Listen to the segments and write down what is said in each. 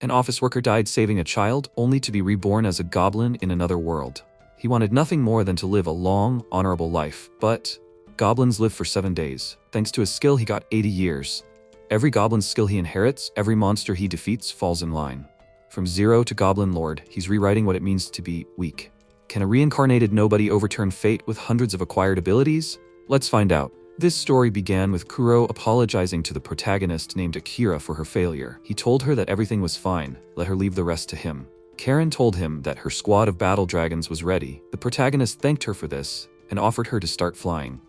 An office worker died saving a child, only to be reborn as a goblin in another world. He wanted nothing more than to live a long, honorable life, but goblins live for 7 days. Thanks to his skill, he got 80 years. Every goblin's skill he inherits, every monster he defeats falls in line. From zero to Goblin Lord, he's rewriting what it means to be weak. Can a reincarnated nobody overturn fate with hundreds of acquired abilities? Let's find out. This story began with Kuro apologizing to the protagonist named Akira for her failure. He told her that everything was fine, let her leave the rest to him. Karen told him that her squad of battle dragons was ready. The protagonist thanked her for this and offered her to start flying.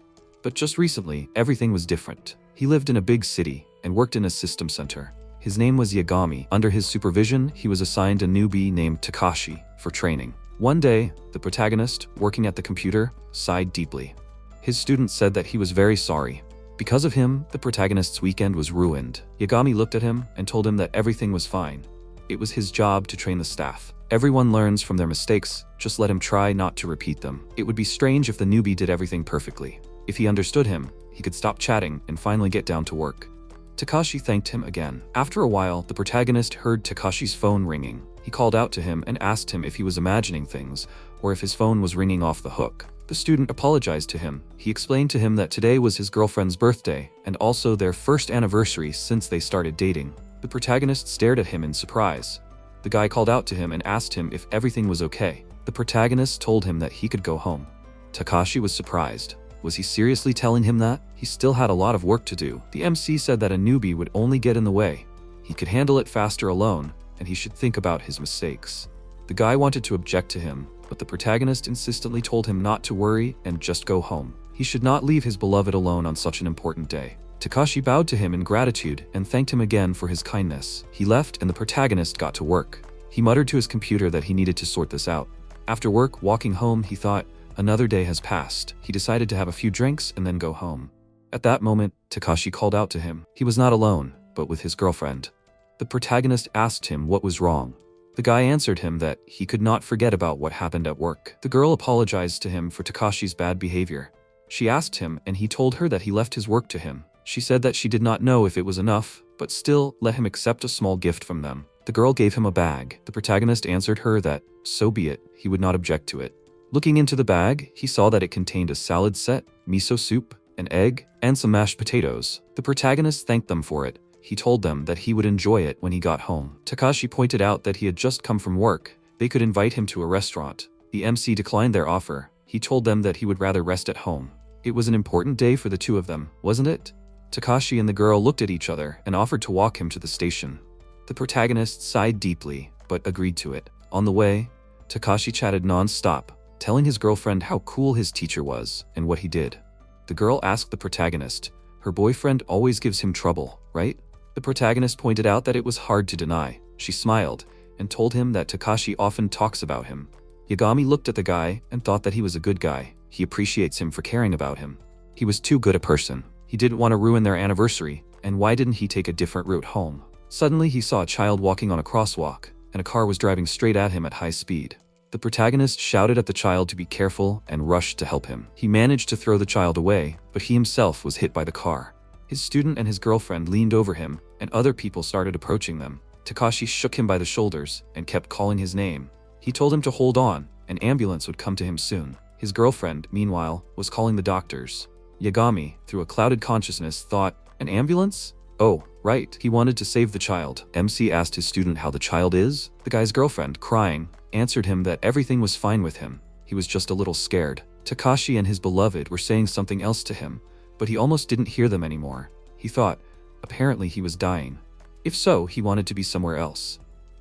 But just recently, everything was different. He lived in a big city and worked in a system center. His name was Yagami. Under his supervision, he was assigned a newbie named Takashi for training. One day, the protagonist, working at the computer, sighed deeply. His student said that he was very sorry. Because of him, the protagonist's weekend was ruined. Yagami looked at him and told him that everything was fine. It was his job to train the staff. Everyone learns from their mistakes, just let him try not to repeat them. It would be strange if the newbie did everything perfectly. If he understood him, he could stop chatting and finally get down to work. Takashi thanked him again. After a while, the protagonist heard Takashi's phone ringing. He called out to him and asked him if he was imagining things, or if his phone was ringing off the hook. The student apologized to him. He explained to him that today was his girlfriend's birthday, and also their first anniversary since they started dating. The protagonist stared at him in surprise. The guy called out to him and asked him if everything was okay. The protagonist told him that he could go home. Takashi was surprised. Was he seriously telling him that? He still had a lot of work to do. The MC said that a newbie would only get in the way. He could handle it faster alone, and he should think about his mistakes. The guy wanted to object to him, but the protagonist insistently told him not to worry and just go home. He should not leave his beloved alone on such an important day. Takashi bowed to him in gratitude and thanked him again for his kindness. He left and the protagonist got to work. He muttered to his computer that he needed to sort this out. After work, walking home, he thought, another day has passed. He decided to have a few drinks and then go home. At that moment, Takashi called out to him. He was not alone, but with his girlfriend. The protagonist asked him what was wrong. The guy answered him that he could not forget about what happened at work. The girl apologized to him for Takashi's bad behavior. She asked him, and he told her that he left his work to him. She said that she did not know if it was enough, but still let him accept a small gift from them. The girl gave him a bag. The protagonist answered her that, so be it, he would not object to it. Looking into the bag, he saw that it contained a salad set, miso soup, an egg, and some mashed potatoes. The protagonist thanked them for it. He told them that he would enjoy it when he got home. Takashi pointed out that he had just come from work. They could invite him to a restaurant. The MC declined their offer. He told them that he would rather rest at home. It was an important day for the two of them, wasn't it? Takashi and the girl looked at each other and offered to walk him to the station. The protagonist sighed deeply, but agreed to it. On the way, Takashi chatted non-stop, telling his girlfriend how cool his teacher was and what he did. The girl asked the protagonist, her boyfriend always gives him trouble, right? The protagonist pointed out that it was hard to deny. She smiled and told him that Takashi often talks about him. Yagami looked at the guy and thought that he was a good guy. He appreciates him for caring about him. He was too good a person. He didn't want to ruin their anniversary, and why didn't he take a different route home? Suddenly he saw a child walking on a crosswalk, and a car was driving straight at him at high speed. The protagonist shouted at the child to be careful and rushed to help him. He managed to throw the child away, but he himself was hit by the car. His student and his girlfriend leaned over him, and other people started approaching them. Takashi shook him by the shoulders and kept calling his name. He told him to hold on, an ambulance would come to him soon. His girlfriend, meanwhile, was calling the doctors. Yagami, through a clouded consciousness, thought, an ambulance? Oh, right, he wanted to save the child. MC asked his student how the child is. The guy's girlfriend, crying, answered him that everything was fine with him. He was just a little scared. Takashi and his beloved were saying something else to him, but he almost didn't hear them anymore. He thought, apparently he was dying. If so, he wanted to be somewhere else.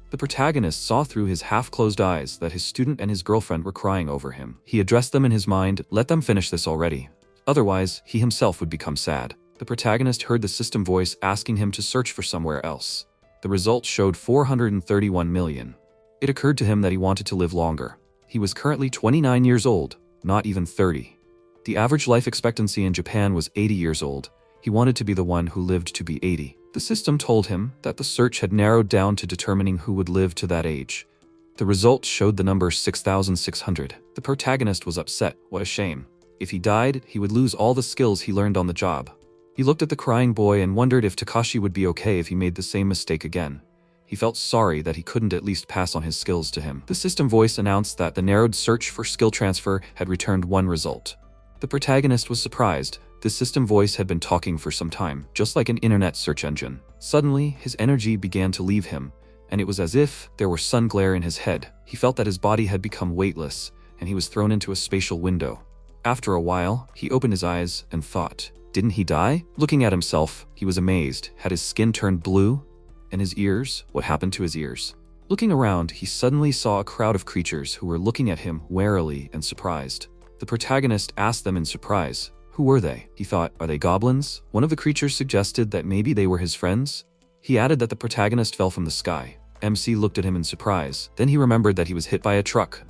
The protagonist saw through his half-closed eyes that his student and his girlfriend were crying over him. He addressed them in his mind, let them finish this already. Otherwise, he himself would become sad. The protagonist heard the system voice asking him to search for somewhere else. The results showed 431 million. It occurred to him that he wanted to live longer. He was currently 29 years old, not even 30. The average life expectancy in Japan was 80 years old. He wanted to be the one who lived to be 80. The system told him that the search had narrowed down to determining who would live to that age. The results showed the number 6,600. The protagonist was upset. What a shame. If he died, he would lose all the skills he learned on the job. He looked at the crying boy and wondered if Takashi would be okay if he made the same mistake again. He felt sorry that he couldn't at least pass on his skills to him. The system voice announced that the narrowed search for skill transfer had returned one result. The protagonist was surprised. The system voice had been talking for some time, just like an internet search engine. Suddenly, his energy began to leave him, and it was as if there were sun glare in his head. He felt that his body had become weightless, and he was thrown into a spatial window. After a while, he opened his eyes and thought, didn't he die? Looking at himself, he was amazed. Had his skin turned blue? And his ears? What happened to his ears? Looking around, he suddenly saw a crowd of creatures who were looking at him warily and surprised. The protagonist asked them in surprise, who were they? He thought, are they goblins? One of the creatures suggested that maybe they were his friends. He added that the protagonist fell from the sky. MC looked at him in surprise. Then he remembered that he was hit by a truck,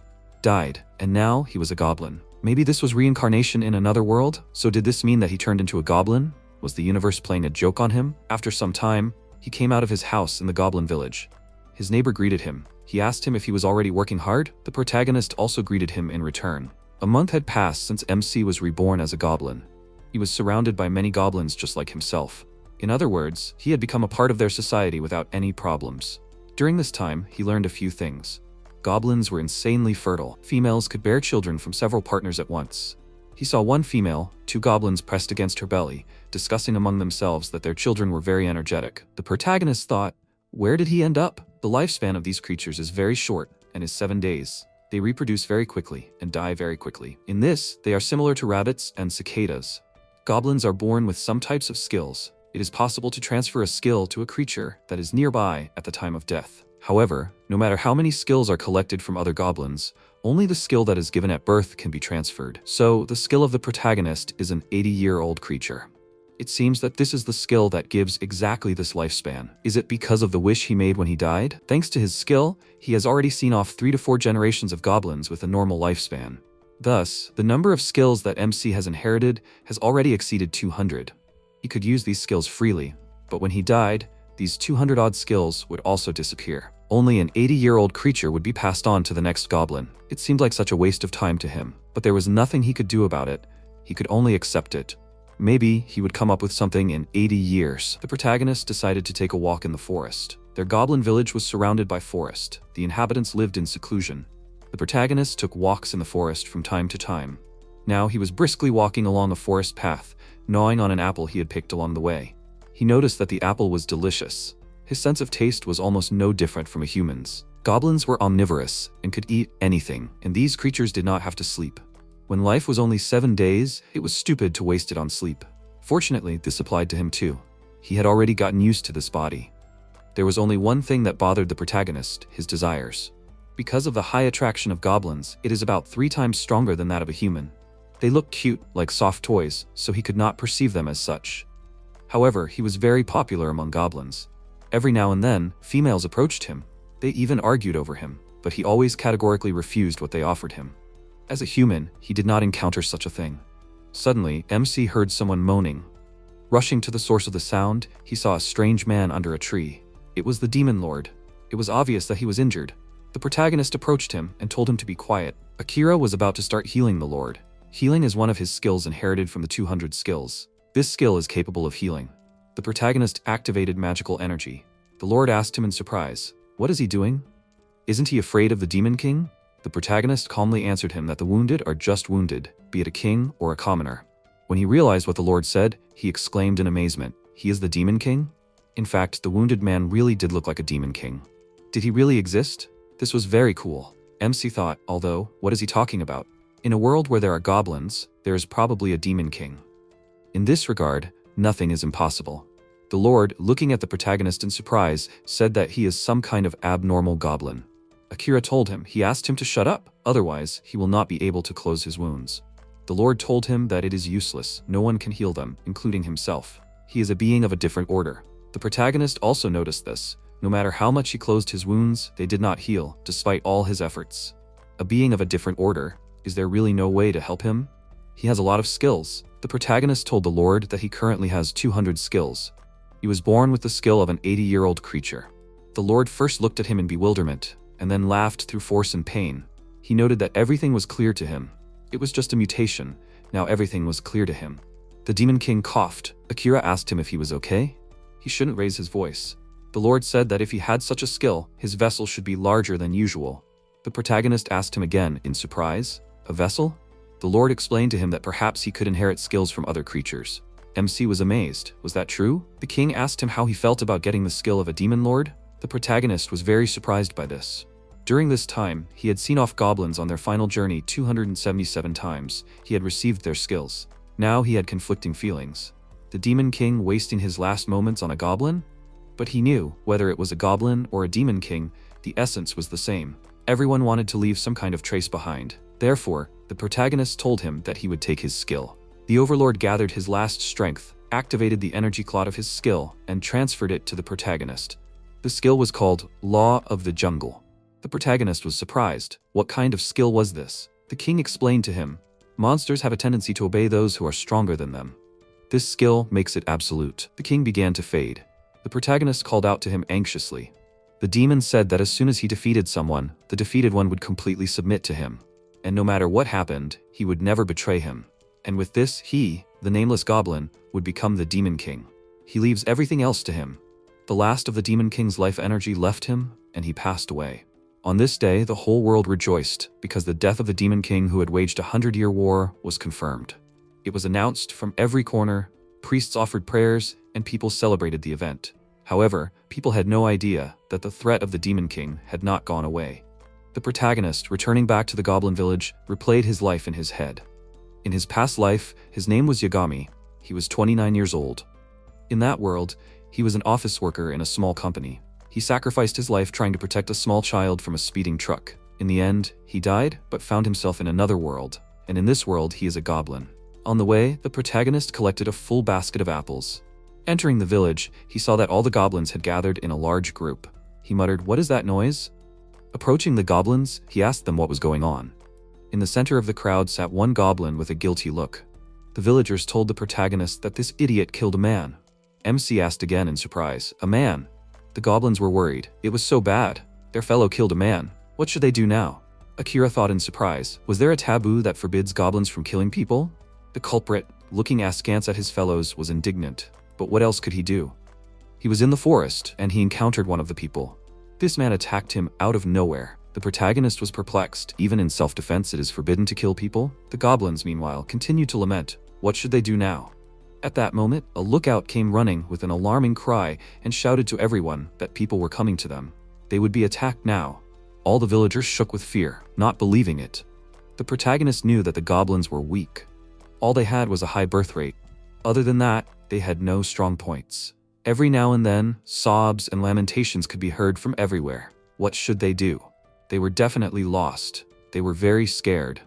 died, and now he was a goblin. Maybe this was reincarnation in another world? So did this mean that he turned into a goblin? Was the universe playing a joke on him? After some time, he came out of his house in the goblin village. His neighbor greeted him. He asked him if he was already working hard. The protagonist also greeted him in return. A month had passed since MC was reborn as a goblin. He was surrounded by many goblins just like himself. In other words, he had become a part of their society without any problems. During this time, he learned a few things. Goblins were insanely fertile. Females could bear children from several partners at once. He saw one female, two goblins pressed against her belly, discussing among themselves that their children were very energetic. The protagonist thought, where did he end up? The lifespan of these creatures is very short and is 7 days. They reproduce very quickly and die very quickly. In this, they are similar to rabbits and cicadas. Goblins are born with some types of skills. It is possible to transfer a skill to a creature that is nearby at the time of death. However, no matter how many skills are collected from other goblins, only the skill that is given at birth can be transferred. So, the skill of the protagonist is an 80-year-old creature. It seems that this is the skill that gives exactly this lifespan. Is it because of the wish he made when he died? Thanks to his skill, he has already seen off 3 to 4 generations of goblins with a normal lifespan. Thus, the number of skills that MC has inherited has already exceeded 200. He could use these skills freely, but when he died, these 200-odd skills would also disappear. Only an 80-year-old creature would be passed on to the next goblin. It seemed like such a waste of time to him, but there was nothing he could do about it. He could only accept it. Maybe he would come up with something in 80 years. The protagonist decided to take a walk in the forest. Their goblin village was surrounded by forest. The inhabitants lived in seclusion. The protagonist took walks in the forest from time to time. Now he was briskly walking along a forest path, gnawing on an apple he had picked along the way. He noticed that the apple was delicious. His sense of taste was almost no different from a human's. Goblins were omnivorous and could eat anything, and these creatures did not have to sleep. When life was only 7 days, it was stupid to waste it on sleep. Fortunately, this applied to him too. He had already gotten used to this body. There was only one thing that bothered the protagonist, his desires. Because of the high attraction of goblins, it is about 3 times stronger than that of a human. They look cute, like soft toys, so he could not perceive them as such. However, he was very popular among goblins. Every now and then, females approached him. They even argued over him, but he always categorically refused what they offered him. As a human, he did not encounter such a thing. Suddenly, MC heard someone moaning. Rushing to the source of the sound, he saw a strange man under a tree. It was the demon lord. It was obvious that he was injured. The protagonist approached him and told him to be quiet. Akira was about to start healing the lord. Healing is one of his skills inherited from the 200 skills. This skill is capable of healing. The protagonist activated magical energy. The lord asked him in surprise, "What is he doing? Isn't he afraid of the demon king?" The protagonist calmly answered him that the wounded are just wounded, be it a king or a commoner. When he realized what the lord said, he exclaimed in amazement, "He is the demon king?" In fact, the wounded man really did look like a demon king. Did he really exist? This was very cool. MC thought, although, what is he talking about? In a world where there are goblins, there is probably a demon king. In this regard, nothing is impossible. The lord, looking at the protagonist in surprise, said that he is some kind of abnormal goblin. Akira told him, he asked him to shut up, otherwise he will not be able to close his wounds. The lord told him that it is useless, no one can heal them, including himself. He is a being of a different order. The protagonist also noticed this. No matter how much he closed his wounds, they did not heal, despite all his efforts. A being of a different order, is there really no way to help him? He has a lot of skills. The protagonist told the lord that he currently has 200 skills. He was born with the skill of an 80-year-old creature. The lord first looked at him in bewilderment, and then laughed through force and pain. He noted that everything was clear to him. It was just a mutation. Now everything was clear to him. The demon king coughed. Akira asked him if he was okay. He shouldn't raise his voice. The Lord said that if he had such a skill, his vessel should be larger than usual. The protagonist asked him again in surprise, "A vessel?" The Lord explained to him that perhaps he could inherit skills from other creatures. MC was amazed. Was that true? The king asked him how he felt about getting the skill of a demon lord. The protagonist was very surprised by this. During this time, he had seen off goblins on their final journey 277 times. He had received their skills. Now he had conflicting feelings. The demon king wasting his last moments on a goblin? But he knew, whether it was a goblin or a demon king, the essence was the same. Everyone wanted to leave some kind of trace behind. Therefore, the protagonist told him that he would take his skill. The overlord gathered his last strength, activated the energy cloud of his skill, and transferred it to the protagonist. The skill was called Law of the Jungle. The protagonist was surprised. What kind of skill was this? The king explained to him, "Monsters have a tendency to obey those who are stronger than them. This skill makes it absolute." The king began to fade. The protagonist called out to him anxiously. The demon said that as soon as he defeated someone, the defeated one would completely submit to him. And no matter what happened, he would never betray him. And with this, he, the nameless goblin, would become the demon king. He leaves everything else to him. The last of the demon king's life energy left him, and he passed away. On this day, the whole world rejoiced, because the death of the demon king who had waged a 100-year war was confirmed. It was announced from every corner, priests offered prayers, and people celebrated the event. However, people had no idea that the threat of the demon king had not gone away. The protagonist, returning back to the goblin village, replayed his life in his head. In his past life, his name was Yagami. He was 29 years old. In that world, he was an office worker in a small company. He sacrificed his life trying to protect a small child from a speeding truck. In the end, he died, but found himself in another world. And in this world, he is a goblin. On the way, the protagonist collected a full basket of apples. Entering the village, he saw that all the goblins had gathered in a large group. He muttered, "What is that noise?" Approaching the goblins, he asked them what was going on. In the center of the crowd sat one goblin with a guilty look. The villagers told the protagonist that this idiot killed a man. MC asked again in surprise, "A man?" The goblins were worried. It was so bad. Their fellow killed a man. What should they do now? Akira thought in surprise. Was there a taboo that forbids goblins from killing people? The culprit, looking askance at his fellows, was indignant. But what else could he do? He was in the forest, and he encountered one of the people. This man attacked him out of nowhere. The protagonist was perplexed. Even in self-defense, it is forbidden to kill people. The goblins, meanwhile, continued to lament. What should they do now? At that moment, a lookout came running with an alarming cry and shouted to everyone that people were coming to them. They would be attacked now. All the villagers shook with fear, not believing it. The protagonist knew that the goblins were weak. All they had was a high birth rate. Other than that, they had no strong points. Every now and then, sobs and lamentations could be heard from everywhere. What should they do? They were definitely lost. They were very scared.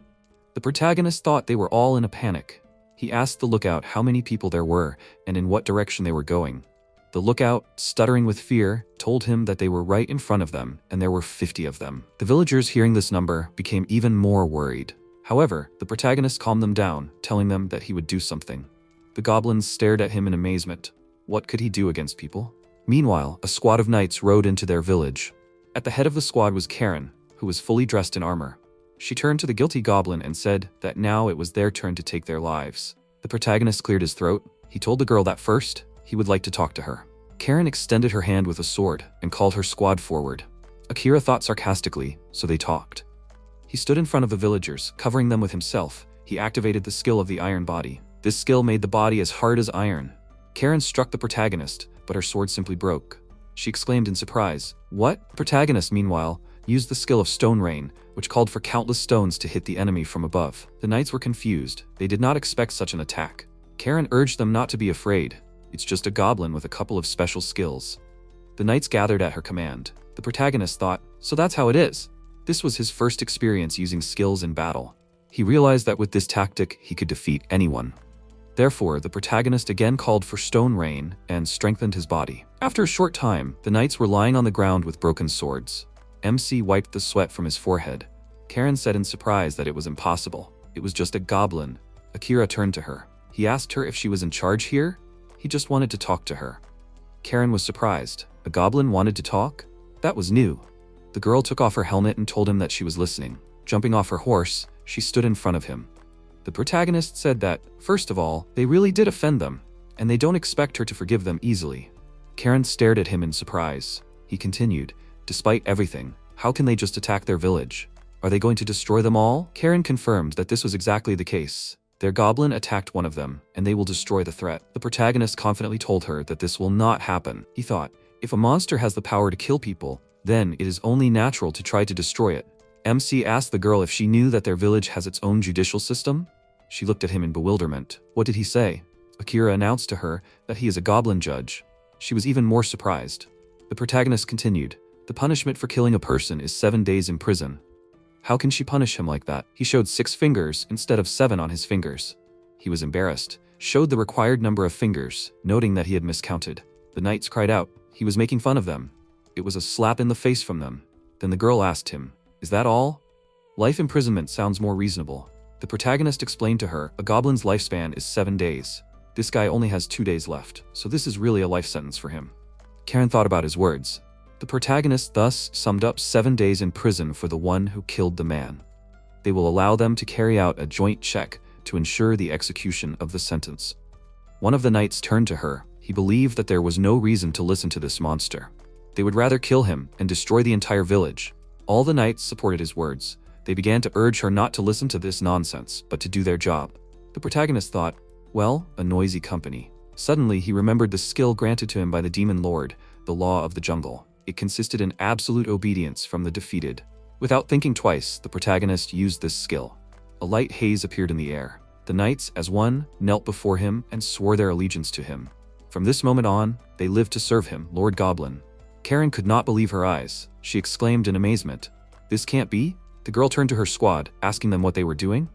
The protagonist thought they were all in a panic. He asked the lookout how many people there were and in what direction they were going. The lookout, stuttering with fear, told him that they were right in front of them and there were 50 of them. The villagers, hearing this number, became even more worried. However, the protagonist calmed them down, telling them that he would do something. The goblins stared at him in amazement. What could he do against people? Meanwhile, a squad of knights rode into their village. At the head of the squad was Karen, who was fully dressed in armor. She turned to the guilty goblin and said that now it was their turn to take their lives. The protagonist cleared his throat. He told the girl that first, he would like to talk to her. Karen extended her hand with a sword and called her squad forward. Akira thought sarcastically, so they talked. He stood in front of the villagers, covering them with himself. He activated the skill of the iron body. This skill made the body as hard as iron. Karen struck the protagonist, but her sword simply broke. She exclaimed in surprise, "What?" The protagonist, meanwhile, used the skill of stone rain, which called for countless stones to hit the enemy from above. The knights were confused. They did not expect such an attack. Karen urged them not to be afraid. It's just a goblin with a couple of special skills. The knights gathered at her command. The protagonist thought, so that's how it is. This was his first experience using skills in battle. He realized that with this tactic, he could defeat anyone. Therefore, the protagonist again called for stone rain and strengthened his body. After a short time, the knights were lying on the ground with broken swords. MC wiped the sweat from his forehead. Karen said in surprise that it was impossible. It was just a goblin. Akira turned to her. He asked her if she was in charge here. He just wanted to talk to her. Karen was surprised. A goblin wanted to talk? That was new. The girl took off her helmet and told him that she was listening. Jumping off her horse, she stood in front of him. The protagonist said that, first of all, they really did offend them, and they don't expect her to forgive them easily. Karen stared at him in surprise. He continued, "Despite everything, how can they just attack their village? Are they going to destroy them all?" Karen confirmed that this was exactly the case. Their goblin attacked one of them, and they will destroy the threat. The protagonist confidently told her that this will not happen. He thought, if a monster has the power to kill people, then it is only natural to try to destroy it. MC asked the girl if she knew that their village has its own judicial system. She looked at him in bewilderment. What did he say? Akira announced to her that he is a goblin judge. She was even more surprised. The protagonist continued, "The punishment for killing a person is 7 days in prison." How can she punish him like that? He showed 6 fingers instead of 7 on his fingers. He was embarrassed, showed the required number of fingers, noting that he had miscounted. The knights cried out. He was making fun of them. It was a slap in the face from them. Then the girl asked him, "Is that all?" Life imprisonment sounds more reasonable. The protagonist explained to her, a goblin's lifespan is 7 days. This guy only has 2 days left, so this is really a life sentence for him. Karen thought about his words. The protagonist thus summed up 7 days in prison for the one who killed the man. They will allow them to carry out a joint check to ensure the execution of the sentence. One of the knights turned to her. He believed that there was no reason to listen to this monster. They would rather kill him and destroy the entire village. All the knights supported his words. They began to urge her not to listen to this nonsense, but to do their job. The protagonist thought, well, a noisy company. Suddenly, he remembered the skill granted to him by the demon lord, the law of the jungle. It consisted in absolute obedience from the defeated. Without thinking twice, the protagonist used this skill. A light haze appeared in the air. The knights, as one, knelt before him and swore their allegiance to him. From this moment on, they lived to serve him, Lord Goblin. Karen could not believe her eyes. She exclaimed in amazement, "This can't be?" The girl turned to her squad, asking them what they were doing.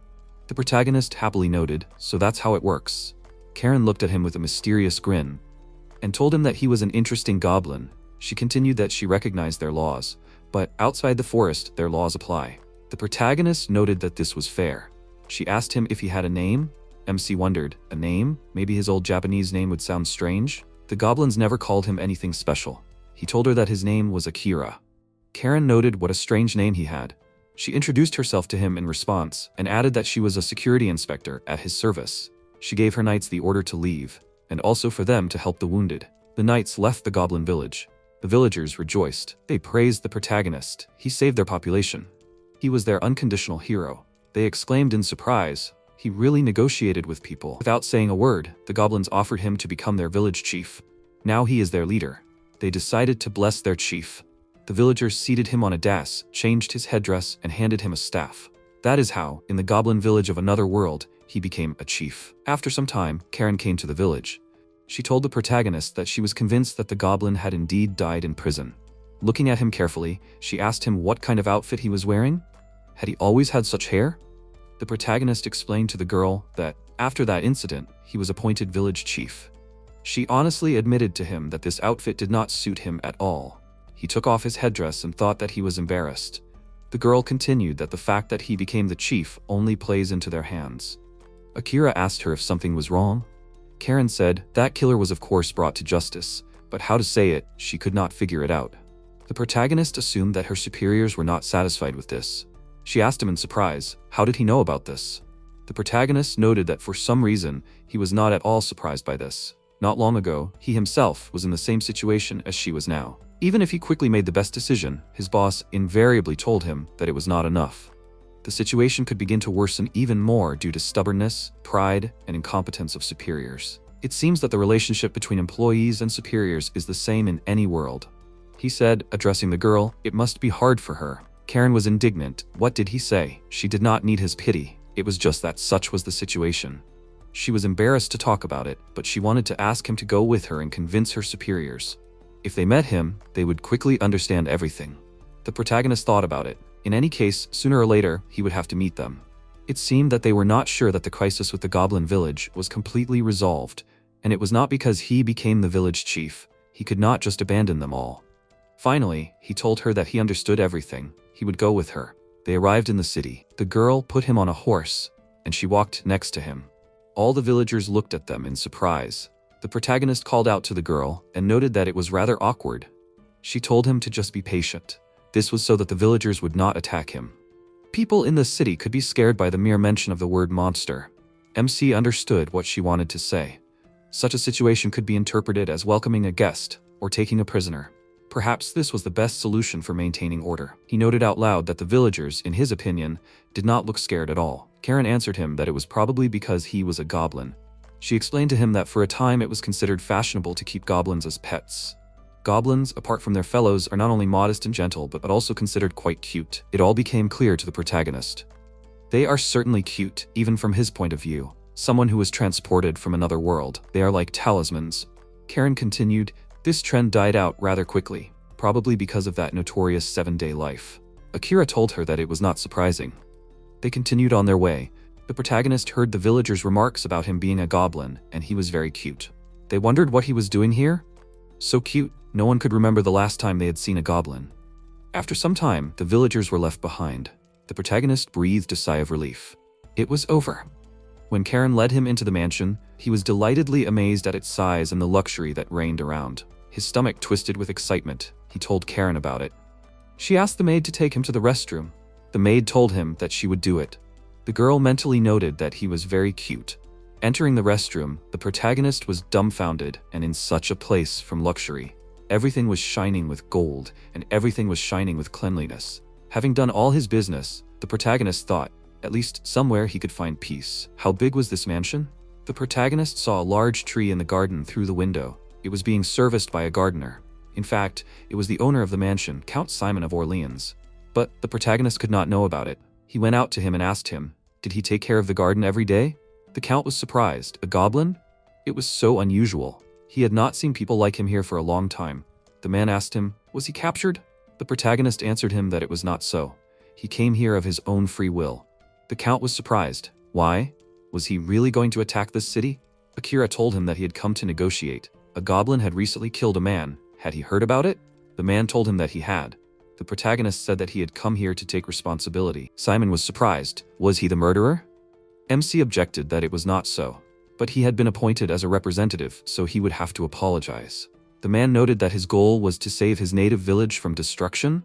The protagonist happily noted, "So that's how it works." Karen looked at him with a mysterious grin and told him that he was an interesting goblin. She continued that she recognized their laws, but outside the forest, their laws apply. The protagonist noted that this was fair. She asked him if he had a name. MC wondered, a name? Maybe his old Japanese name would sound strange? The goblins never called him anything special. He told her that his name was Akira. Karen noted what a strange name he had. She introduced herself to him in response and added that she was a security inspector at his service. She gave her knights the order to leave, and also for them to help the wounded. The knights left the goblin village. The villagers rejoiced. They praised the protagonist. He saved their population. He was their unconditional hero. They exclaimed in surprise. He really negotiated with people. Without saying a word, the goblins offered him to become their village chief. Now he is their leader. They decided to bless their chief. The villagers seated him on a dais, changed his headdress, and handed him a staff. That is how, in the goblin village of another world, he became a chief. After some time, Karen came to the village. She told the protagonist that she was convinced that the goblin had indeed died in prison. Looking at him carefully, she asked him what kind of outfit he was wearing. Had he always had such hair? The protagonist explained to the girl that, after that incident, he was appointed village chief. She honestly admitted to him that this outfit did not suit him at all. He took off his headdress and thought that he was embarrassed. The girl continued that the fact that he became the chief only plays into their hands. Akira asked her if something was wrong. Karen said that killer was of course brought to justice, but how to say it, she could not figure it out. The protagonist assumed that her superiors were not satisfied with this. She asked him in surprise, how did he know about this? The protagonist noted that for some reason, he was not at all surprised by this. Not long ago, he himself was in the same situation as she was now. Even if he quickly made the best decision, his boss invariably told him that it was not enough. The situation could begin to worsen even more due to stubbornness, pride, and incompetence of superiors. It seems that the relationship between employees and superiors is the same in any world. He said, addressing the girl, it must be hard for her. Karen was indignant. What did he say? She did not need his pity. It was just that such was the situation. She was embarrassed to talk about it, but she wanted to ask him to go with her and convince her superiors. If they met him, they would quickly understand everything. The protagonist thought about it. In any case, sooner or later, he would have to meet them. It seemed that they were not sure that the crisis with the goblin village was completely resolved, and it was not because he became the village chief. He could not just abandon them all. Finally, he told her that he understood everything. He would go with her. They arrived in the city. The girl put him on a horse, and she walked next to him. All the villagers looked at them in surprise. The protagonist called out to the girl and noted that it was rather awkward. She told him to just be patient. This was so that the villagers would not attack him. People in the city could be scared by the mere mention of the word monster. MC understood what she wanted to say. Such a situation could be interpreted as welcoming a guest. or taking a prisoner. Perhaps this was the best solution for maintaining order. He noted out loud that the villagers, in his opinion, did not look scared at all. Karen answered him that it was probably because he was a goblin. She explained to him that for a time it was considered fashionable to keep goblins as pets. Goblins, apart from their fellows, are not only modest and gentle, but also considered quite cute. It all became clear to the protagonist. They are certainly cute, even from his point of view. Someone who was transported from another world. They are like talismans. Karen continued, this trend died out rather quickly, probably because of that notorious 7-day life. Akira told her that it was not surprising. They continued on their way. The protagonist heard the villagers' remarks about him being a goblin, and he was very cute. They wondered what he was doing here. So cute, no one could remember the last time they had seen a goblin. After some time, the villagers were left behind. The protagonist breathed a sigh of relief. It was over. When Karen led him into the mansion, he was delightedly amazed at its size and the luxury that reigned around. His stomach twisted with excitement. He told Karen about it. She asked the maid to take him to the restroom. The maid told him that she would do it. The girl mentally noted that he was very cute. Entering the restroom, the protagonist was dumbfounded and in such a place from luxury. Everything was shining with gold, and everything was shining with cleanliness. Having done all his business, the protagonist thought, at least somewhere he could find peace. How big was this mansion? The protagonist saw a large tree in the garden through the window. It was being serviced by a gardener. In fact, it was the owner of the mansion, Count Simon of Orleans. But the protagonist could not know about it. He went out to him and asked him, did he take care of the garden every day? The Count was surprised. A goblin? It was so unusual. He had not seen people like him here for a long time. The man asked him, was he captured? The protagonist answered him that it was not so. He came here of his own free will. The Count was surprised. Why? Was he really going to attack this city? Akira told him that he had come to negotiate. A goblin had recently killed a man. Had he heard about it? The man told him that he had. The protagonist said that he had come here to take responsibility. Simon was surprised. Was he the murderer? MC objected that it was not so. But he had been appointed as a representative, so he would have to apologize. The man noted that his goal was to save his native village from destruction.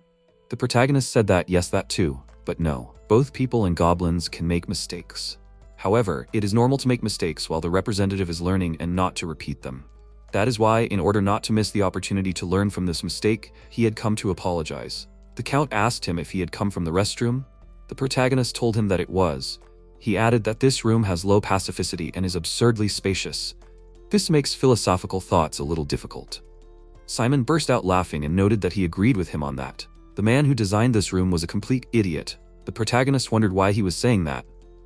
The protagonist said that yes, that too, but no. Both people and goblins can make mistakes. However, it is normal to make mistakes while the representative is learning and not to repeat them. That is why, in order not to miss the opportunity to learn from this mistake, he had come to apologize. The Count asked him if he had come from the restroom. The protagonist told him that it was. He added that this room has low pacificity and is absurdly spacious. This makes philosophical thoughts a little difficult. Simon burst out laughing and noted that he agreed with him on that. The man who designed this room was a complete idiot. The protagonist wondered why he was saying that.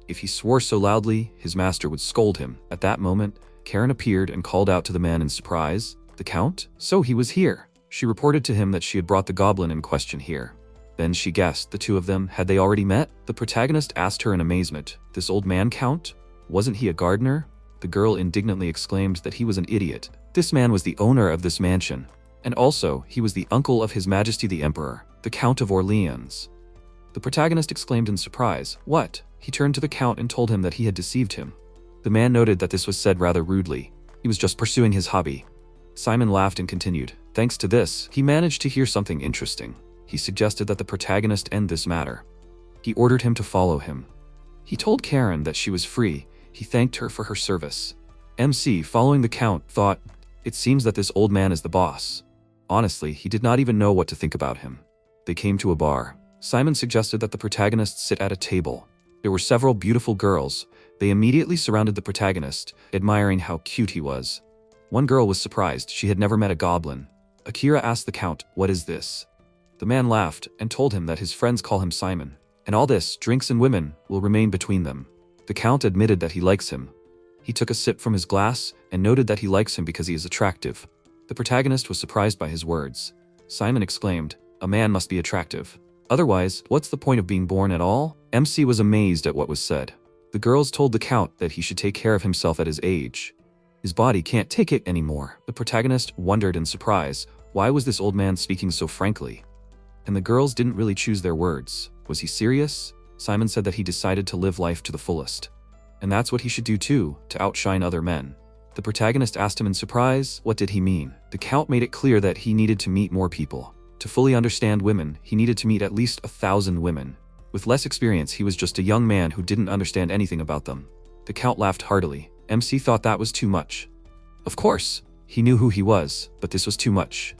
If he swore so loudly, his master would scold him. At that moment, Karen appeared and called out to the man in surprise, "The Count? So he was here." She reported to him that she had brought the goblin in question here. Then she guessed the two of them, had they already met? The protagonist asked her in amazement, "This old man Count? Wasn't he a gardener?" The girl indignantly exclaimed that he was an idiot. This man was the owner of this mansion. And also, he was the uncle of His Majesty the Emperor, the Count of Orleans. The protagonist exclaimed in surprise, "What?" He turned to the Count and told him that he had deceived him. The man noted that this was said rather rudely. He was just pursuing his hobby. Simon laughed and continued, "Thanks to this, he managed to hear something interesting." He suggested that the protagonist end this matter. He ordered him to follow him. He told Karen that she was free. He thanked her for her service. MC, following the Count, thought, "It seems that this old man is the boss." Honestly, he did not even know what to think about him. They came to a bar. Simon suggested that the protagonist sit at a table. There were several beautiful girls. They immediately surrounded the protagonist, admiring how cute he was. One girl was surprised. She had never met a goblin. Akira asked the Count, "What is this?" The man laughed and told him that his friends call him Simon. And all this, drinks and women, will remain between them. The Count admitted that he likes him. He took a sip from his glass and noted that he likes him because he is attractive. The protagonist was surprised by his words. Simon exclaimed, "A man must be attractive. Otherwise, what's the point of being born at all?" MC was amazed at what was said. The girls told the Count that he should take care of himself at his age. His body can't take it anymore. The protagonist wondered in surprise, why was this old man speaking so frankly? And the girls didn't really choose their words. Was he serious? Simon said that he decided to live life to the fullest. And that's what he should do too, to outshine other men. The protagonist asked him in surprise, what did he mean? The Count made it clear that he needed to meet more people. To fully understand women, he needed to meet at least 1,000 women. With less experience, he was just a young man who didn't understand anything about them. The Count laughed heartily. MC thought that was too much. Of course. He knew who he was, but this was too much.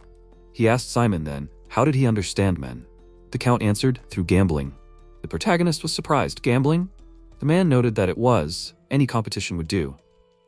He asked Simon then, how did he understand men? The Count answered, through gambling. The protagonist was surprised. Gambling? The man noted that it was. Any competition would do.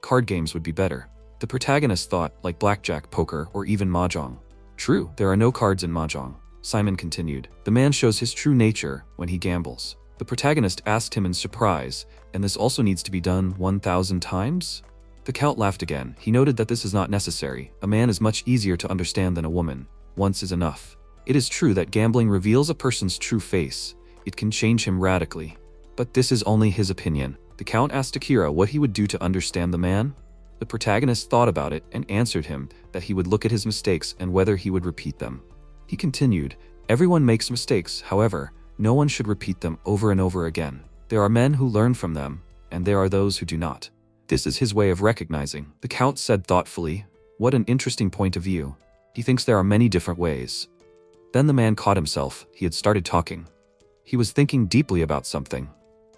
Card games would be better. The protagonist thought, like blackjack, poker, or even mahjong. True, there are no cards in mahjong. Simon continued. The man shows his true nature when he gambles. The protagonist asked him in surprise, and this also needs to be done 1,000 times? The Count laughed again. He noted that this is not necessary. A man is much easier to understand than a woman. Once is enough. It is true that gambling reveals a person's true face. It can change him radically. But this is only his opinion. The Count asked Akira what he would do to understand the man. The protagonist thought about it and answered him that he would look at his mistakes and whether he would repeat them. He continued, everyone makes mistakes, however, no one should repeat them over and over again. There are men who learn from them, and there are those who do not. This is his way of recognizing. The Count said thoughtfully, what an interesting point of view. He thinks there are many different ways. Then the man caught himself. He had started talking. He was thinking deeply about something.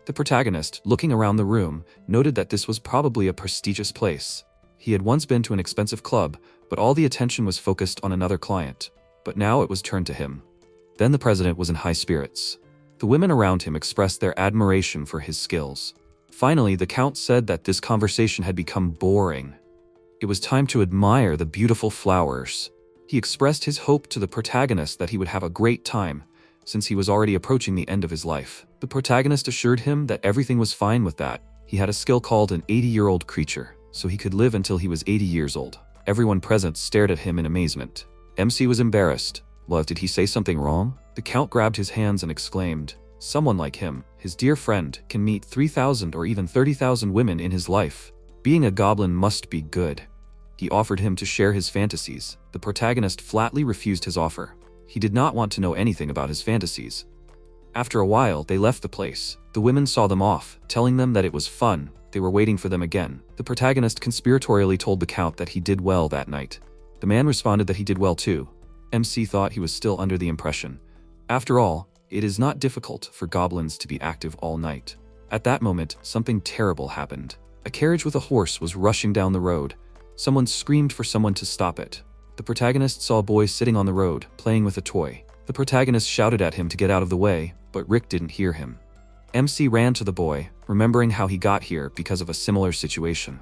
The protagonist, looking around the room, noted that this was probably a prestigious place. He had once been to an expensive club, but all the attention was focused on another client. But now it was turned to him. Then the president was in high spirits. The women around him expressed their admiration for his skills. Finally, the Count said that this conversation had become boring. It was time to admire the beautiful flowers. He expressed his hope to the protagonist that he would have a great time, since he was already approaching the end of his life. The protagonist assured him that everything was fine with that. He had a skill called an 80-year-old creature, so he could live until he was 80 years old. Everyone present stared at him in amazement. MC was embarrassed. Well, did he say something wrong? The Count grabbed his hands and exclaimed, someone like him, his dear friend, can meet 3,000 or even 30,000 women in his life. Being a goblin must be good. He offered him to share his fantasies. The protagonist flatly refused his offer. He did not want to know anything about his fantasies. After a while, they left the place. The women saw them off, telling them that it was fun. They were waiting for them again. The protagonist conspiratorially told the Count that he did well that night. The man responded that he did well too. MC thought he was still under the impression. After all, it is not difficult for goblins to be active all night. At that moment, something terrible happened. A carriage with a horse was rushing down the road. Someone screamed for someone to stop it. The protagonist saw a boy sitting on the road, playing with a toy. The protagonist shouted at him to get out of the way, but Rick didn't hear him. MC ran to the boy, remembering how he got here because of a similar situation.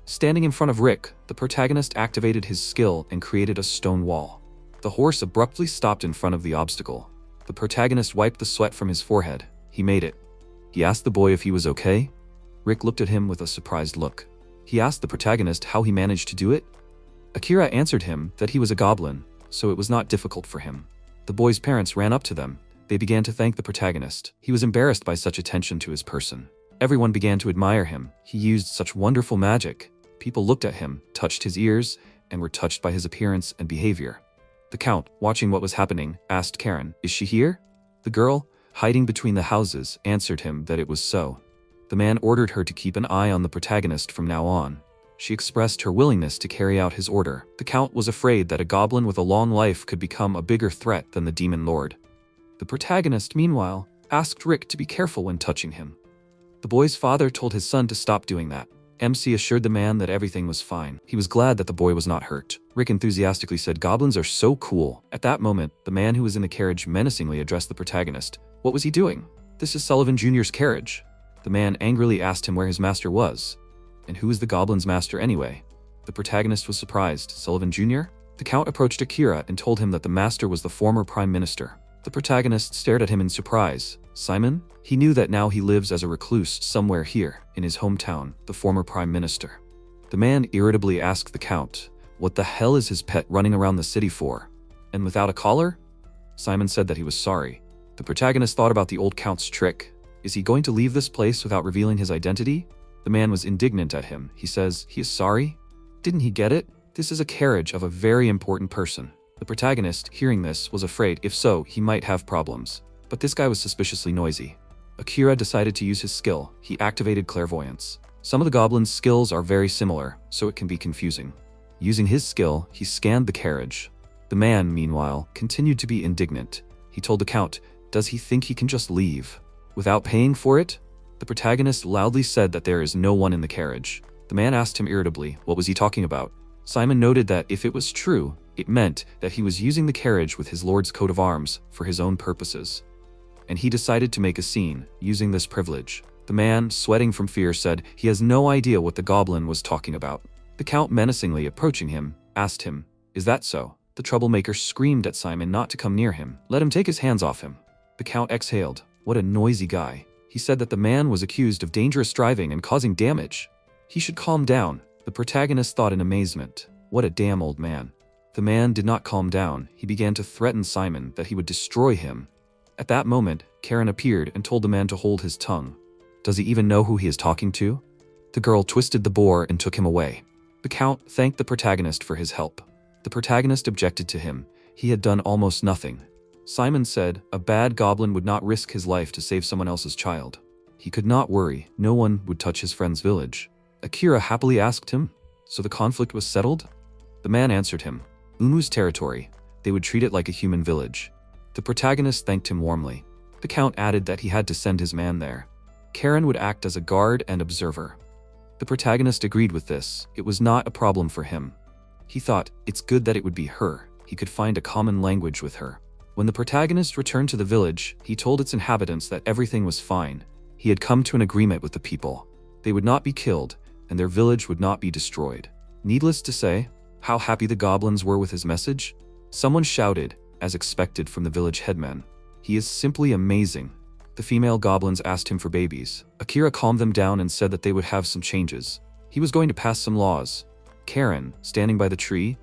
Standing in front of Rick, the protagonist activated his skill and created a stone wall. The horse abruptly stopped in front of the obstacle. The protagonist wiped the sweat from his forehead. He made it. He asked the boy if he was okay. Rick looked at him with a surprised look. He asked the protagonist how he managed to do it. Akira answered him that he was a goblin, so it was not difficult for him. The boy's parents ran up to them. They began to thank the protagonist. He was embarrassed by such attention to his person. Everyone began to admire him. He used such wonderful magic. People looked at him, touched his ears, and were touched by his appearance and behavior. The Count, watching what was happening, asked Karen, "Is she here?" The girl, hiding between the houses, answered him that it was so. The man ordered her to keep an eye on the protagonist from now on. She expressed her willingness to carry out his order. The Count was afraid that a goblin with a long life could become a bigger threat than the demon lord. The protagonist, meanwhile, asked Rick to be careful when touching him. The boy's father told his son to stop doing that. MC assured the man that everything was fine. He was glad that the boy was not hurt. Rick enthusiastically said, "Goblins are so cool." At that moment, the man who was in the carriage menacingly addressed the protagonist. What was he doing? "This is Sullivan Jr.'s carriage." The man angrily asked him where his master was. And who is the goblin's master anyway? The protagonist was surprised. Sullivan Jr.? The Count approached Akira and told him that the master was the former prime minister. The protagonist stared at him in surprise. Simon? He knew that now he lives as a recluse somewhere here, in his hometown, the former prime minister. The man irritably asked the Count, what the hell is his pet running around the city for? And without a collar? Simon said that he was sorry. The protagonist thought about the old Count's trick. Is he going to leave this place without revealing his identity? The man was indignant at him. He says, he is sorry? Didn't he get it? This is a carriage of a very important person. The protagonist, hearing this, was afraid if so, he might have problems. But this guy was suspiciously noisy. Akira decided to use his skill. He activated clairvoyance. Some of the goblin's skills are very similar, so it can be confusing. Using his skill, he scanned the carriage. The man, meanwhile, continued to be indignant. He told the Count, does he think he can just leave without paying for it? The protagonist loudly said that there is no one in the carriage. The man asked him irritably, what was he talking about? Simon noted that if it was true, it meant that he was using the carriage with his lord's coat of arms for his own purposes. And he decided to make a scene, using this privilege. The man, sweating from fear, said he has no idea what the goblin was talking about. The Count, menacingly approaching him, asked him, "Is that so?" The troublemaker screamed at Simon not to come near him. Let him take his hands off him. The Count exhaled. What a noisy guy. He said that the man was accused of dangerous driving and causing damage. He should calm down. The protagonist thought in amazement. What a damn old man. The man did not calm down. He began to threaten Simon that he would destroy him. At that moment, Karen appeared and told the man to hold his tongue. Does he even know who he is talking to? The girl twisted the boar and took him away. The Count thanked the protagonist for his help. The protagonist objected to him. He had done almost nothing. Simon said a bad goblin would not risk his life to save someone else's child. He could not worry. No one would touch his friend's village. Akira happily asked him, so the conflict was settled? The man answered him, Umu's territory. They would treat it like a human village. The protagonist thanked him warmly. The Count added that he had to send his man there. Karen would act as a guard and observer. The protagonist agreed with this. It was not a problem for him. He thought, it's good that it would be her. He could find a common language with her. When the protagonist returned to the village, he told its inhabitants that everything was fine. He had come to an agreement with the people. They would not be killed, and their village would not be destroyed. Needless to say, how happy the goblins were with his message? Someone shouted, as expected from the village headman. He is simply amazing. The female goblins asked him for babies. Akira calmed them down and said that they would have some changes. He was going to pass some laws. Karen, standing by the tree,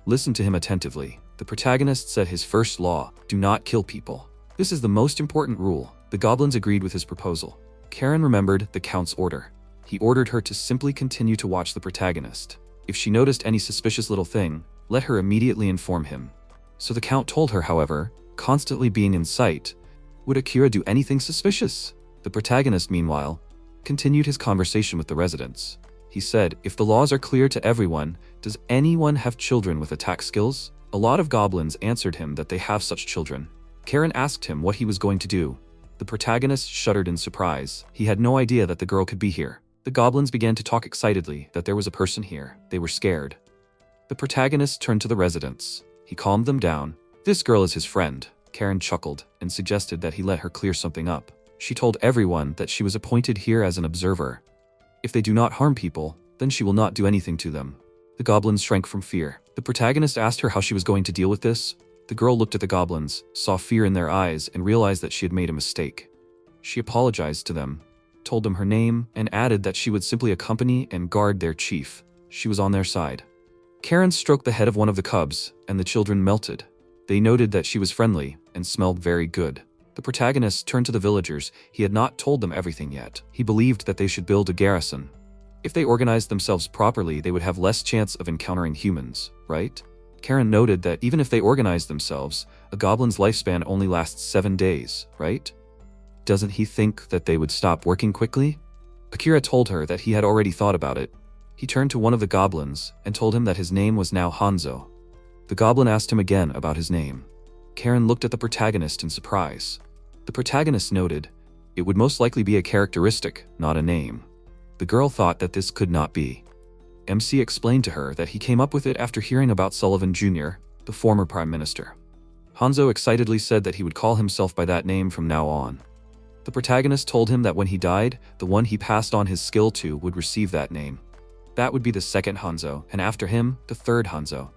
listened to him attentively. The protagonist said his first law, do not kill people. This is the most important rule. The goblins agreed with his proposal. Karen remembered the Count's order. He ordered her to simply continue to watch the protagonist. If she noticed any suspicious little thing, let her immediately inform him. So the Count told her, however, constantly being in sight, would Akira do anything suspicious? The protagonist, meanwhile, continued his conversation with the residents. He said, if the laws are clear to everyone, does anyone have children with attack skills? A lot of goblins answered him that they have such children. Karen asked him what he was going to do. The protagonist shuddered in surprise. He had no idea that the girl could be here. The goblins began to talk excitedly that there was a person here. They were scared. The protagonist turned to the residents. He calmed them down. This girl is his friend. Karen chuckled and suggested that he let her clear something up. She told everyone that she was appointed here as an observer. If they do not harm people, then she will not do anything to them. The goblins shrank from fear. The protagonist asked her how she was going to deal with this. The girl looked at the goblins, saw fear in their eyes, and realized that she had made a mistake. She apologized to them, told them her name, and added that she would simply accompany and guard their chief. She was on their side. Karen stroked the head of one of the cubs, and the children melted. They noted that she was friendly and smelled very good. The protagonist turned to the villagers. He had not told them everything yet. He believed that they should build a garrison. If they organized themselves properly, they would have less chance of encountering humans, right? Karen noted that even if they organized themselves, a goblin's lifespan only lasts 7 days, right? Doesn't he think that they would stop working quickly? Akira told her that he had already thought about it. He turned to one of the goblins and told him that his name was now Hanzo. The goblin asked him again about his name. Karen looked at the protagonist in surprise. The protagonist noted, it would most likely be a characteristic, not a name. The girl thought that this could not be. MC explained to her that he came up with it after hearing about Sullivan Jr., the former prime minister. Hanzo excitedly said that he would call himself by that name from now on. The protagonist told him that when he died, the one he passed on his skill to would receive that name. That would be the second Hanzo, and after him, the third Hanzo.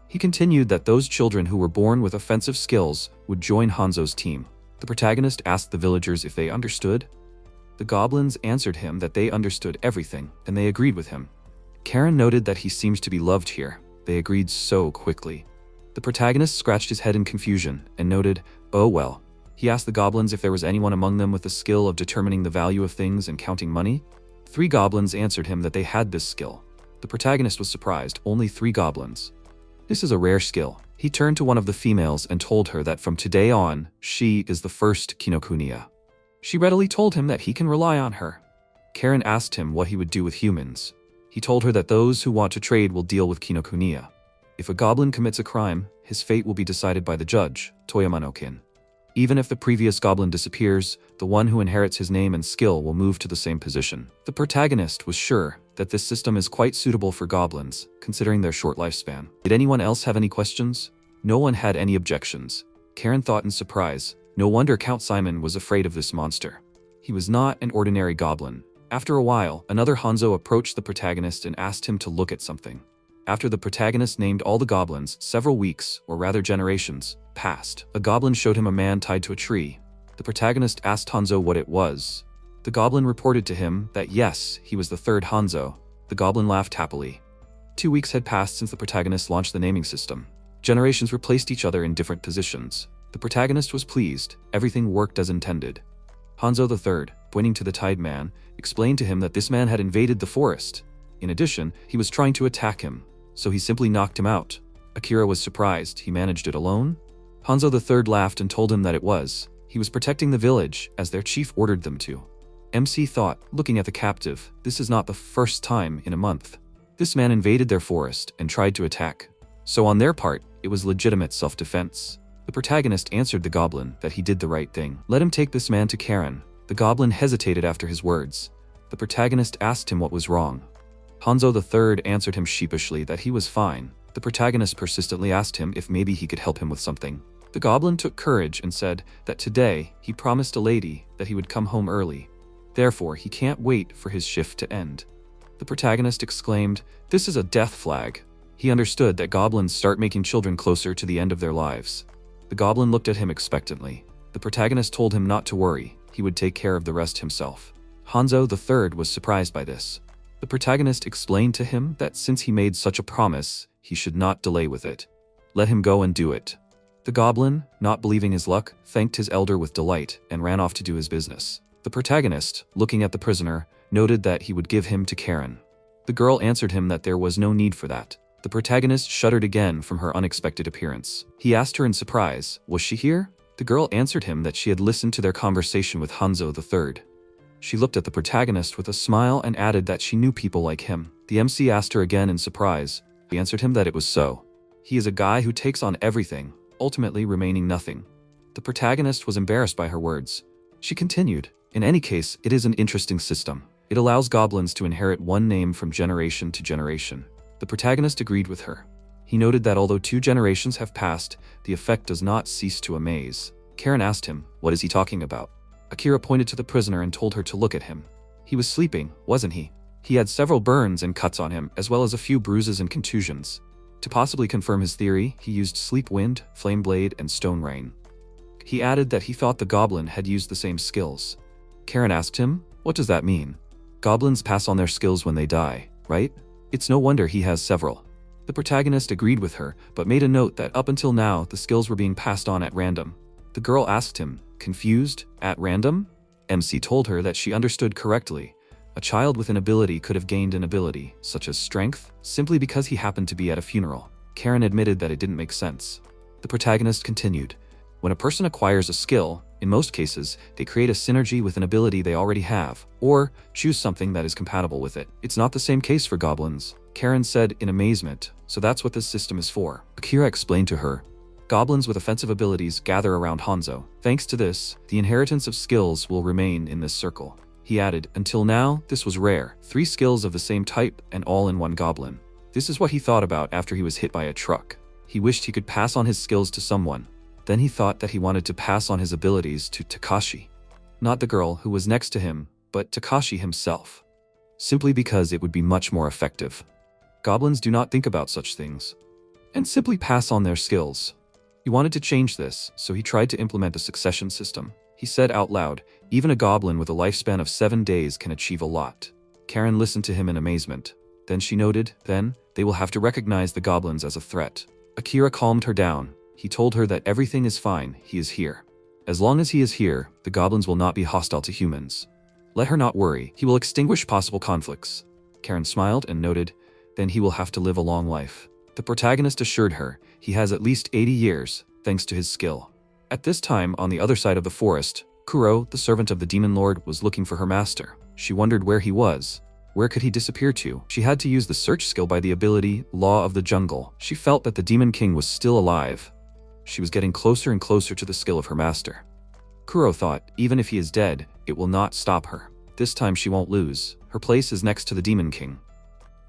He continued that those children who were born with offensive skills would join Hanzo's team. The protagonist asked the villagers if they understood. The goblins answered him that they understood everything, and they agreed with him. Karen noted that he seems to be loved here. They agreed so quickly. The protagonist scratched his head in confusion and noted, oh well. He asked the goblins if there was anyone among them with the skill of determining the value of things and counting money. 3 goblins answered him that they had this skill. The protagonist was surprised, only 3 goblins. This is a rare skill. He turned to one of the females and told her that from today on, she is the first Kinokuniya. She readily told him that he can rely on her. Karen asked him what he would do with humans. He told her that those who want to trade will deal with Kinokuniya. If a goblin commits a crime, his fate will be decided by the judge, Toyama-no-kin. Even if the previous goblin disappears, the one who inherits his name and skill will move to the same position. The protagonist was sure that this system is quite suitable for goblins, considering their short lifespan. Did anyone else have any questions? No one had any objections. Karen thought in surprise, no wonder Count Simon was afraid of this monster. He was not an ordinary goblin. After a while, another Hanzo approached the protagonist and asked him to look at something. After the protagonist named all the goblins, several weeks, or rather generations, passed. A goblin showed him a man tied to a tree. The protagonist asked Hanzo what it was. The goblin reported to him that yes, he was the third Hanzo. The goblin laughed happily. 2 weeks had passed since the protagonist launched the naming system. Generations replaced each other in different positions. The protagonist was pleased. Everything worked as intended. Hanzo III, pointing to the tied man, explained to him that this man had invaded the forest. In addition, he was trying to attack him, so he simply knocked him out. Akira was surprised. He managed it alone? Hanzo III laughed and told him that it was. He was protecting the village, as their chief ordered them to. MC thought, looking at the captive, this is not the first time in a month. This man invaded their forest and tried to attack. So on their part, it was legitimate self-defense. The protagonist answered the goblin that he did the right thing. Let him take this man to Karen. The goblin hesitated after his words. The protagonist asked him what was wrong. Hanzo III answered him sheepishly that he was fine. The protagonist persistently asked him if maybe he could help him with something. The goblin took courage and said that today he promised a lady that he would come home early. Therefore, he can't wait for his shift to end. The protagonist exclaimed, "This is a death flag." He understood that goblins start making children closer to the end of their lives. The goblin looked at him expectantly. The protagonist told him not to worry, he would take care of the rest himself. Hanzo III was surprised by this. The protagonist explained to him that since he made such a promise, he should not delay with it. Let him go and do it. The goblin, not believing his luck, thanked his elder with delight and ran off to do his business. The protagonist, looking at the prisoner, noted that he would give him to Karen. The girl answered him that there was no need for that. The protagonist shuddered again from her unexpected appearance. He asked her in surprise, was she here? The girl answered him that she had listened to their conversation with Hanzo III. She looked at the protagonist with a smile and added that she knew people like him. The MC asked her again in surprise. He answered him that it was so. He is a guy who takes on everything, ultimately remaining nothing. The protagonist was embarrassed by her words. She continued, in any case, it is an interesting system. It allows goblins to inherit one name from generation to generation. The protagonist agreed with her. He noted that although 2 generations have passed, the effect does not cease to amaze. Karen asked him, what is he talking about? Akira pointed to the prisoner and told her to look at him. He was sleeping, wasn't he? He had several burns and cuts on him, as well as a few bruises and contusions. To possibly confirm his theory, he used Sleep Wind, Flame Blade, and Stone Rain. He added that he thought the goblin had used the same skills. Karen asked him, what does that mean? Goblins pass on their skills when they die, right? It's no wonder he has several. The protagonist agreed with her, but made a note that up until now, the skills were being passed on at random. The girl asked him, confused, at random? MC told her that she understood correctly. A child with an ability could have gained an ability, such as strength, simply because he happened to be at a funeral. Karen admitted that it didn't make sense. The protagonist continued, when a person acquires a skill, in most cases, they create a synergy with an ability they already have, or choose something that is compatible with it. It's not the same case for goblins. Karen said in amazement, so that's what this system is for. Akira explained to her, goblins with offensive abilities gather around Hanzo. Thanks to this, the inheritance of skills will remain in this circle. He added, until now, this was rare. 3 skills of the same type and all in one goblin. This is what he thought about after he was hit by a truck. He wished he could pass on his skills to someone. Then he thought that he wanted to pass on his abilities to Takashi. Not the girl who was next to him, but Takashi himself. Simply because it would be much more effective. Goblins do not think about such things, and simply pass on their skills. He wanted to change this, so he tried to implement a succession system. He said out loud, even a goblin with a lifespan of 7 days can achieve a lot. Karen listened to him in amazement. Then she noted, then, they will have to recognize the goblins as a threat. Akira calmed her down. He told her that everything is fine, he is here. As long as he is here, the goblins will not be hostile to humans. Let her not worry, he will extinguish possible conflicts. Karen smiled and noted, then he will have to live a long life. The protagonist assured her, he has at least 80 years, thanks to his skill. At this time, on the other side of the forest, Kuro, the servant of the demon lord, was looking for her master. She wondered where he was. Where could he disappear to? She had to use the search skill by the ability, Law of the Jungle. She felt that the demon king was still alive. She was getting closer and closer to the skill of her master. Kuro thought, even if he is dead, it will not stop her. This time she won't lose. Her place is next to the demon king.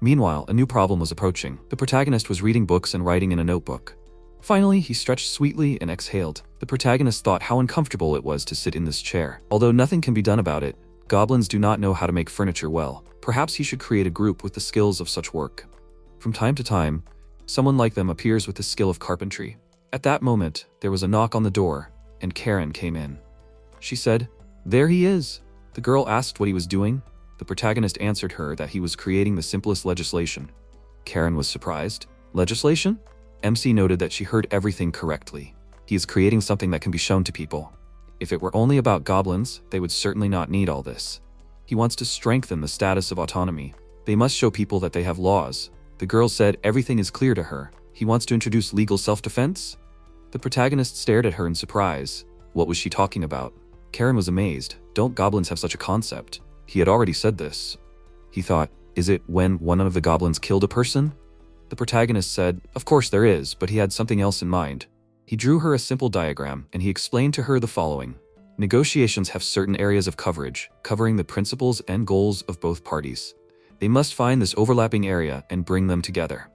Meanwhile, a new problem was approaching. The protagonist was reading books and writing in a notebook. Finally, he stretched sweetly and exhaled. The protagonist thought how uncomfortable it was to sit in this chair. Although nothing can be done about it, goblins do not know how to make furniture well. Perhaps he should create a group with the skills of such work. From time to time, someone like them appears with the skill of carpentry. At that moment, there was a knock on the door, and Karen came in. She said, "There he is." The girl asked what he was doing. The protagonist answered her that he was creating the simplest legislation. Karen was surprised. Legislation? MC noted that she heard everything correctly. He is creating something that can be shown to people. If it were only about goblins, they would certainly not need all this. He wants to strengthen the status of autonomy. They must show people that they have laws. The girl said everything is clear to her. He wants to introduce legal self-defense? The protagonist stared at her in surprise. What was she talking about? Karen was amazed. Don't goblins have such a concept? He had already said this. He thought, is it when one of the goblins killed a person? The protagonist said, of course there is, but he had something else in mind. He drew her a simple diagram, and he explained to her the following. Negotiations have certain areas of coverage, covering the principles and goals of both parties. They must find this overlapping area and bring them together.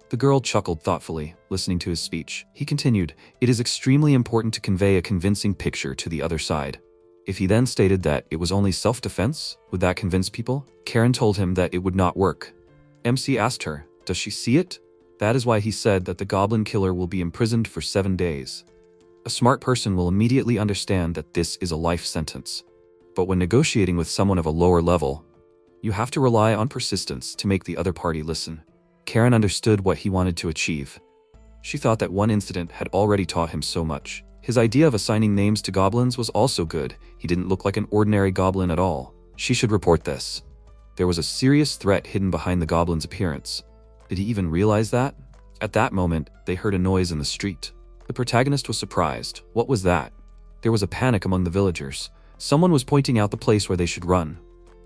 The girl chuckled thoughtfully, listening to his speech. He continued, it is extremely important to convey a convincing picture to the other side. If he then stated that it was only self-defense, would that convince people? Karen told him that it would not work. MC asked her, does she see it? That is why he said that the goblin killer will be imprisoned for 7 days. A smart person will immediately understand that this is a life sentence. But when negotiating with someone of a lower level, you have to rely on persistence to make the other party listen. Karen understood what he wanted to achieve. She thought that one incident had already taught him so much. His idea of assigning names to goblins was also good. He didn't look like an ordinary goblin at all. She should report this. There was a serious threat hidden behind the goblin's appearance. Did he even realize that? At that moment, they heard a noise in the street. The protagonist was surprised. What was that? There was a panic among the villagers. Someone was pointing out the place where they should run.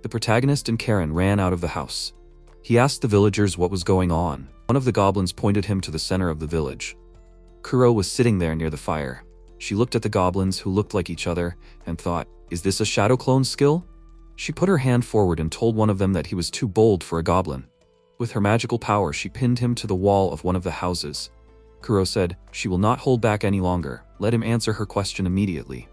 The protagonist and Karen ran out of the house. He asked the villagers what was going on. One of the goblins pointed him to the center of the village. Kuro was sitting there near the fire. She looked at the goblins who looked like each other and thought, is this a shadow clone skill? She put her hand forward and told one of them that he was too bold for a goblin. With her magical power, she pinned him to the wall of one of the houses. Kuro said, she will not hold back any longer. Let him answer her question immediately.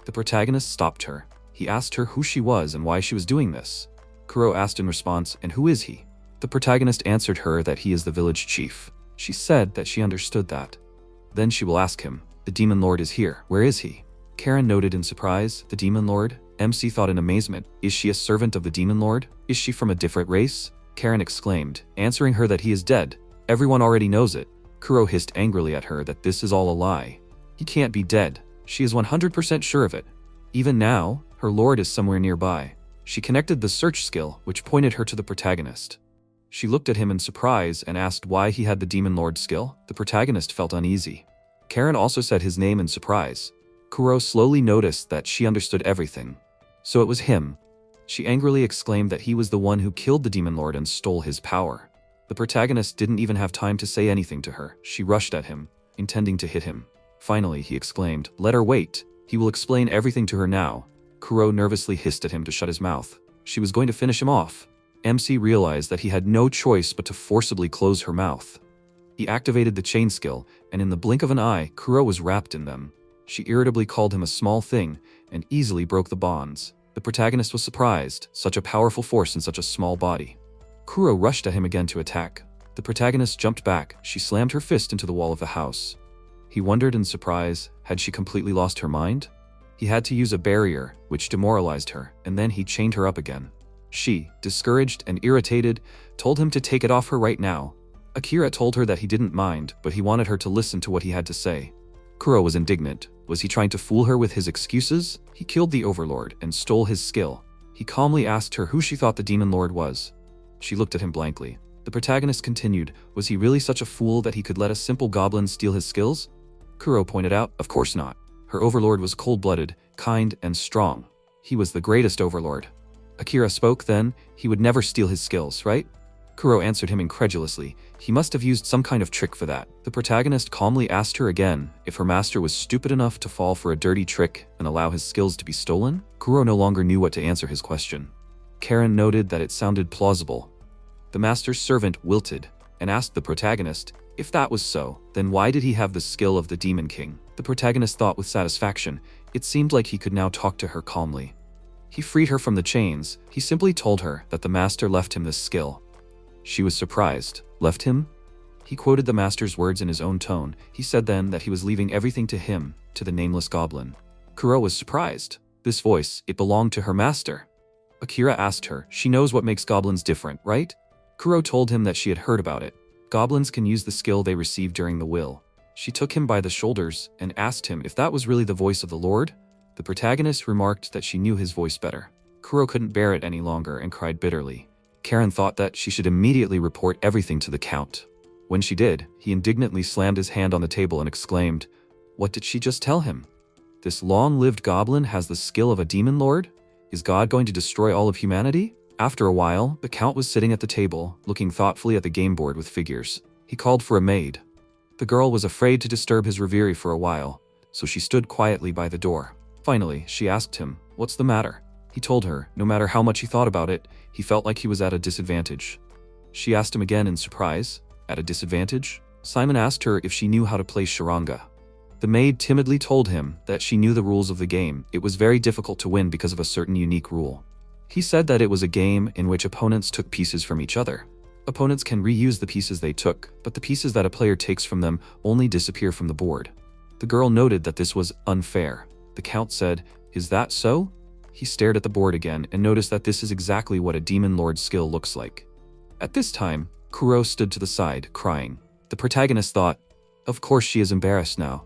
The protagonist stopped her. He asked her who she was and why she was doing this. Kuro asked in response, and who is he? The protagonist answered her that he is the village chief. She said that she understood that. Then she will ask him, the demon lord is here. Where is he? Karen noted in surprise, the demon lord? MC thought in amazement, is she a servant of the demon lord? Is she from a different race? Karen exclaimed, answering her that he is dead. Everyone already knows it. Kuro hissed angrily at her that this is all a lie. He can't be dead. She is 100% sure of it. Even now, her lord is somewhere nearby. She connected the search skill, which pointed her to the protagonist. She looked at him in surprise and asked why he had the demon lord skill. The protagonist felt uneasy. Karen also said his name in surprise. Kuro slowly noticed that she understood everything. So it was him. She angrily exclaimed that he was the one who killed the demon lord and stole his power. The protagonist didn't even have time to say anything to her. She rushed at him, intending to hit him. Finally, he exclaimed, let her wait. He will explain everything to her now. Kuro nervously hissed at him to shut his mouth. She was going to finish him off. MC realized that he had no choice but to forcibly close her mouth. He activated the chain skill, and in the blink of an eye, Kuro was wrapped in them. She irritably called him a small thing, and easily broke the bonds. The protagonist was surprised, such a powerful force in such a small body. Kuro rushed at him again to attack. The protagonist jumped back. She slammed her fist into the wall of the house. He wondered in surprise, had she completely lost her mind? He had to use a barrier, which demoralized her, and then he chained her up again. She, discouraged and irritated, told him to take it off her right now. Akira told her that he didn't mind, but he wanted her to listen to what he had to say. Kuro was indignant. Was he trying to fool her with his excuses? He killed the overlord and stole his skill. He calmly asked her who she thought the demon lord was. She looked at him blankly. The protagonist continued, was he really such a fool that he could let a simple goblin steal his skills? Kuro pointed out, of course not. Her overlord was cold-blooded, kind, and strong. He was the greatest overlord. Akira spoke then, he would never steal his skills, right? Kuro answered him incredulously. He must have used some kind of trick for that. The protagonist calmly asked her again if her master was stupid enough to fall for a dirty trick and allow his skills to be stolen. Kuro no longer knew what to answer his question. Karen noted that it sounded plausible. The master's servant wilted and asked the protagonist, if that was so, then why did he have the skill of the Demon King? The protagonist thought with satisfaction. It seemed like he could now talk to her calmly. He freed her from the chains. He simply told her that the master left him this skill. She was surprised. Left him? He quoted the master's words in his own tone. He said then that he was leaving everything to him, to the nameless goblin. Kuro was surprised. This voice, it belonged to her master. Akira asked her, she knows what makes goblins different, right? Kuro told him that she had heard about it. Goblins can use the skill they receive during the will. She took him by the shoulders and asked him if that was really the voice of the Lord. The protagonist remarked that she knew his voice better. Kuro couldn't bear it any longer and cried bitterly. Karen thought that she should immediately report everything to the Count. When she did, he indignantly slammed his hand on the table and exclaimed, "What did she just tell him? This long-lived goblin has the skill of a demon lord? Is God going to destroy all of humanity?" After a while, the Count was sitting at the table, looking thoughtfully at the game board with figures. He called for a maid. The girl was afraid to disturb his reverie for a while, so she stood quietly by the door. Finally, she asked him, "What's the matter?" He told her, no matter how much he thought about it, he felt like he was at a disadvantage. She asked him again in surprise, "At a disadvantage?" Simon asked her if she knew how to play charanga. The maid timidly told him that she knew the rules of the game. It was very difficult to win because of a certain unique rule. He said that it was a game in which opponents took pieces from each other. Opponents can reuse the pieces they took, but the pieces that a player takes from them only disappear from the board. The girl noted that this was unfair. The Count said, "Is that so?" He stared at the board again and noticed that this is exactly what a demon lord's skill looks like. At this time, Kuro stood to the side, crying. The protagonist thought, of course she is embarrassed now.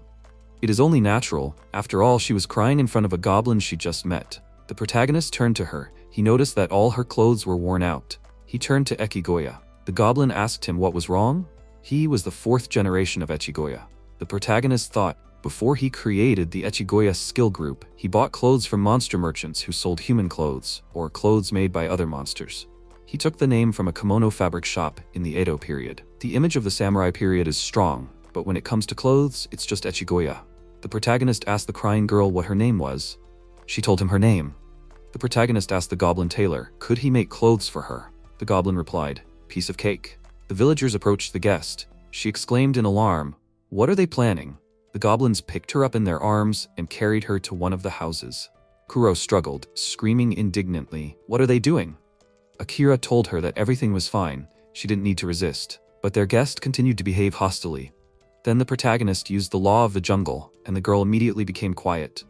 It is only natural. After all, she was crying in front of a goblin she just met. The protagonist turned to her. He noticed that all her clothes were worn out. He turned to Echigoya. The goblin asked him what was wrong. He was the 4th generation of Echigoya. The protagonist thought, before he created the Echigoya skill group, he bought clothes from monster merchants who sold human clothes, or clothes made by other monsters. He took the name from a kimono fabric shop in the Edo period. The image of the samurai period is strong, but when it comes to clothes, it's just Echigoya. The protagonist asked the crying girl what her name was. She told him her name. The protagonist asked the goblin tailor, could he make clothes for her? The goblin replied, "Piece of cake." The villagers approached the guest. She exclaimed in alarm, "What are they planning?" The goblins picked her up in their arms and carried her to one of the houses. Kuro struggled, screaming indignantly, "What are they doing?" Akira told her that everything was fine. She didn't need to resist. But their guest continued to behave hostilely. Then the protagonist used the law of the jungle, and the girl immediately became quiet.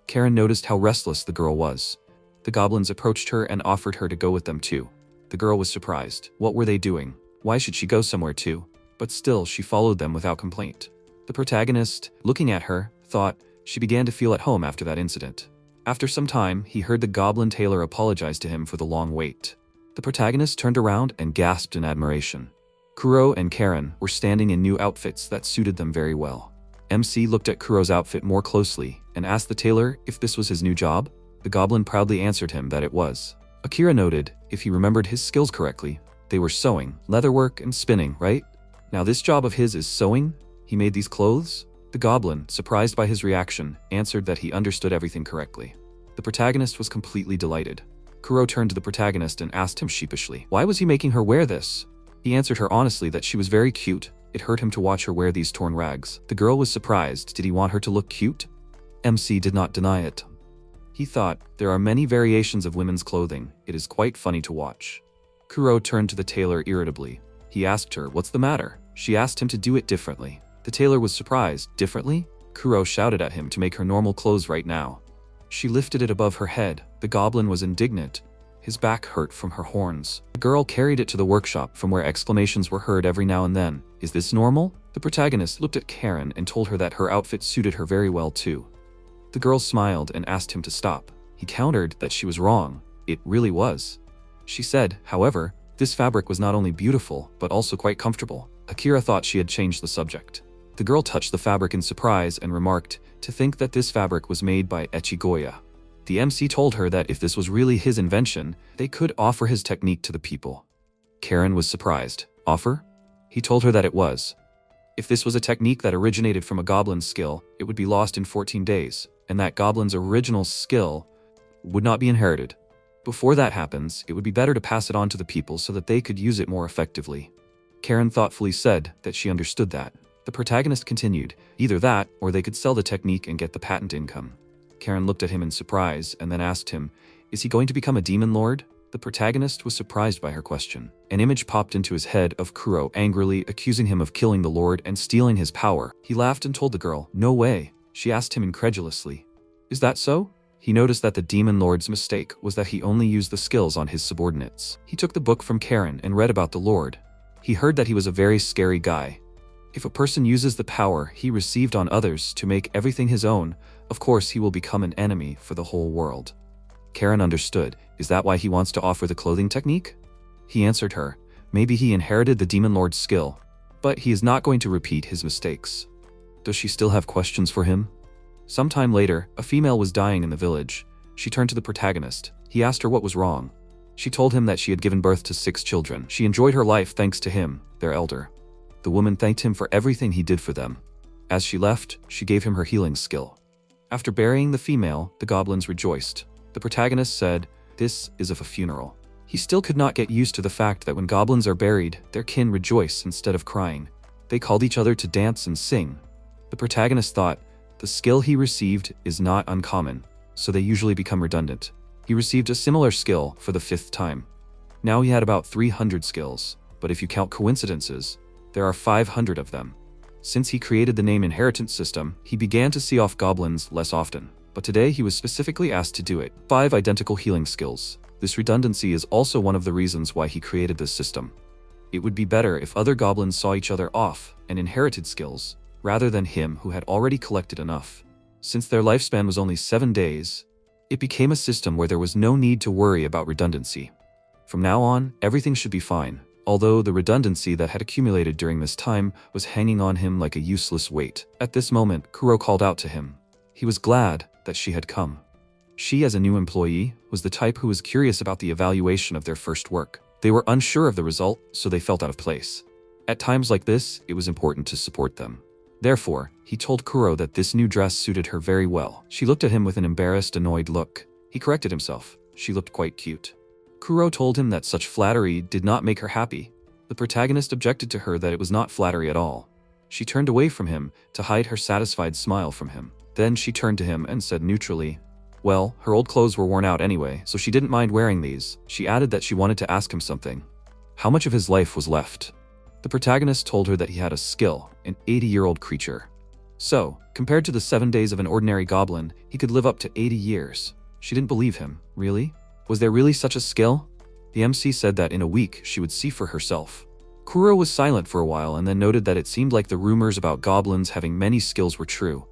Karen noticed how restless the girl was. The goblins approached her and offered her to go with them too. The girl was surprised. What were they doing? Why should she go somewhere too? But still, she followed them without complaint. The protagonist, looking at her, thought she began to feel at home after that incident. After some time, he heard the goblin tailor apologize to him for the long wait. The protagonist turned around and gasped in admiration. Kuro and Karen were standing in new outfits that suited them very well. MC looked at Kuro's outfit more closely and asked the tailor if this was his new job. The goblin proudly answered him that it was. Akira noted, if he remembered his skills correctly, they were sewing, leatherwork, and spinning, right? Now this job of his is sewing? He made these clothes? The goblin, surprised by his reaction, answered that he understood everything correctly. The protagonist was completely delighted. Kuro turned to the protagonist and asked him sheepishly, why was he making her wear this? He answered her honestly that she was very cute. It hurt him to watch her wear these torn rags. The girl was surprised. Did he want her to look cute? MC did not deny it. He thought, there are many variations of women's clothing. It is quite funny to watch. Kuro turned to the tailor irritably. He asked her, what's the matter? She asked him to do it differently. The tailor was surprised. Differently? Kuro shouted at him to make her normal clothes right now. She lifted it above her head. The goblin was indignant. His back hurt from her horns. The girl carried it to the workshop, from where exclamations were heard every now and then. Is this normal? The protagonist looked at Karen and told her that her outfit suited her very well too. The girl smiled and asked him to stop. He countered that she was wrong. It really was. She said, however, this fabric was not only beautiful, but also quite comfortable. Akira thought she had changed the subject. The girl touched the fabric in surprise and remarked, to think that this fabric was made by Echigoya. The MC told her that if this was really his invention, they could offer his technique to the people. Karen was surprised. Offer? He told her that it was. If this was a technique that originated from a goblin's skill, it would be lost in 14 days, and that goblin's original skill would not be inherited. Before that happens, it would be better to pass it on to the people so that they could use it more effectively. Karen thoughtfully said that she understood that. The protagonist continued, either that, or they could sell the technique and get the patent income. Karen looked at him in surprise and then asked him, is he going to become a demon lord? The protagonist was surprised by her question. An image popped into his head of Kuro angrily accusing him of killing the lord and stealing his power. He laughed and told the girl, no way. She asked him incredulously, is that so? He noticed that the demon lord's mistake was that he only used the skills on his subordinates. He took the book from Karen and read about the lord. He heard that he was a very scary guy. If a person uses the power he received on others to make everything his own, of course he will become an enemy for the whole world. Karen understood. Is that why he wants to offer the clothing technique? He answered her, maybe he inherited the demon lord's skill, but he is not going to repeat his mistakes. Does she still have questions for him? Sometime later, a female was dying in the village. She turned to the protagonist. He asked her what was wrong. She told him that she had given birth to 6 children. She enjoyed her life thanks to him, their elder. The woman thanked him for everything he did for them. As she left, she gave him her healing skill. After burying the female, the goblins rejoiced. The protagonist said, this is of a funeral. He still could not get used to the fact that when goblins are buried, their kin rejoice instead of crying. They called each other to dance and sing. The protagonist thought, the skill he received is not uncommon, so they usually become redundant. He received a similar skill for the 5th time. Now he had about 300 skills, but if you count coincidences, there are 500 of them. Since he created the name inheritance system, he began to see off goblins less often. But today he was specifically asked to do it. 5 identical healing skills. This redundancy is also one of the reasons why he created this system. It would be better if other goblins saw each other off and inherited skills, rather than him who had already collected enough. Since their lifespan was only 7 days, it became a system where there was no need to worry about redundancy. From now on, everything should be fine, although the redundancy that had accumulated during this time was hanging on him like a useless weight. At this moment, Kuro called out to him. He was glad that she had come. She, as a new employee, was the type who was curious about the evaluation of their first work. They were unsure of the result, so they felt out of place. At times like this, it was important to support them. Therefore, he told Kuro that this new dress suited her very well. She looked at him with an embarrassed, annoyed look. He corrected himself. She looked quite cute. Kuro told him that such flattery did not make her happy. The protagonist objected to her that it was not flattery at all. She turned away from him to hide her satisfied smile from him. Then she turned to him and said neutrally, well, her old clothes were worn out anyway, so she didn't mind wearing these. She added that she wanted to ask him something. How much of his life was left? The protagonist told her that he had a skill, an 80-year-old creature. So, compared to the 7 days of an ordinary goblin, he could live up to 80 years. She didn't believe him. Really? Was there really such a skill? The MC said that in a week she would see for herself. Kuro was silent for a while and then noted that it seemed like the rumors about goblins having many skills were true.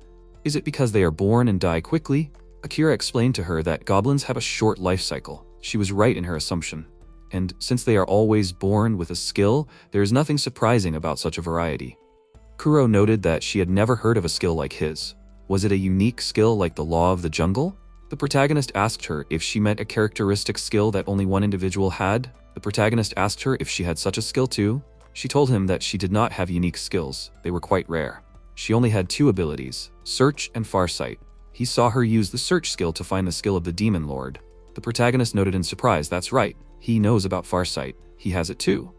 Is it because they are born and die quickly? Akira explained to her that goblins have a short life cycle. She was right in her assumption. And since they are always born with a skill, there is nothing surprising about such a variety. Kuro noted that she had never heard of a skill like his. Was it a unique skill like the law of the jungle? The protagonist asked her if she meant a characteristic skill that only one individual had. The protagonist asked her if she had such a skill too. She told him that she did not have unique skills. They were quite rare. She only had 2 abilities, search and farsight. He saw her use the search skill to find the skill of the demon lord. The protagonist noted in surprise, that's right, he knows about farsight. He has it too.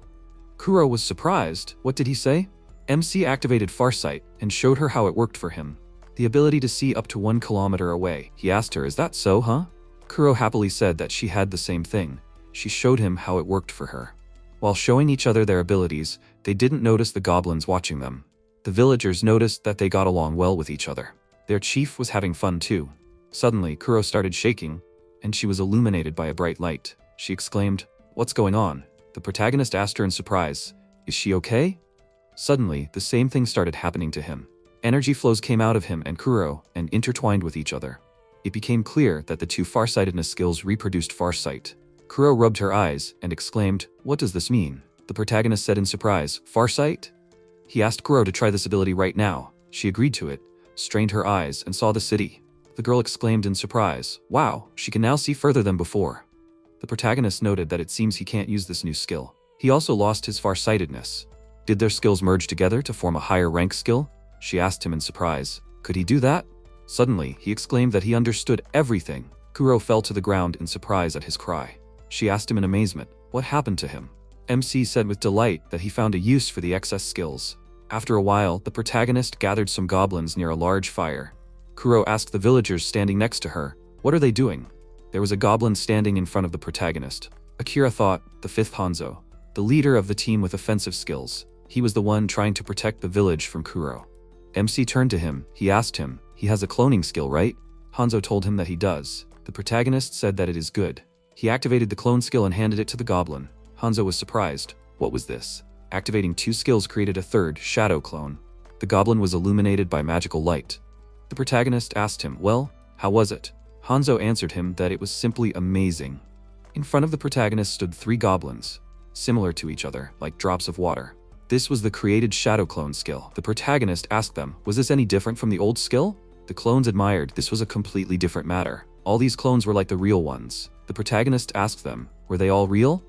Kuro was surprised. What did he say? MC activated farsight and showed her how it worked for him. The ability to see up to 1 kilometer away. He asked her, is that so, huh? Kuro happily said that she had the same thing. She showed him how it worked for her. While showing each other their abilities, they didn't notice the goblins watching them. The villagers noticed that they got along well with each other. Their chief was having fun too. Suddenly, Kuro started shaking, and she was illuminated by a bright light. She exclaimed, what's going on? The protagonist asked her in surprise, is she okay? Suddenly, the same thing started happening to him. Energy flows came out of him and Kuro and intertwined with each other. It became clear that the 2 farsightedness skills reproduced farsight. Kuro rubbed her eyes and exclaimed, what does this mean? The protagonist said in surprise, farsight? He asked Kuro to try this ability right now. She agreed to it, strained her eyes, and saw the city. The girl exclaimed in surprise, wow, she can now see further than before. The protagonist noted that it seems he can't use this new skill. He also lost his farsightedness. Did their skills merge together to form a higher rank skill? She asked him in surprise. Could he do that? Suddenly, he exclaimed that he understood everything. Kuro fell to the ground in surprise at his cry. She asked him in amazement, what happened to him? MC said with delight that he found a use for the excess skills. After a while, the protagonist gathered some goblins near a large fire. Kuro asked the villagers standing next to her, what are they doing? There was a goblin standing in front of the protagonist. Akira thought, the fifth Hanzo, the leader of the team with offensive skills. He was the one trying to protect the village from Kuro. MC turned to him. He asked him, he has a cloning skill, right? Hanzo told him that he does. The protagonist said that it is good. He activated the clone skill and handed it to the goblin. Hanzo was surprised. What was this? Activating 2 skills created a third, shadow clone. The goblin was illuminated by magical light. The protagonist asked him, well, how was it? Hanzo answered him that it was simply amazing. In front of the protagonist stood 3 goblins, similar to each other, like drops of water. This was the created shadow clone skill. The protagonist asked them, was this any different from the old skill? The clones admired. This was a completely different matter. All these clones were like the real ones. The protagonist asked them, were they all real?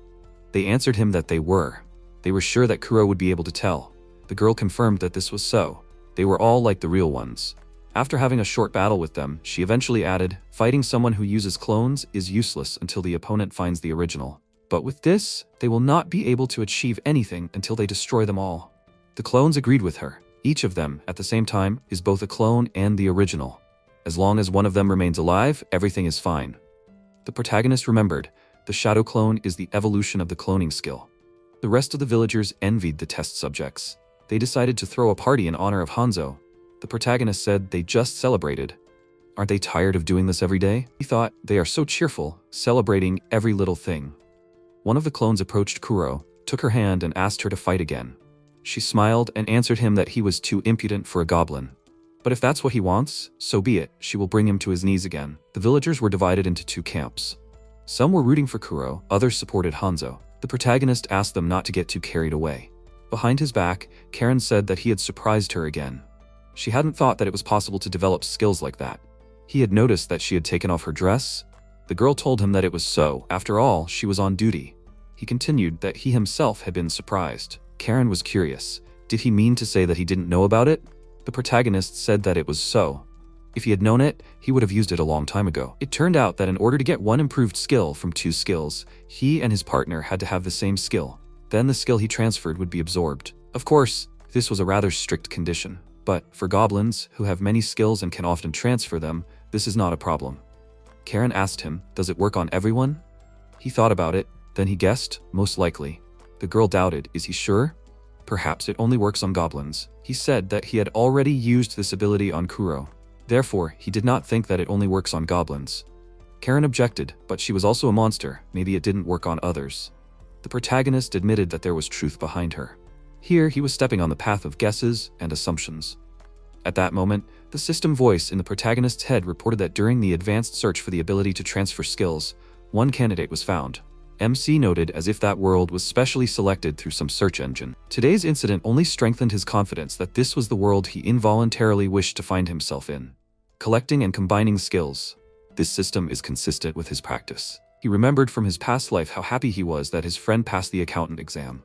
They answered him that they were. They were sure that Kuro would be able to tell. The girl confirmed that this was so. They were all like the real ones. After having a short battle with them, she eventually added, fighting someone who uses clones is useless until the opponent finds the original. But with this, they will not be able to achieve anything until they destroy them all. The clones agreed with her. Each of them, at the same time, is both a clone and the original. As long as one of them remains alive, everything is fine. The protagonist remembered, the shadow clone is the evolution of the cloning skill. The rest of the villagers envied the test subjects. They decided to throw a party in honor of Hanzo. The protagonist said they just celebrated. Aren't they tired of doing this every day? He thought, they are so cheerful, celebrating every little thing. One of the clones approached Kuro, took her hand and asked her to fight again. She smiled and answered him that he was too impudent for a goblin. But if that's what he wants, so be it, she will bring him to his knees again. The villagers were divided into 2 camps. Some were rooting for Kuro, others supported Hanzo. The protagonist asked them not to get too carried away. Behind his back, Karen said that he had surprised her again. She hadn't thought that it was possible to develop skills like that. He had noticed that she had taken off her dress. The girl told him that it was so. After all, she was on duty. He continued that he himself had been surprised. Karen was curious. Did he mean to say that he didn't know about it? The protagonist said that it was so. If he had known it, he would have used it a long time ago. It turned out that in order to get 1 improved skill from 2 skills, he and his partner had to have the same skill. Then the skill he transferred would be absorbed. Of course, this was a rather strict condition. But for goblins, who have many skills and can often transfer them, this is not a problem. Karen asked him, does it work on everyone? He thought about it, then he guessed, most likely. The girl doubted, is he sure? Perhaps it only works on goblins. He said that he had already used this ability on Kuro. Therefore, he did not think that it only works on goblins. Karen objected, but she was also a monster. Maybe it didn't work on others. The protagonist admitted that there was truth behind her. Here, he was stepping on the path of guesses and assumptions. At that moment, the system voice in the protagonist's head reported that during the advanced search for the ability to transfer skills, 1 candidate was found. MC noted as if that world was specially selected through some search engine. Today's incident only strengthened his confidence that this was the world he involuntarily wished to find himself in. Collecting and combining skills. This system is consistent with his practice. He remembered from his past life how happy he was that his friend passed the accountant exam.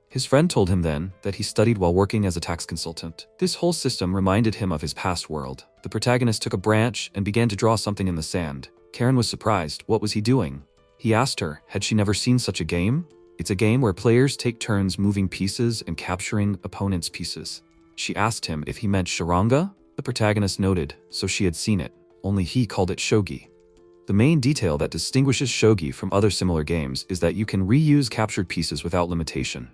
His friend told him then that he studied while working as a tax consultant. This whole system reminded him of his past world. The protagonist took a branch and began to draw something in the sand. Karen was surprised. What was he doing? He asked her, had she never seen such a game? It's a game where players take turns moving pieces and capturing opponents' pieces. She asked him if he meant charanga. The protagonist noted, so she had seen it, only he called it shogi. The main detail that distinguishes shogi from other similar games is that you can reuse captured pieces without limitation.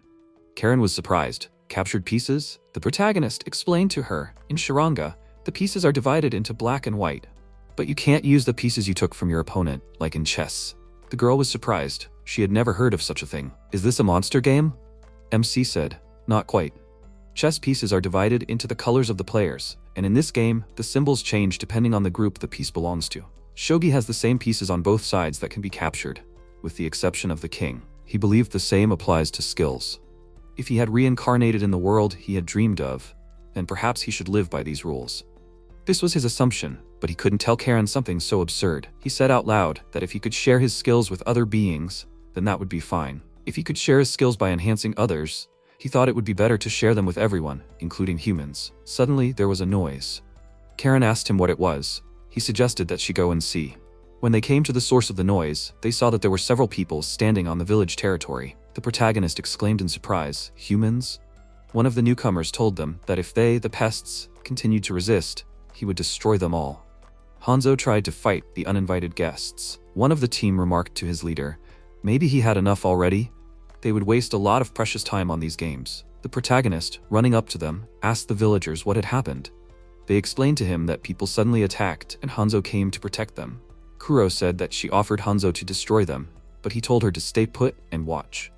Karen was surprised. Captured pieces? The protagonist explained to her, in charanga, the pieces are divided into black and white. But you can't use the pieces you took from your opponent, like in chess. The girl was surprised. She had never heard of such a thing. Is this a monster game? MC said, not quite. Chess pieces are divided into the colors of the players, and in this game, the symbols change depending on the group the piece belongs to. Shogi has the same pieces on both sides that can be captured, with the exception of the king. He believed the same applies to skills. If he had reincarnated in the world he had dreamed of, then perhaps he should live by these rules. This was his assumption, but he couldn't tell Karen something so absurd. He said out loud that if he could share his skills with other beings, then that would be fine. If he could share his skills by enhancing others, he thought it would be better to share them with everyone, including humans. Suddenly, there was a noise. Karen asked him what it was. He suggested that she go and see. When they came to the source of the noise, they saw that there were several people standing on the village territory. The protagonist exclaimed in surprise, "Humans?" One of the newcomers told them that if they, the pests, continued to resist, he would destroy them all. Hanzo tried to fight the uninvited guests. One of the team remarked to his leader, maybe he had enough already? They would waste a lot of precious time on these games. The protagonist, running up to them, asked the villagers what had happened. They explained to him that people suddenly attacked and Hanzo came to protect them. Kuro said that she offered Hanzo to destroy them, but he told her to stay put and watch.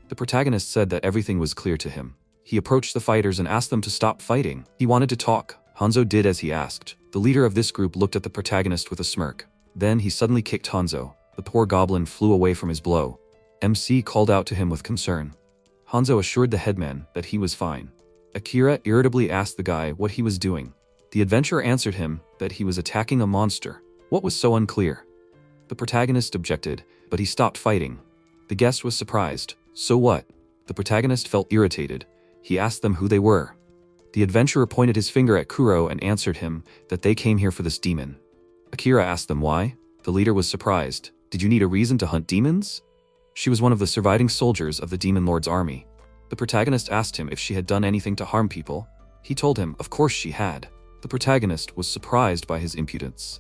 The protagonist said that everything was clear to him. He approached the fighters and asked them to stop fighting. He wanted to talk. Hanzo did as he asked. The leader of this group looked at the protagonist with a smirk. Then he suddenly kicked Hanzo. The poor goblin flew away from his blow. MC called out to him with concern. Hanzo assured the headman that he was fine. Akira irritably asked the guy what he was doing. The adventurer answered him that he was attacking a monster. What was so unclear? The protagonist objected, but he stopped fighting. The guest was surprised. So what? The protagonist felt irritated. He asked them who they were. The adventurer pointed his finger at Kuro and answered him that they came here for this demon. Akira asked them why. The leader was surprised. Did you need a reason to hunt demons? She was one of the surviving soldiers of the Demon Lord's army. The protagonist asked him if she had done anything to harm people. He told him, of course she had. The protagonist was surprised by his impudence.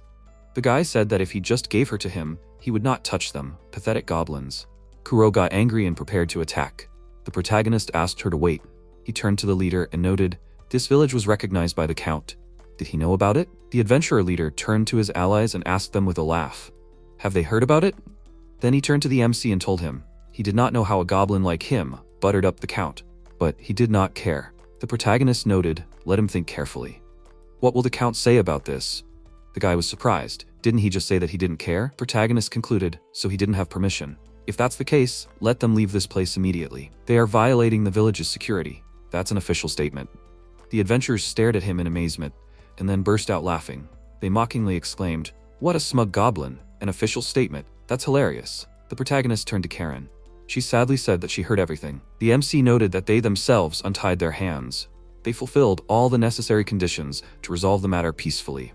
The guy said that if he just gave her to him, he would not touch them, pathetic goblins. Kuro got angry and prepared to attack. The protagonist asked her to wait. He turned to the leader and noted, this village was recognized by the Count. Did he know about it? The adventurer leader turned to his allies and asked them with a laugh, have they heard about it? Then he turned to the MC and told him, he did not know how a goblin like him buttered up the Count, but he did not care. The protagonist noted, let him think carefully. What will the Count say about this? The guy was surprised. Didn't he just say that he didn't care? Protagonist concluded, so he didn't have permission. If that's the case, let them leave this place immediately. They are violating the village's security. That's an official statement. The adventurers stared at him in amazement, and then burst out laughing. They mockingly exclaimed, what a smug goblin, an official statement, that's hilarious. The protagonist turned to Karen. She sadly said that she heard everything. The MC noted that they themselves untied their hands. They fulfilled all the necessary conditions to resolve the matter peacefully.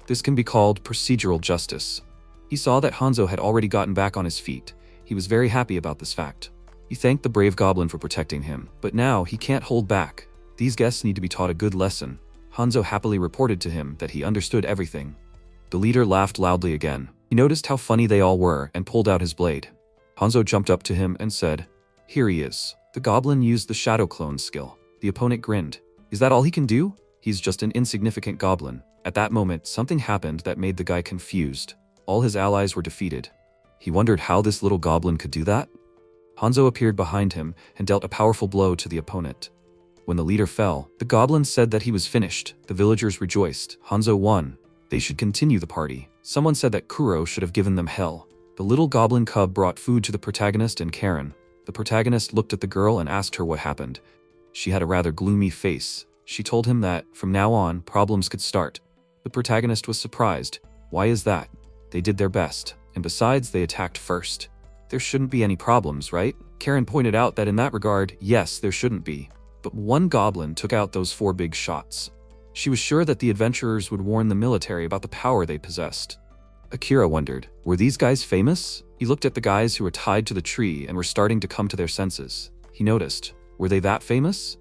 This can be called procedural justice. He saw that Hanzo had already gotten back on his feet. He was very happy about this fact. He thanked the brave goblin for protecting him, but now he can't hold back. These guests need to be taught a good lesson. Hanzo happily reported to him that he understood everything. The leader laughed loudly again. He noticed how funny they all were and pulled out his blade. Hanzo jumped up to him and said, here he is. The goblin used the shadow clone skill. The opponent grinned. Is that all he can do? He's just an insignificant goblin. At that moment, something happened that made the guy confused. All his allies were defeated. He wondered how this little goblin could do that. Hanzo appeared behind him and dealt a powerful blow to the opponent. When the leader fell, the goblin said that he was finished. The villagers rejoiced. Hanzo won. They should continue the party. Someone said that Kuro should have given them hell. The little goblin cub brought food to the protagonist and Karen. The protagonist looked at the girl and asked her what happened. She had a rather gloomy face. She told him that, from now on, problems could start. The protagonist was surprised. Why is that? They did their best, and besides, they attacked first. There shouldn't be any problems, right? Karen pointed out that in that regard, yes, there shouldn't be. But one goblin took out those 4 big shots. She was sure that the adventurers would warn the military about the power they possessed. Akira wondered, were these guys famous? He looked at the guys who were tied to the tree and were starting to come to their senses. He noticed, were they that famous?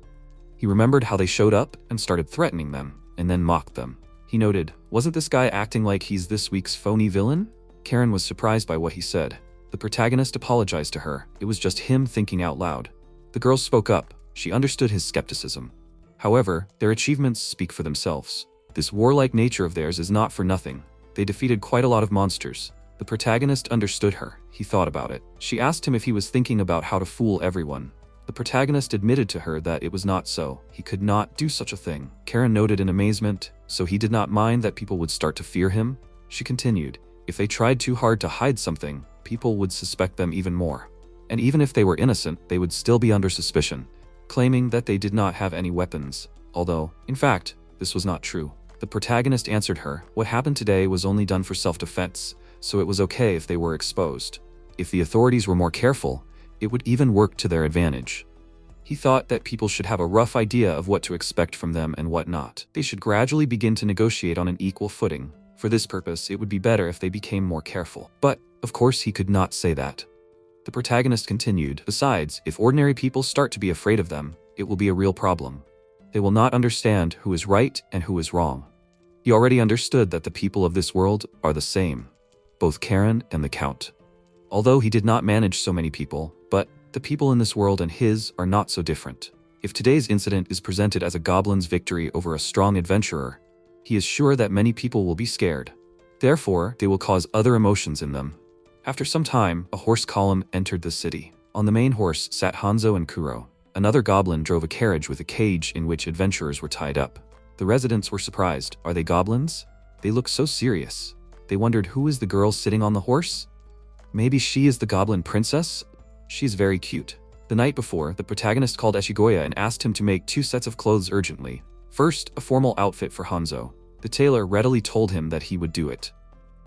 He remembered how they showed up and started threatening them, and then mocked them. He noted, wasn't this guy acting like he's this week's phony villain? Karen was surprised by what he said. The protagonist apologized to her. It was just him thinking out loud. The girl spoke up. She understood his skepticism. However, their achievements speak for themselves. This warlike nature of theirs is not for nothing. They defeated quite a lot of monsters. The protagonist understood her. He thought about it. She asked him if he was thinking about how to fool everyone. The protagonist admitted to her that it was not so. He could not do such a thing. Karen noted in amazement, so he did not mind that people would start to fear him. She continued, if they tried too hard to hide something, people would suspect them even more. And even if they were innocent, they would still be under suspicion, claiming that they did not have any weapons. Although, in fact, this was not true. The protagonist answered her, what happened today was only done for self-defense, so it was okay if they were exposed. If the authorities were more careful, it would even work to their advantage. He thought that people should have a rough idea of what to expect from them and what not. They should gradually begin to negotiate on an equal footing. For this purpose, it would be better if they became more careful. But, of course, he could not say that. The protagonist continued, besides, if ordinary people start to be afraid of them, it will be a real problem. They will not understand who is right and who is wrong. He already understood that the people of this world are the same, both Karen and the Count. Although he did not manage so many people, but the people in this world and his are not so different. If today's incident is presented as a goblin's victory over a strong adventurer, he is sure that many people will be scared. Therefore, they will cause other emotions in them. After some time, a horse column entered the city. On the main horse sat Hanzo and Kuro. Another goblin drove a carriage with a cage in which adventurers were tied up. The residents were surprised. Are they goblins? They look so serious. They wondered, who is the girl sitting on the horse? Maybe she is the goblin princess? She's very cute. The night before, the protagonist called Eshigoya and asked him to make 2 sets of clothes urgently. First, a formal outfit for Hanzo. The tailor readily told him that he would do it.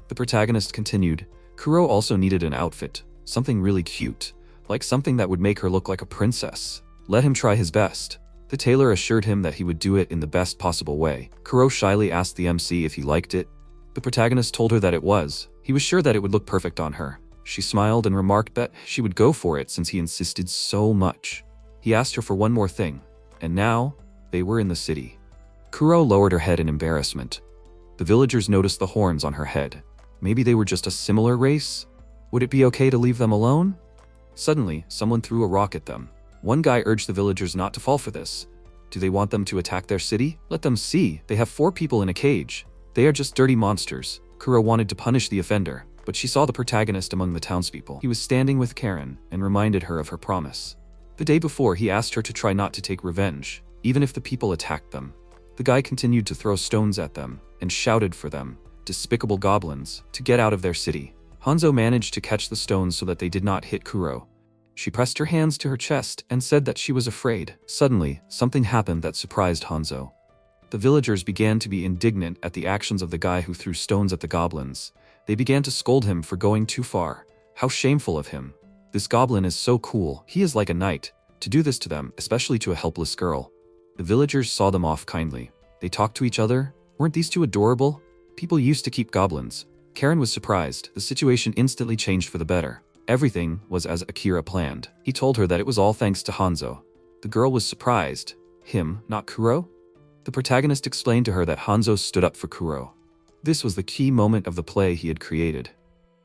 The protagonist continued, Kuro also needed an outfit, something really cute, like something that would make her look like a princess. Let him try his best. The tailor assured him that he would do it in the best possible way. Kuro shyly asked the MC if he liked it. The protagonist told her that it was. He was sure that it would look perfect on her. She smiled and remarked that she would go for it since he insisted so much. He asked her for one more thing, and now they were in the city. Kuro lowered her head in embarrassment. The villagers noticed the horns on her head. Maybe they were just a similar race? Would it be okay to leave them alone? Suddenly, someone threw a rock at them. One guy urged the villagers not to fall for this. Do they want them to attack their city? Let them see. They have 4 people in a cage. They are just dirty monsters. Kuro wanted to punish the offender, but she saw the protagonist among the townspeople. He was standing with Karen and reminded her of her promise. The day before, he asked her to try not to take revenge, even if the people attacked them. The guy continued to throw stones at them and shouted for them, despicable goblins, to get out of their city. Hanzo managed to catch the stones so that they did not hit Kuro. She pressed her hands to her chest and said that she was afraid. Suddenly, something happened that surprised Hanzo. The villagers began to be indignant at the actions of the guy who threw stones at the goblins. They began to scold him for going too far. How shameful of him. This goblin is so cool. He is like a knight. To do this to them, especially to a helpless girl. The villagers saw them off kindly. They talked to each other. Weren't these two adorable? People used to keep goblins. Karen was surprised. The situation instantly changed for the better. Everything was as Akira planned. He told her that it was all thanks to Hanzo. The girl was surprised. Him, not Kuro? The protagonist explained to her that Hanzo stood up for Kuro. This was the key moment of the play he had created.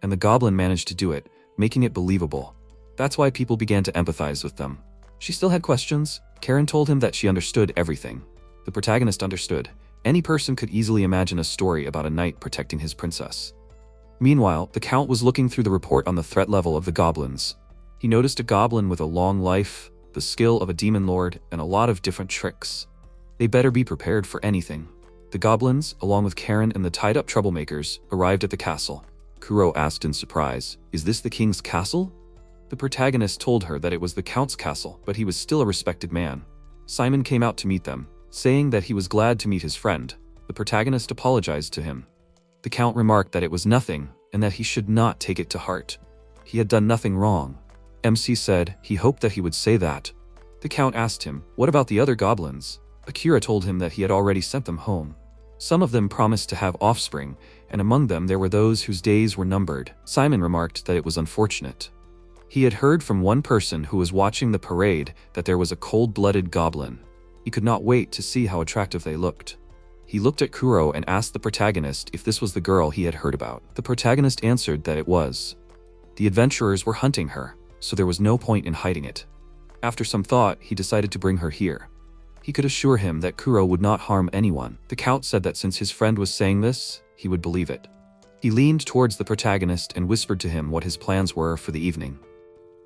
And the goblin managed to do it, making it believable. That's why people began to empathize with them. She still had questions. Karen told him that she understood everything. The protagonist understood. Any person could easily imagine a story about a knight protecting his princess. Meanwhile, the Count was looking through the report on the threat level of the goblins. He noticed a goblin with a long life, the skill of a demon lord, and a lot of different tricks. They better be prepared for anything. The goblins, along with Karen and the tied-up troublemakers, arrived at the castle. Kuro asked in surprise, "Is this the king's castle?" The protagonist told her that it was the Count's castle, but he was still a respected man. Simon came out to meet them, saying that he was glad to meet his friend. The protagonist apologized to him. The Count remarked that it was nothing, and that he should not take it to heart. He had done nothing wrong. MC said he hoped that he would say that. The Count asked him, "What about the other goblins?" Akira told him that he had already sent them home. Some of them promised to have offspring, and among them there were those whose days were numbered. Simon remarked that it was unfortunate. He had heard from one person who was watching the parade that there was a cold-blooded goblin. He could not wait to see how attractive they looked. He looked at Kuro and asked the protagonist if this was the girl he had heard about. The protagonist answered that it was. The adventurers were hunting her, so there was no point in hiding it. After some thought, he decided to bring her here. He could assure him that Kuro would not harm anyone. The Count said that since his friend was saying this, he would believe it. He leaned towards the protagonist and whispered to him what his plans were for the evening.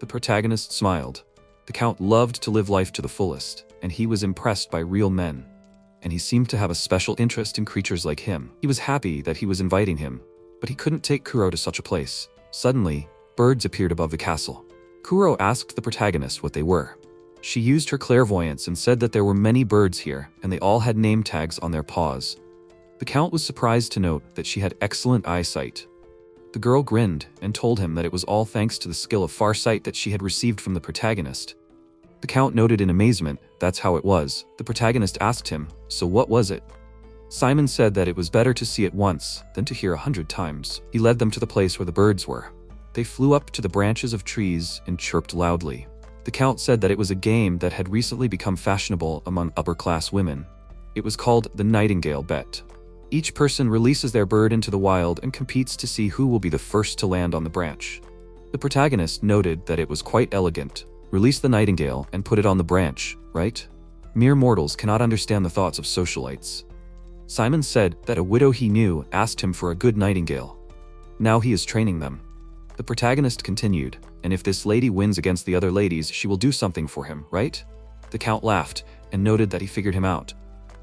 The protagonist smiled. The Count loved to live life to the fullest, and he was impressed by real men. And he seemed to have a special interest in creatures like him. He was happy that he was inviting him, but he couldn't take Kuro to such a place. Suddenly, birds appeared above the castle. Kuro asked the protagonist what they were. She used her clairvoyance and said that there were many birds here, and they all had name tags on their paws. The Count was surprised to note that she had excellent eyesight. The girl grinned and told him that it was all thanks to the skill of farsight that she had received from the protagonist. The Count noted in amazement, that's how it was. The protagonist asked him, "So what was it?" Simon said that it was better to see it once than to hear 100 times. He led them to the place where the birds were. They flew up to the branches of trees and chirped loudly. The Count said that it was a game that had recently become fashionable among upper-class women. It was called the Nightingale Bet. Each person releases their bird into the wild and competes to see who will be the first to land on the branch. The protagonist noted that it was quite elegant. Release the nightingale and put it on the branch, right? Mere mortals cannot understand the thoughts of socialites. Simon said that a widow he knew asked him for a good nightingale. Now he is training them. The protagonist continued, and if this lady wins against the other ladies, she will do something for him, right? The Count laughed and noted that he figured him out.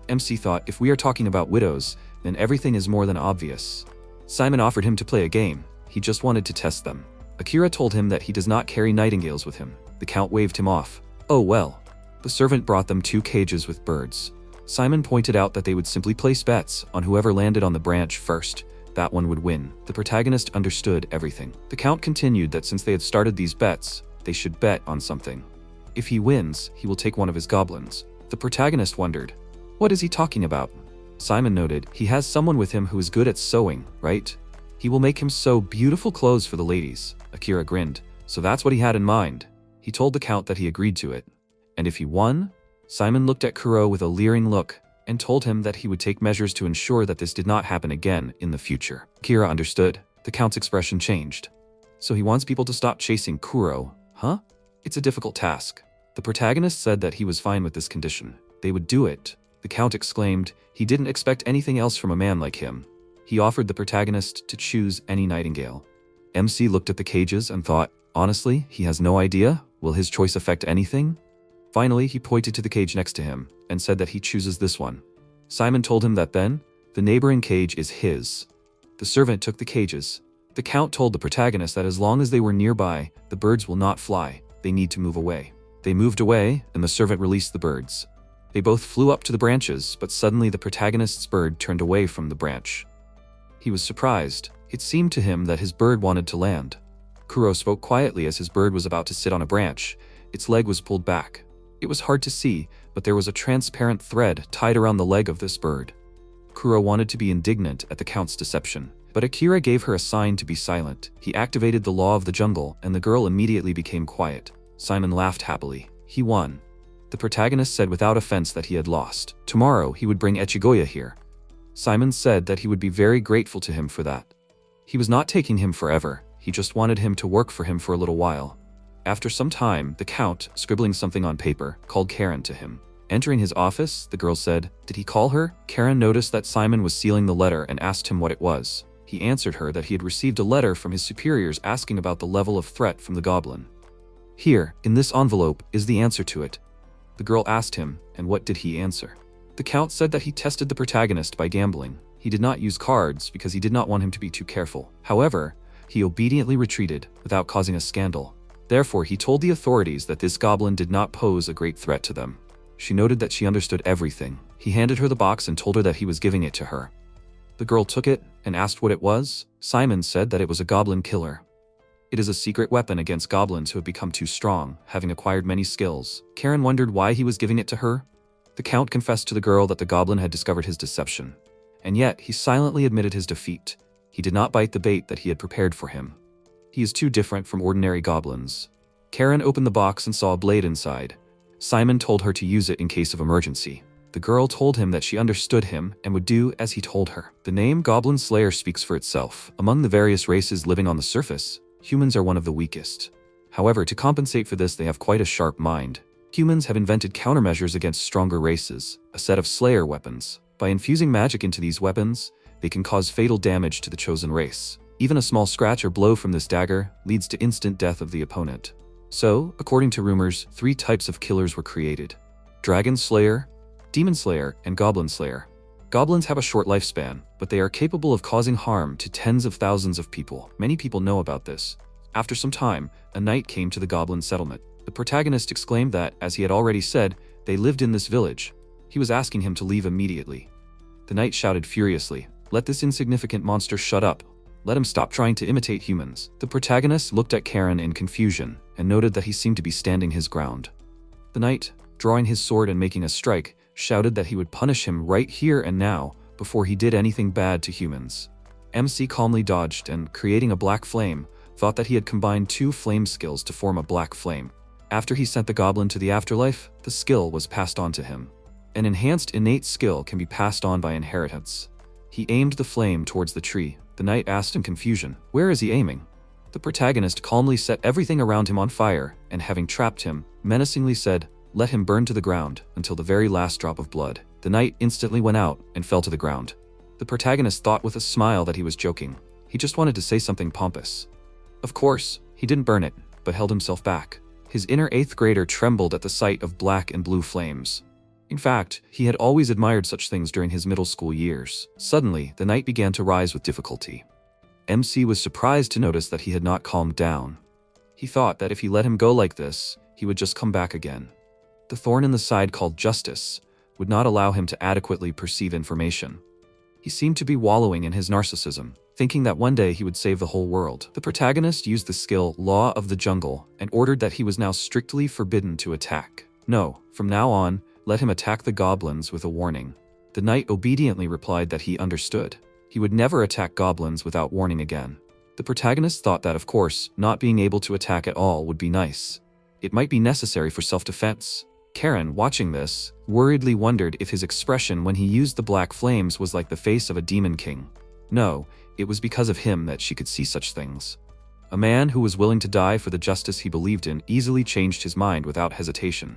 MC thought, if we are talking about widows, then everything is more than obvious. Simon offered him to play a game. He just wanted to test them. Akira told him that he does not carry nightingales with him. The Count waved him off. Oh well. The servant brought them 2 cages with birds. Simon pointed out that they would simply place bets on whoever landed on the branch first. That one would win. The protagonist understood everything. The Count continued that since they had started these bets, they should bet on something. If he wins, he will take one of his goblins. The protagonist wondered, what is he talking about? Simon noted, he has someone with him who is good at sewing, right? He will make him sew beautiful clothes for the ladies. Akira grinned. So that's what he had in mind. He told the Count that he agreed to it. And if he won? Simon looked at Kuro with a leering look and told him that he would take measures to ensure that this did not happen again in the future. Akira understood. The Count's expression changed. So he wants people to stop chasing Kuro, huh? It's a difficult task. The protagonist said that he was fine with this condition. They would do it. The Count exclaimed he didn't expect anything else from a man like him. He offered the protagonist to choose any nightingale. MC looked at the cages and thought, honestly, he has no idea. Will his choice affect anything? Finally, he pointed to the cage next to him and said that he chooses this one. Simon told him that then, the neighboring cage is his. The servant took the cages. The Count told the protagonist that as long as they were nearby, the birds will not fly. They need to move away. They moved away, and the servant released the birds. They both flew up to the branches, but suddenly the protagonist's bird turned away from the branch. He was surprised. It seemed to him that his bird wanted to land. Kuro spoke quietly as his bird was about to sit on a branch. Its leg was pulled back. It was hard to see, but there was a transparent thread tied around the leg of this bird. Kuro wanted to be indignant at the Count's deception, but Akira gave her a sign to be silent. He activated the law of the jungle, and the girl immediately became quiet. Simon laughed happily. He won. The protagonist said without offense that he had lost. Tomorrow, he would bring Echigoya here. Simon said that he would be very grateful to him for that. He was not taking him forever. He just wanted him to work for him for a little while. After some time, the Count, scribbling something on paper, called Karen to him. Entering his office, the girl said, did he call her? Karen noticed that Simon was sealing the letter and asked him what it was. He answered her that he had received a letter from his superiors asking about the level of threat from the goblin. Here, in this envelope, is the answer to it. The girl asked him, and what did he answer? The Count said that he tested the protagonist by gambling. He did not use cards because he did not want him to be too careful. However, he obediently retreated without causing a scandal. Therefore, he told the authorities that this goblin did not pose a great threat to them. She noted that she understood everything. He handed her the box and told her that he was giving it to her. The girl took it and asked what it was. Simon said that it was a goblin killer. It is a secret weapon against goblins who have become too strong, having acquired many skills. Karen wondered why he was giving it to her. The Count confessed to the girl that the goblin had discovered his deception. And yet, he silently admitted his defeat. He did not bite the bait that he had prepared for him. He is too different from ordinary goblins. Karen opened the box and saw a blade inside. Simon told her to use it in case of emergency. The girl told him that she understood him and would do as he told her. The name Goblin Slayer speaks for itself. Among the various races living on the surface, humans are one of the weakest. However, to compensate for this, they have quite a sharp mind. Humans have invented countermeasures against stronger races, a set of Slayer weapons. By infusing magic into these weapons, they can cause fatal damage to the chosen race. Even a small scratch or blow from this dagger leads to instant death of the opponent. So, according to rumors, 3 types of killers were created: Dragon Slayer, Demon Slayer, and Goblin Slayer. Goblins have a short lifespan, but they are capable of causing harm to tens of thousands of people. Many people know about this. After some time, a knight came to the goblin settlement. The protagonist exclaimed that, as he had already said, they lived in this village. He was asking him to leave immediately. The knight shouted furiously, "Let this insignificant monster shut up. Let him stop trying to imitate humans." The protagonist looked at Karen in confusion and noted that he seemed to be standing his ground. The knight, drawing his sword and making a strike, shouted that he would punish him right here and now before he did anything bad to humans. MC calmly dodged and, creating a black flame, thought that he had combined 2 flame skills to form a black flame. After he sent the goblin to the afterlife, the skill was passed on to him. An enhanced innate skill can be passed on by inheritance. He aimed the flame towards the tree. The knight asked in confusion, "Where is he aiming?" The protagonist calmly set everything around him on fire, and having trapped him, menacingly said, "Let him burn to the ground until the very last drop of blood." The knight instantly went out and fell to the ground. The protagonist thought with a smile that he was joking. He just wanted to say something pompous. Of course, he didn't burn it, but held himself back. His inner 8th grader trembled at the sight of black and blue flames. In fact, he had always admired such things during his middle school years. Suddenly, the knight began to rise with difficulty. MC was surprised to notice that he had not calmed down. He thought that if he let him go like this, he would just come back again. The thorn in the side called justice would not allow him to adequately perceive information. He seemed to be wallowing in his narcissism, thinking that one day he would save the whole world. The protagonist used the skill Law of the Jungle and ordered that he was now strictly forbidden to attack. No, from now on, let him attack the goblins with a warning. The knight obediently replied that he understood. He would never attack goblins without warning again. The protagonist thought that, of course, not being able to attack at all would be nice. It might be necessary for self-defense. Karen, watching this, worriedly wondered if his expression when he used the black flames was like the face of a demon king. No, it was because of him that she could see such things. A man who was willing to die for the justice he believed in easily changed his mind without hesitation.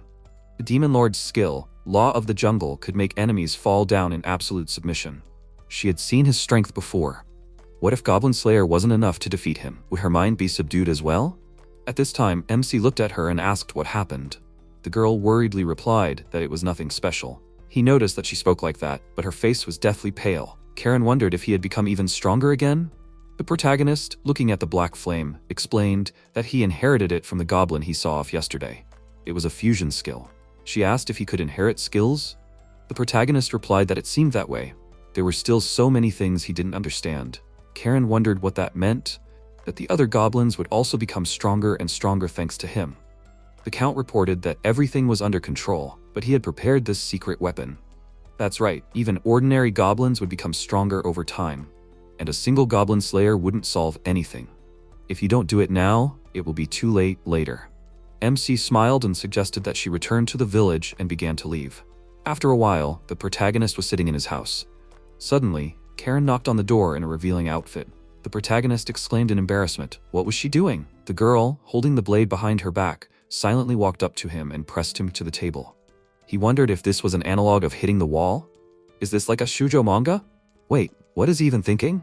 The demon lord's skill, Law of the Jungle, could make enemies fall down in absolute submission. She had seen his strength before. What if Goblin Slayer wasn't enough to defeat him? Would her mind be subdued as well? At this time, MC looked at her and asked what happened. The girl worriedly replied that it was nothing special. He noticed that she spoke like that, but her face was deathly pale. Karen wondered if he had become even stronger again. The protagonist, looking at the black flame, explained that he inherited it from the goblin he saw off yesterday. It was a fusion skill. She asked if he could inherit skills. The protagonist replied that it seemed that way. There were still so many things he didn't understand. Karen wondered what that meant, that the other goblins would also become stronger and stronger thanks to him. The Count reported that everything was under control, but he had prepared this secret weapon. That's right, even ordinary goblins would become stronger over time, and a single goblin slayer wouldn't solve anything. If you don't do it now, it will be too late later. MC smiled and suggested that she return to the village and began to leave. After a while, the protagonist was sitting in his house. Suddenly, Karen knocked on the door in a revealing outfit. The protagonist exclaimed in embarrassment. What was she doing? The girl, holding the blade behind her back, silently walked up to him and pressed him to the table. He wondered if this was an analog of hitting the wall. Is this like a shoujo manga? Wait, what is he even thinking?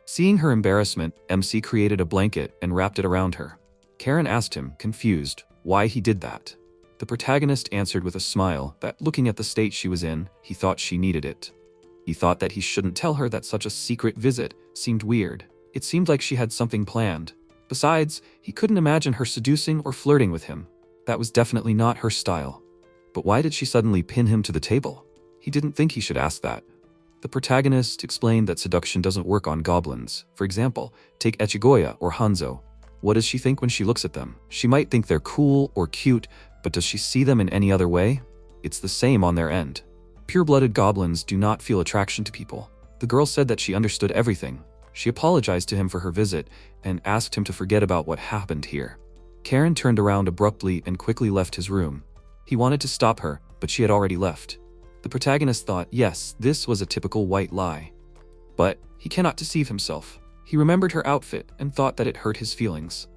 Seeing her embarrassment, MC created a blanket and wrapped it around her. Karen asked him, confused, why he did that. The protagonist answered with a smile that, looking at the state she was in, he thought she needed it. He thought that he shouldn't tell her that such a secret visit seemed weird. It seemed like she had something planned. Besides, he couldn't imagine her seducing or flirting with him. That was definitely not her style. But why did she suddenly pin him to the table? He didn't think he should ask that. The protagonist explained that seduction doesn't work on goblins. For example, take Echigoya or Hanzo. What does she think when she looks at them? She might think they're cool or cute, but does she see them in any other way? It's the same on their end. Pure-blooded goblins do not feel attraction to people. The girl said that she understood everything. She apologized to him for her visit and asked him to forget about what happened here. Karen turned around abruptly and quickly left his room. He wanted to stop her, but she had already left. The protagonist thought, yes, this was a typical white lie. But he cannot deceive himself. He remembered her outfit and thought that it hurt his feelings.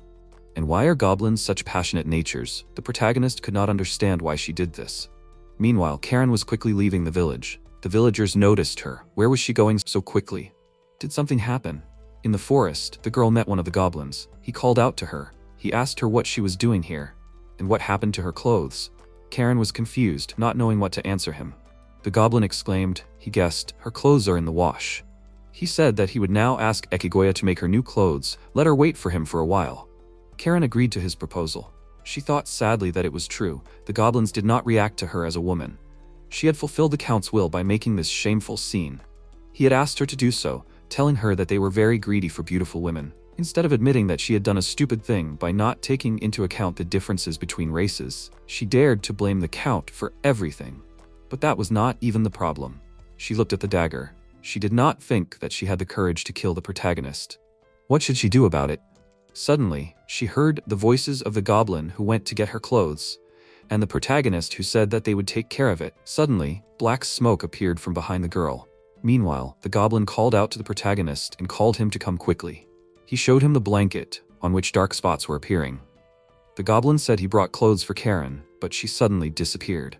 And why are goblins such passionate natures? The protagonist could not understand why she did this. Meanwhile, Karen was quickly leaving the village. The villagers noticed her. Where was she going so quickly? Did something happen? In the forest, the girl met one of the goblins. He called out to her. He asked her what she was doing here, and what happened to her clothes. Karen was confused, not knowing what to answer him. The goblin exclaimed, he guessed, her clothes are in the wash. He said that he would now ask Echigoya to make her new clothes, let her wait for him for a while. Karen agreed to his proposal. She thought sadly that it was true. The goblins did not react to her as a woman. She had fulfilled the Count's will by making this shameful scene. He had asked her to do so, telling her that they were very greedy for beautiful women. Instead of admitting that she had done a stupid thing by not taking into account the differences between races, she dared to blame the Count for everything. But that was not even the problem. She looked at the dagger. She did not think that she had the courage to kill the protagonist. What should she do about it? Suddenly, she heard the voices of the goblin who went to get her clothes, and the protagonist who said that they would take care of it. Suddenly, black smoke appeared from behind the girl. Meanwhile, the goblin called out to the protagonist and called him to come quickly. He showed him the blanket, on which dark spots were appearing. The goblin said he brought clothes for Karen, but she suddenly disappeared.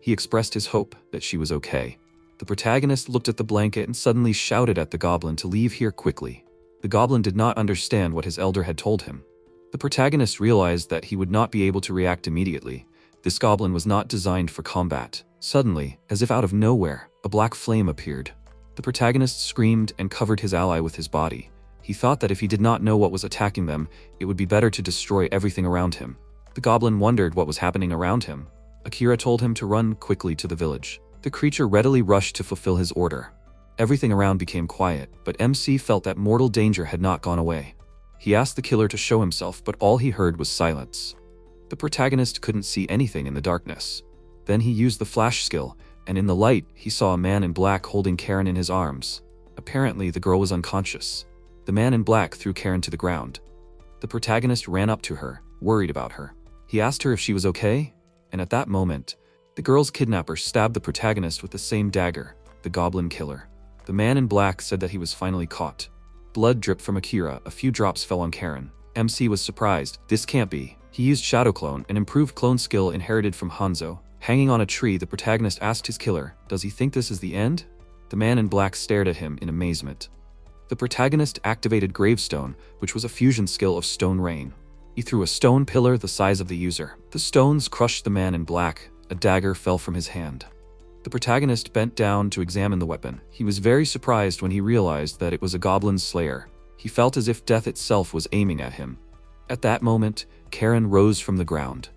He expressed his hope that she was okay. The protagonist looked at the blanket and suddenly shouted at the goblin to leave here quickly. The goblin did not understand what his elder had told him. The protagonist realized that he would not be able to react immediately. This goblin was not designed for combat. Suddenly, as if out of nowhere, a black flame appeared. The protagonist screamed and covered his ally with his body. He thought that if he did not know what was attacking them, it would be better to destroy everything around him. The goblin wondered what was happening around him. Akira told him to run quickly to the village. The creature readily rushed to fulfill his order. Everything around became quiet, but MC felt that mortal danger had not gone away. He asked the killer to show himself, but all he heard was silence. The protagonist couldn't see anything in the darkness. Then he used the flash skill, and in the light, he saw a man in black holding Karen in his arms. Apparently, the girl was unconscious. The man in black threw Karen to the ground. The protagonist ran up to her, worried about her. He asked her if she was okay, and at that moment, the girl's kidnapper stabbed the protagonist with the same dagger, the goblin killer. The man in black said that he was finally caught. Blood dripped from Akira, a few drops fell on Karen. MC was surprised. This can't be. He used Shadow Clone, an improved clone skill inherited from Hanzo. Hanging on a tree, the protagonist asked his killer, "Does he think this is the end?" The man in black stared at him in amazement. The protagonist activated Gravestone, which was a fusion skill of Stone Rain. He threw a stone pillar the size of the user. The stones crushed the man in black. A dagger fell from his hand. The protagonist bent down to examine the weapon. He was very surprised when he realized that it was a goblin slayer. He felt as if death itself was aiming at him. At that moment, Karen rose from the ground.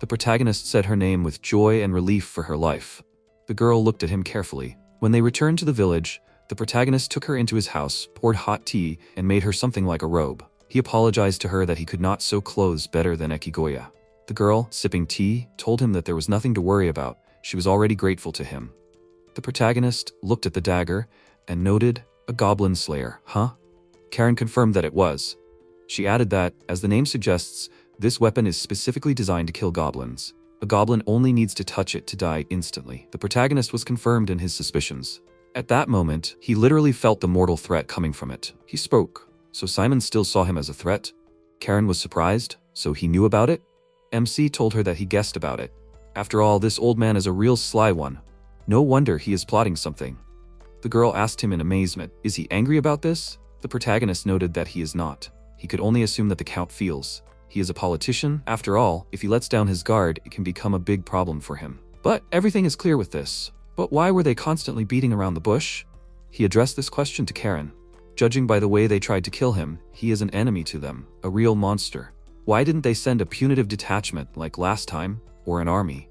The protagonist said her name with joy and relief for her life. The girl looked at him carefully. When they returned to the village, the protagonist took her into his house, poured hot tea, and made her something like a robe. He apologized to her that he could not sew clothes better than Ekigoya. The girl, sipping tea, told him that there was nothing to worry about. She was already grateful to him. The protagonist looked at the dagger and noted, "A goblin slayer, huh?" Karen confirmed that it was. She added that, as the name suggests, this weapon is specifically designed to kill goblins. A goblin only needs to touch it to die instantly. The protagonist was confirmed in his suspicions. At that moment, he literally felt the mortal threat coming from it. He spoke. So Simon still saw him as a threat? Karen was surprised, so he knew about it? MC told her that he guessed about it. After all, this old man is a real sly one. No wonder he is plotting something. The girl asked him in amazement, "Is he angry about this?" The protagonist noted that he is not. He could only assume that the Count feels. He is a politician. After all, if he lets down his guard, it can become a big problem for him. But everything is clear with this. But why were they constantly beating around the bush? He addressed this question to Karen. Judging by the way they tried to kill him, he is an enemy to them, a real monster. Why didn't they send a punitive detachment like last time, or an army?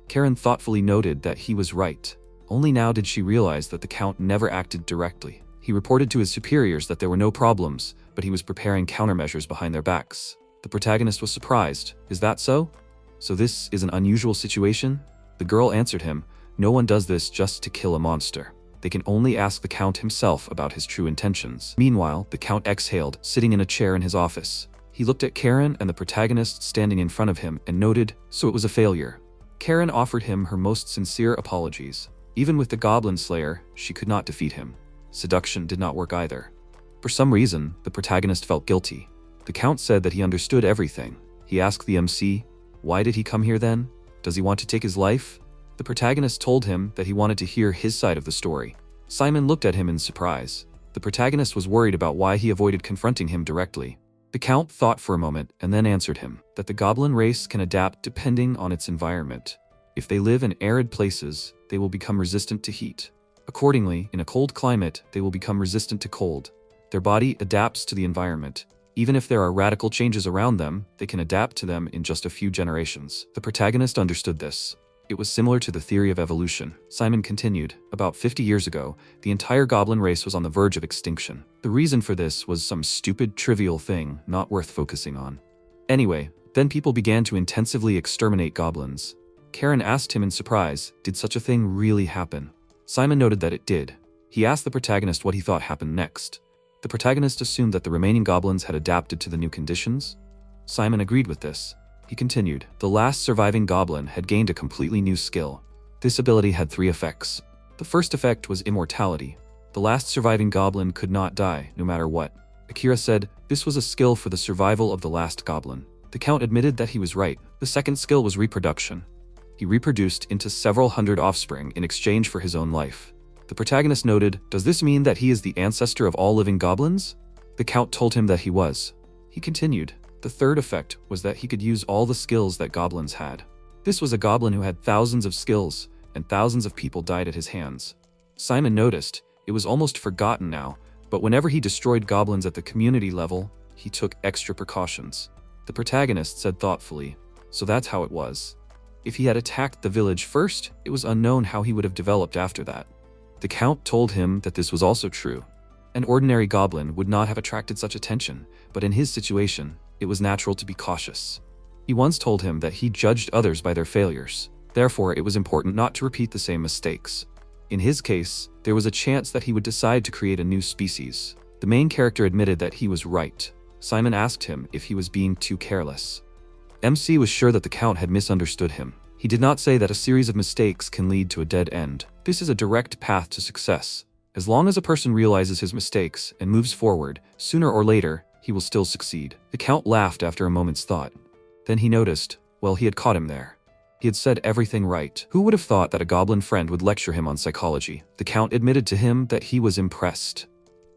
Karen thoughtfully noted that he was right. Only now did she realize that the Count never acted directly. He reported to his superiors that there were no problems, but he was preparing countermeasures behind their backs. The protagonist was surprised. Is that so? So this is an unusual situation? The girl answered him, "No one does this just to kill a monster. They can only ask the Count himself about his true intentions." Meanwhile, the Count exhaled, sitting in a chair in his office. He looked at Karen and the protagonist standing in front of him and noted, "So it was a failure." Karen offered him her most sincere apologies. Even with the Goblin Slayer, she could not defeat him. Seduction did not work either. For some reason, the protagonist felt guilty. The Count said that he understood everything. He asked the MC, "Why did he come here then? Does he want to take his life?" The protagonist told him that he wanted to hear his side of the story. Simon looked at him in surprise. The protagonist was worried about why he avoided confronting him directly. The Count thought for a moment and then answered him that the goblin race can adapt depending on its environment. If they live in arid places, they will become resistant to heat. Accordingly, in a cold climate, they will become resistant to cold. Their body adapts to the environment. Even if there are radical changes around them, they can adapt to them in just a few generations. The protagonist understood this. It was similar to the theory of evolution. Simon continued, "About 50 years ago, the entire goblin race was on the verge of extinction. The reason for this was some stupid, trivial thing not worth focusing on. Anyway, then people began to intensively exterminate goblins." Karen asked him in surprise, "Did such a thing really happen?" Simon noted that it did. He asked the protagonist what he thought happened next. The protagonist assumed that the remaining goblins had adapted to the new conditions. Simon agreed with this. He continued, the last surviving goblin had gained a completely new skill. This ability had 3 effects. The first effect was immortality. The last surviving goblin could not die, no matter what. Akira said, this was a skill for the survival of the last goblin. The Count admitted that he was right. The second skill was reproduction. He reproduced into several hundred offspring in exchange for his own life. The protagonist noted, does this mean that he is the ancestor of all living goblins? The Count told him that he was. He continued, the third effect was that he could use all the skills that goblins had. This was a goblin who had thousands of skills, and thousands of people died at his hands. Simon noticed, it was almost forgotten now, but whenever he destroyed goblins at the community level, he took extra precautions. The protagonist said thoughtfully, so that's how it was. If he had attacked the village first, it was unknown how he would have developed after that. The Count told him that this was also true. An ordinary goblin would not have attracted such attention, but in his situation, it was natural to be cautious. He once told him that he judged others by their failures. Therefore, it was important not to repeat the same mistakes. In his case, there was a chance that he would decide to create a new species. The main character admitted that he was right. Simon asked him if he was being too careless. MC was sure that the Count had misunderstood him. He did not say that a series of mistakes can lead to a dead end. This is a direct path to success. As long as a person realizes his mistakes and moves forward, sooner or later, he will still succeed. The Count laughed after a moment's thought. Then he noticed, well, he had caught him there. He had said everything right. Who would have thought that a goblin friend would lecture him on psychology? The Count admitted to him that he was impressed.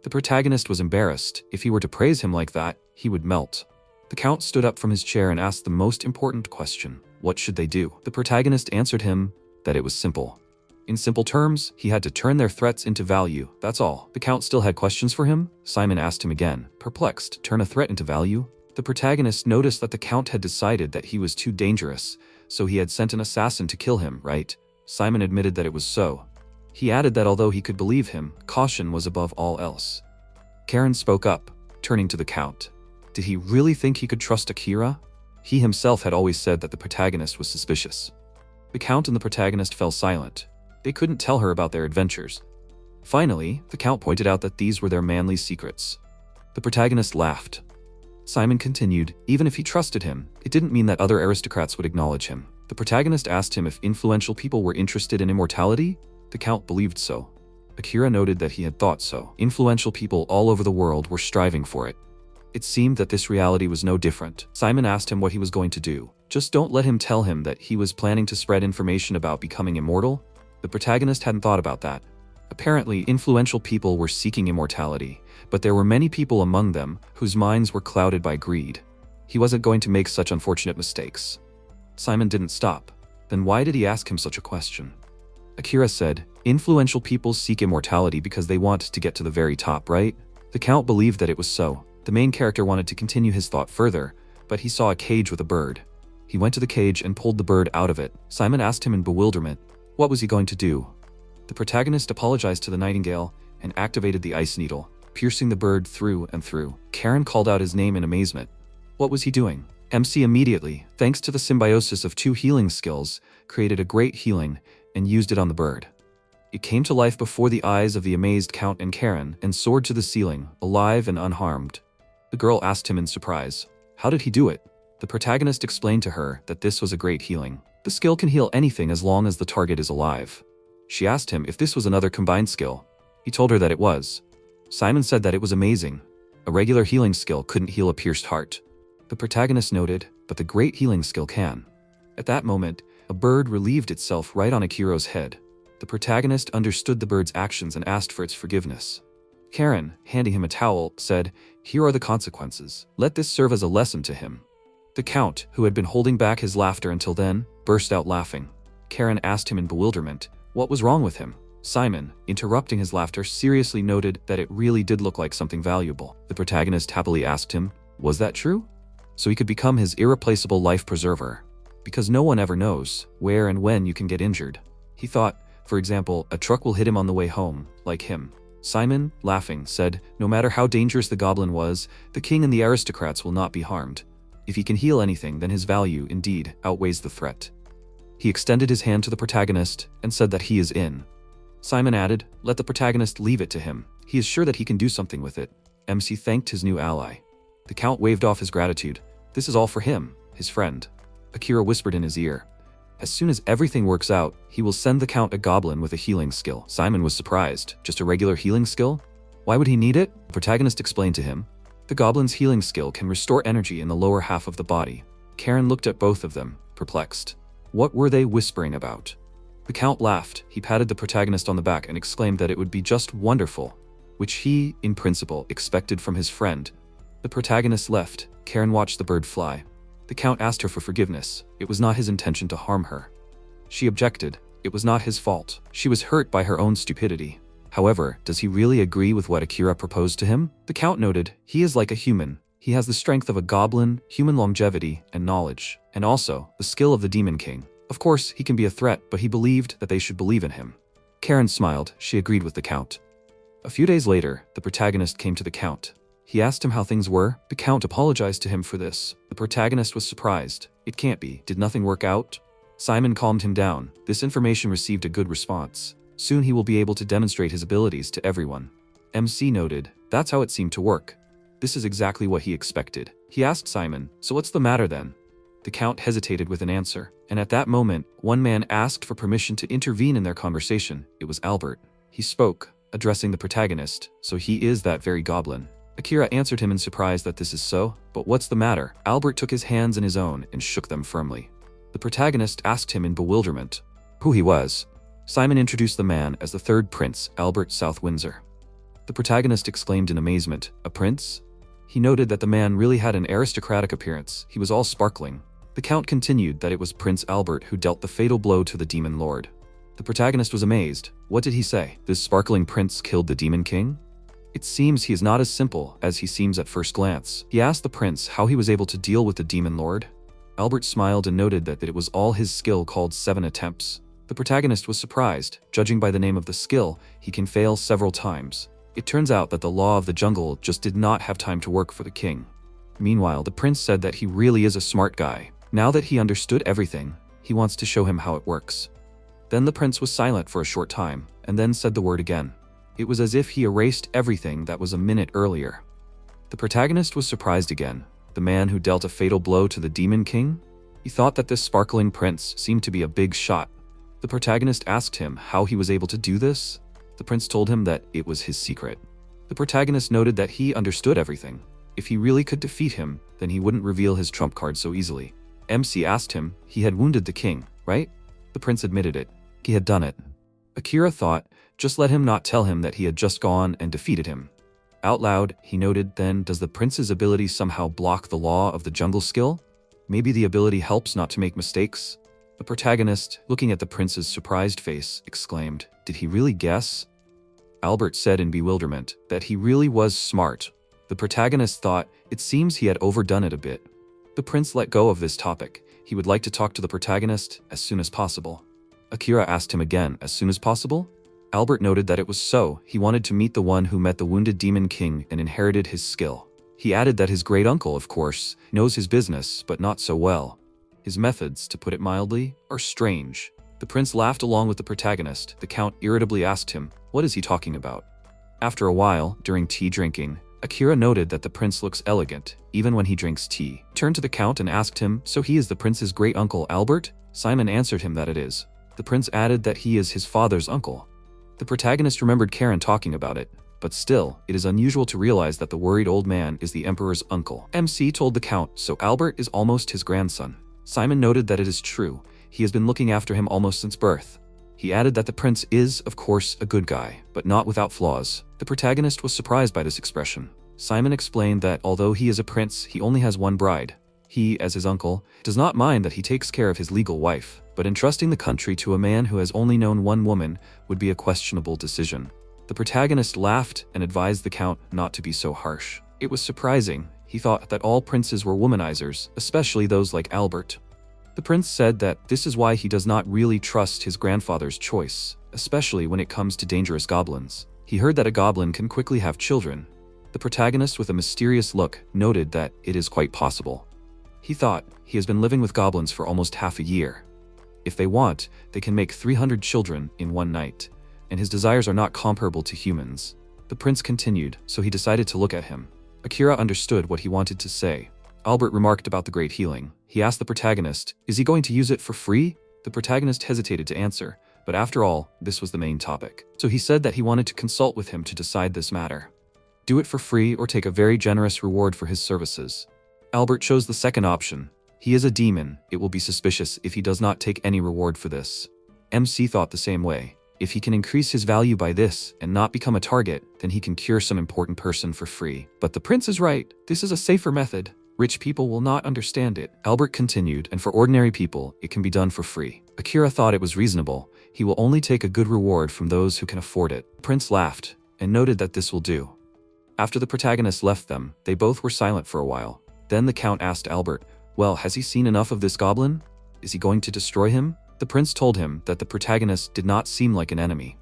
The protagonist was embarrassed. If he were to praise him like that, he would melt. The Count stood up from his chair and asked the most important question. What should they do? The protagonist answered him that it was simple. In simple terms, he had to turn their threats into value, that's all. The Count still had questions for him? Simon asked him again, perplexed. Turn a threat into value? The protagonist noticed that the Count had decided that he was too dangerous, so he had sent an assassin to kill him, right? Simon admitted that it was so. He added that although he could believe him, caution was above all else. Karen spoke up, turning to the Count. Did he really think he could trust Akira? He himself had always said that the protagonist was suspicious. The Count and the protagonist fell silent. They couldn't tell her about their adventures. Finally, the Count pointed out that these were their manly secrets. The protagonist laughed. Simon continued, even if he trusted him, it didn't mean that other aristocrats would acknowledge him. The protagonist asked him if influential people were interested in immortality. The Count believed so. Akira noted that he had thought so. Influential people all over the world were striving for it. It seemed that this reality was no different. Simon asked him what he was going to do. Just don't let him tell him that he was planning to spread information about becoming immortal. The protagonist hadn't thought about that. Apparently, influential people were seeking immortality, but there were many people among them whose minds were clouded by greed. He wasn't going to make such unfortunate mistakes. Simon didn't stop. Then why did he ask him such a question? Akira said, influential people seek immortality because they want to get to the very top, right? The Count believed that it was so. The main character wanted to continue his thought further, but he saw a cage with a bird. He went to the cage and pulled the bird out of it. Simon asked him in bewilderment, what was he going to do? The protagonist apologized to the nightingale and activated the ice needle, piercing the bird through and through. Karen called out his name in amazement. What was he doing? MC immediately, thanks to the symbiosis of 2 healing skills, created a great healing and used it on the bird. It came to life before the eyes of the amazed Count and Karen and soared to the ceiling, alive and unharmed. The girl asked him in surprise, how did he do it? The protagonist explained to her that this was a great healing. The skill can heal anything as long as the target is alive. She asked him if this was another combined skill. He told her that it was. Simon said that it was amazing. A regular healing skill couldn't heal a pierced heart. The protagonist noted, but the great healing skill can. At that moment, a bird relieved itself right on Akira's head. The protagonist understood the bird's actions and asked for its forgiveness. Karen, handing him a towel, said, here are the consequences. Let this serve as a lesson to him. The Count, who had been holding back his laughter until then, burst out laughing. Karen asked him in bewilderment, what was wrong with him? Simon, interrupting his laughter, seriously noted that it really did look like something valuable. The protagonist happily asked him, was that true? So he could become his irreplaceable life preserver. Because no one ever knows where and when you can get injured. He thought, for example, a truck will hit him on the way home, like him. Simon, laughing, said, no matter how dangerous the goblin was, the king and the aristocrats will not be harmed. If he can heal anything, then his value, indeed, outweighs the threat. He extended his hand to the protagonist and said that he is in. Simon added, let the protagonist leave it to him. He is sure that he can do something with it. MC thanked his new ally. The Count waved off his gratitude. This is all for him, his friend. Akira whispered in his ear. As soon as everything works out, he will send the Count a goblin with a healing skill. Simon was surprised. Just a regular healing skill? Why would he need it? The protagonist explained to him. The goblin's healing skill can restore energy in the lower half of the body. Karen looked at both of them, perplexed. What were they whispering about? The Count laughed. He patted the protagonist on the back and exclaimed that it would be just wonderful, which he, in principle, expected from his friend. The protagonist left. Karen watched the bird fly. The Count asked her for forgiveness. It was not his intention to harm her. She objected. It was not his fault. She was hurt by her own stupidity. However, does he really agree with what Akira proposed to him? The Count noted, he is like a human. He has the strength of a goblin, human longevity, and knowledge, and also the skill of the Demon King. Of course, he can be a threat, but he believed that they should believe in him. Karen smiled. She agreed with the Count. A few days later, the protagonist came to the Count. He asked him how things were. The Count apologized to him for this. The protagonist was surprised. It can't be. Did nothing work out? Simon calmed him down. This information received a good response. Soon he will be able to demonstrate his abilities to everyone. MC noted, that's how it seemed to work. This is exactly what he expected. He asked Simon, so what's the matter then? The Count hesitated with an answer, and at that moment, one man asked for permission to intervene in their conversation. It was Albert. He spoke, addressing the protagonist, so he is that very goblin. Akira answered him in surprise that this is so, but what's the matter? Albert took his hands in his own and shook them firmly. The protagonist asked him in bewilderment who he was. Simon introduced the man as the third prince, Albert South Windsor. The protagonist exclaimed in amazement, a prince? He noted that the man really had an aristocratic appearance. He was all sparkling. The Count continued that it was Prince Albert who dealt the fatal blow to the Demon Lord. The protagonist was amazed. What did he say? This sparkling prince killed the Demon King? It seems he is not as simple as he seems at first glance. He asked the prince how he was able to deal with the Demon Lord. Albert smiled and noted that it was all his skill called 7 attempts. The protagonist was surprised. Judging by the name of the skill, he can fail several times. It turns out that the law of the jungle just did not have time to work for the king. Meanwhile, the prince said that he really is a smart guy. Now that he understood everything, he wants to show him how it works. Then the prince was silent for a short time, and then said the word again. It was as if he erased everything that was a minute earlier. The protagonist was surprised again. The man who dealt a fatal blow to the Demon King? He thought that this sparkling prince seemed to be a big shot. The protagonist asked him how he was able to do this. The prince told him that it was his secret. The protagonist noted that he understood everything. If he really could defeat him, then he wouldn't reveal his trump card so easily. MC asked him, he had wounded the king, right? The prince admitted it. He had done it. Akira thought, just let him not tell him that he had just gone and defeated him. Out loud, he noted, then does the prince's ability somehow block the law of the jungle skill? Maybe the ability helps not to make mistakes? The protagonist, looking at the prince's surprised face, exclaimed, did he really guess? Albert said in bewilderment that he really was smart. The protagonist thought, it seems he had overdone it a bit. The prince let go of this topic. He would like to talk to the protagonist as soon as possible. Akira asked him again, as soon as possible? Albert noted that it was so. He wanted to meet the one who met the wounded Demon King and inherited his skill. He added that his great uncle, of course, knows his business, but not so well. His methods, to put it mildly, are strange. The prince laughed along with the protagonist. The Count irritably asked him, what is he talking about? After a while, during tea drinking, Akira noted that the prince looks elegant, even when he drinks tea. Turned to the Count and asked him, so he is the prince's great uncle Albert? Simon answered him that it is. The prince added that he is his father's uncle. The protagonist remembered Karen talking about it, but still, it is unusual to realize that the worried old man is the emperor's uncle. MC told the Count, so Albert is almost his grandson. Simon noted that it is true. He has been looking after him almost since birth. He added that the prince is, of course, a good guy, but not without flaws. The protagonist was surprised by this expression. Simon explained that although he is a prince, he only has one bride. He, as his uncle, does not mind that he takes care of his legal wife, but entrusting the country to a man who has only known one woman would be a questionable decision. The protagonist laughed and advised the Count not to be so harsh. It was surprising. He thought that all princes were womanizers, especially those like Albert. The prince said that this is why he does not really trust his grandfather's choice, especially when it comes to dangerous goblins. He heard that a goblin can quickly have children. The protagonist, with a mysterious look, noted that it is quite possible. He thought, he has been living with goblins for almost half a year. If they want, they can make 300 children in one night. and his desires are not comparable to humans. The prince continued, so he decided to look at him. Akira understood what he wanted to say. Albert remarked about the great healing. He asked the protagonist, is he going to use it for free? The protagonist hesitated to answer, but after all, this was the main topic. So he said that he wanted to consult with him to decide this matter. Do it for free or take a very generous reward for his services. Albert chose the second option. He is a demon, it will be suspicious if he does not take any reward for this. MC thought the same way. If he can increase his value by this and not become a target, then he can cure some important person for free. But the prince is right, this is a safer method. Rich people will not understand it. Albert continued, and for ordinary people, it can be done for free. Akira thought it was reasonable. He will only take a good reward from those who can afford it. The prince laughed and noted that this will do. After the protagonist left them, they both were silent for a while. Then the count asked Albert, well, has he seen enough of this goblin? Is he going to destroy him? The prince told him that the protagonist did not seem like an enemy.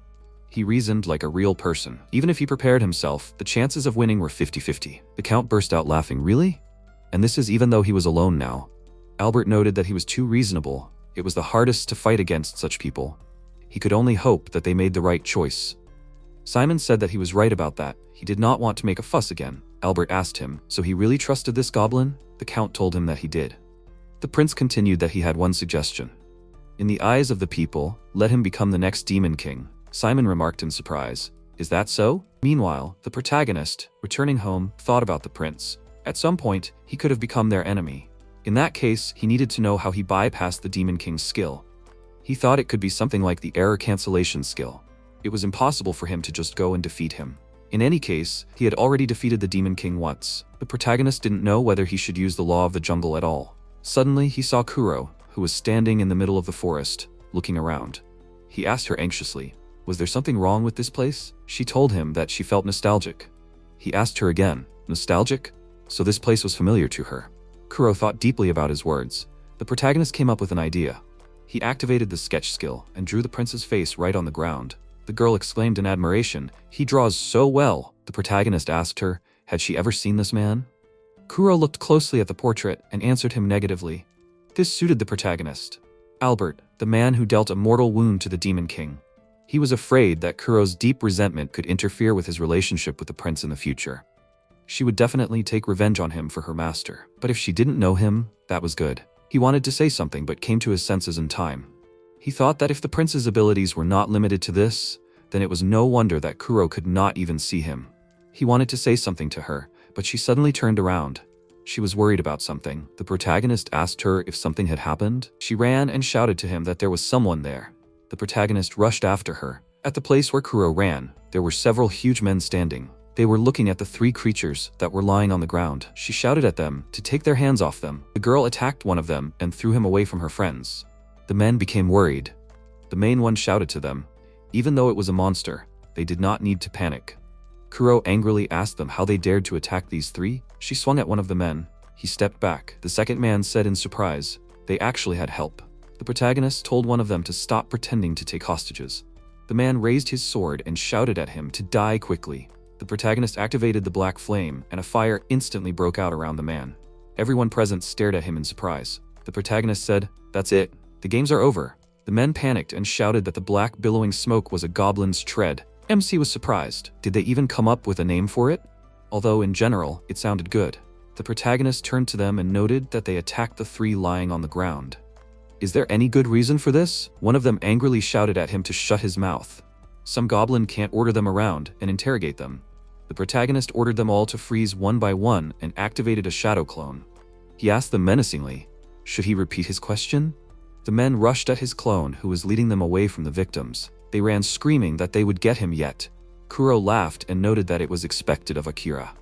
He reasoned like a real person. Even if he prepared himself, the chances of winning were 50-50. The count burst out laughing, really? And this is even though he was alone now. Albert noted that he was too reasonable. It was the hardest to fight against such people. He could only hope that they made the right choice. Simon said that he was right about that. He did not want to make a fuss again. Albert asked him, so he really trusted this goblin? The count told him that he did. The prince continued that he had one suggestion. In the eyes of the people, let him become the next demon king. Simon remarked in surprise. Is that so? Meanwhile, the protagonist, returning home, thought about the prince. At some point, he could have become their enemy. In that case, he needed to know how he bypassed the Demon King's skill. He thought it could be something like the error cancellation skill. It was impossible for him to just go and defeat him. In any case, he had already defeated the Demon King once. The protagonist didn't know whether he should use the law of the jungle at all. Suddenly, he saw Kuro, who was standing in the middle of the forest, looking around. He asked her anxiously, was there something wrong with this place? She told him that she felt nostalgic. He asked her again, nostalgic? So this place was familiar to her. Kuro thought deeply about his words. The protagonist came up with an idea. He activated the sketch skill and drew the prince's face right on the ground. The girl exclaimed in admiration, he draws so well. The protagonist asked her, had she ever seen this man? Kuro looked closely at the portrait and answered him negatively. This suited the protagonist. Albert, the man who dealt a mortal wound to the Demon King. He was afraid that Kuro's deep resentment could interfere with his relationship with the prince in the future. She would definitely take revenge on him for her master. But if she didn't know him, that was good. He wanted to say something but came to his senses in time. He thought that if the prince's abilities were not limited to this, then it was no wonder that Kuro could not even see him. He wanted to say something to her, but she suddenly turned around. She was worried about something. The protagonist asked her if something had happened. She ran and shouted to him that there was someone there. The protagonist rushed after her. At the place where Kuro ran, there were several huge men standing. They were looking at the three creatures that were lying on the ground. She shouted at them to take their hands off them. The girl attacked one of them and threw him away from her friends. The men became worried. The main one shouted to them. Even though it was a monster, they did not need to panic. Kuro angrily asked them how they dared to attack these three. She swung at one of the men. He stepped back. The second man said in surprise, they actually had help. The protagonist told one of them to stop pretending to take hostages. The man raised his sword and shouted at him to die quickly. The protagonist activated the black flame, and a fire instantly broke out around the man. Everyone present stared at him in surprise. The protagonist said, that's it. The games are over. The men panicked and shouted that the black billowing smoke was a goblin's tread. MC was surprised. Did they even come up with a name for it? Although in general, it sounded good. The protagonist turned to them and noted that they attacked the three lying on the ground. Is there any good reason for this? One of them angrily shouted at him to shut his mouth. Some goblin can't order them around and interrogate them. The protagonist ordered them all to freeze one by one and activated a shadow clone. He asked them menacingly, should he repeat his question? The men rushed at his clone, who was leading them away from the victims. They ran screaming that they would get him yet. Kuro laughed and noted that it was expected of Akira.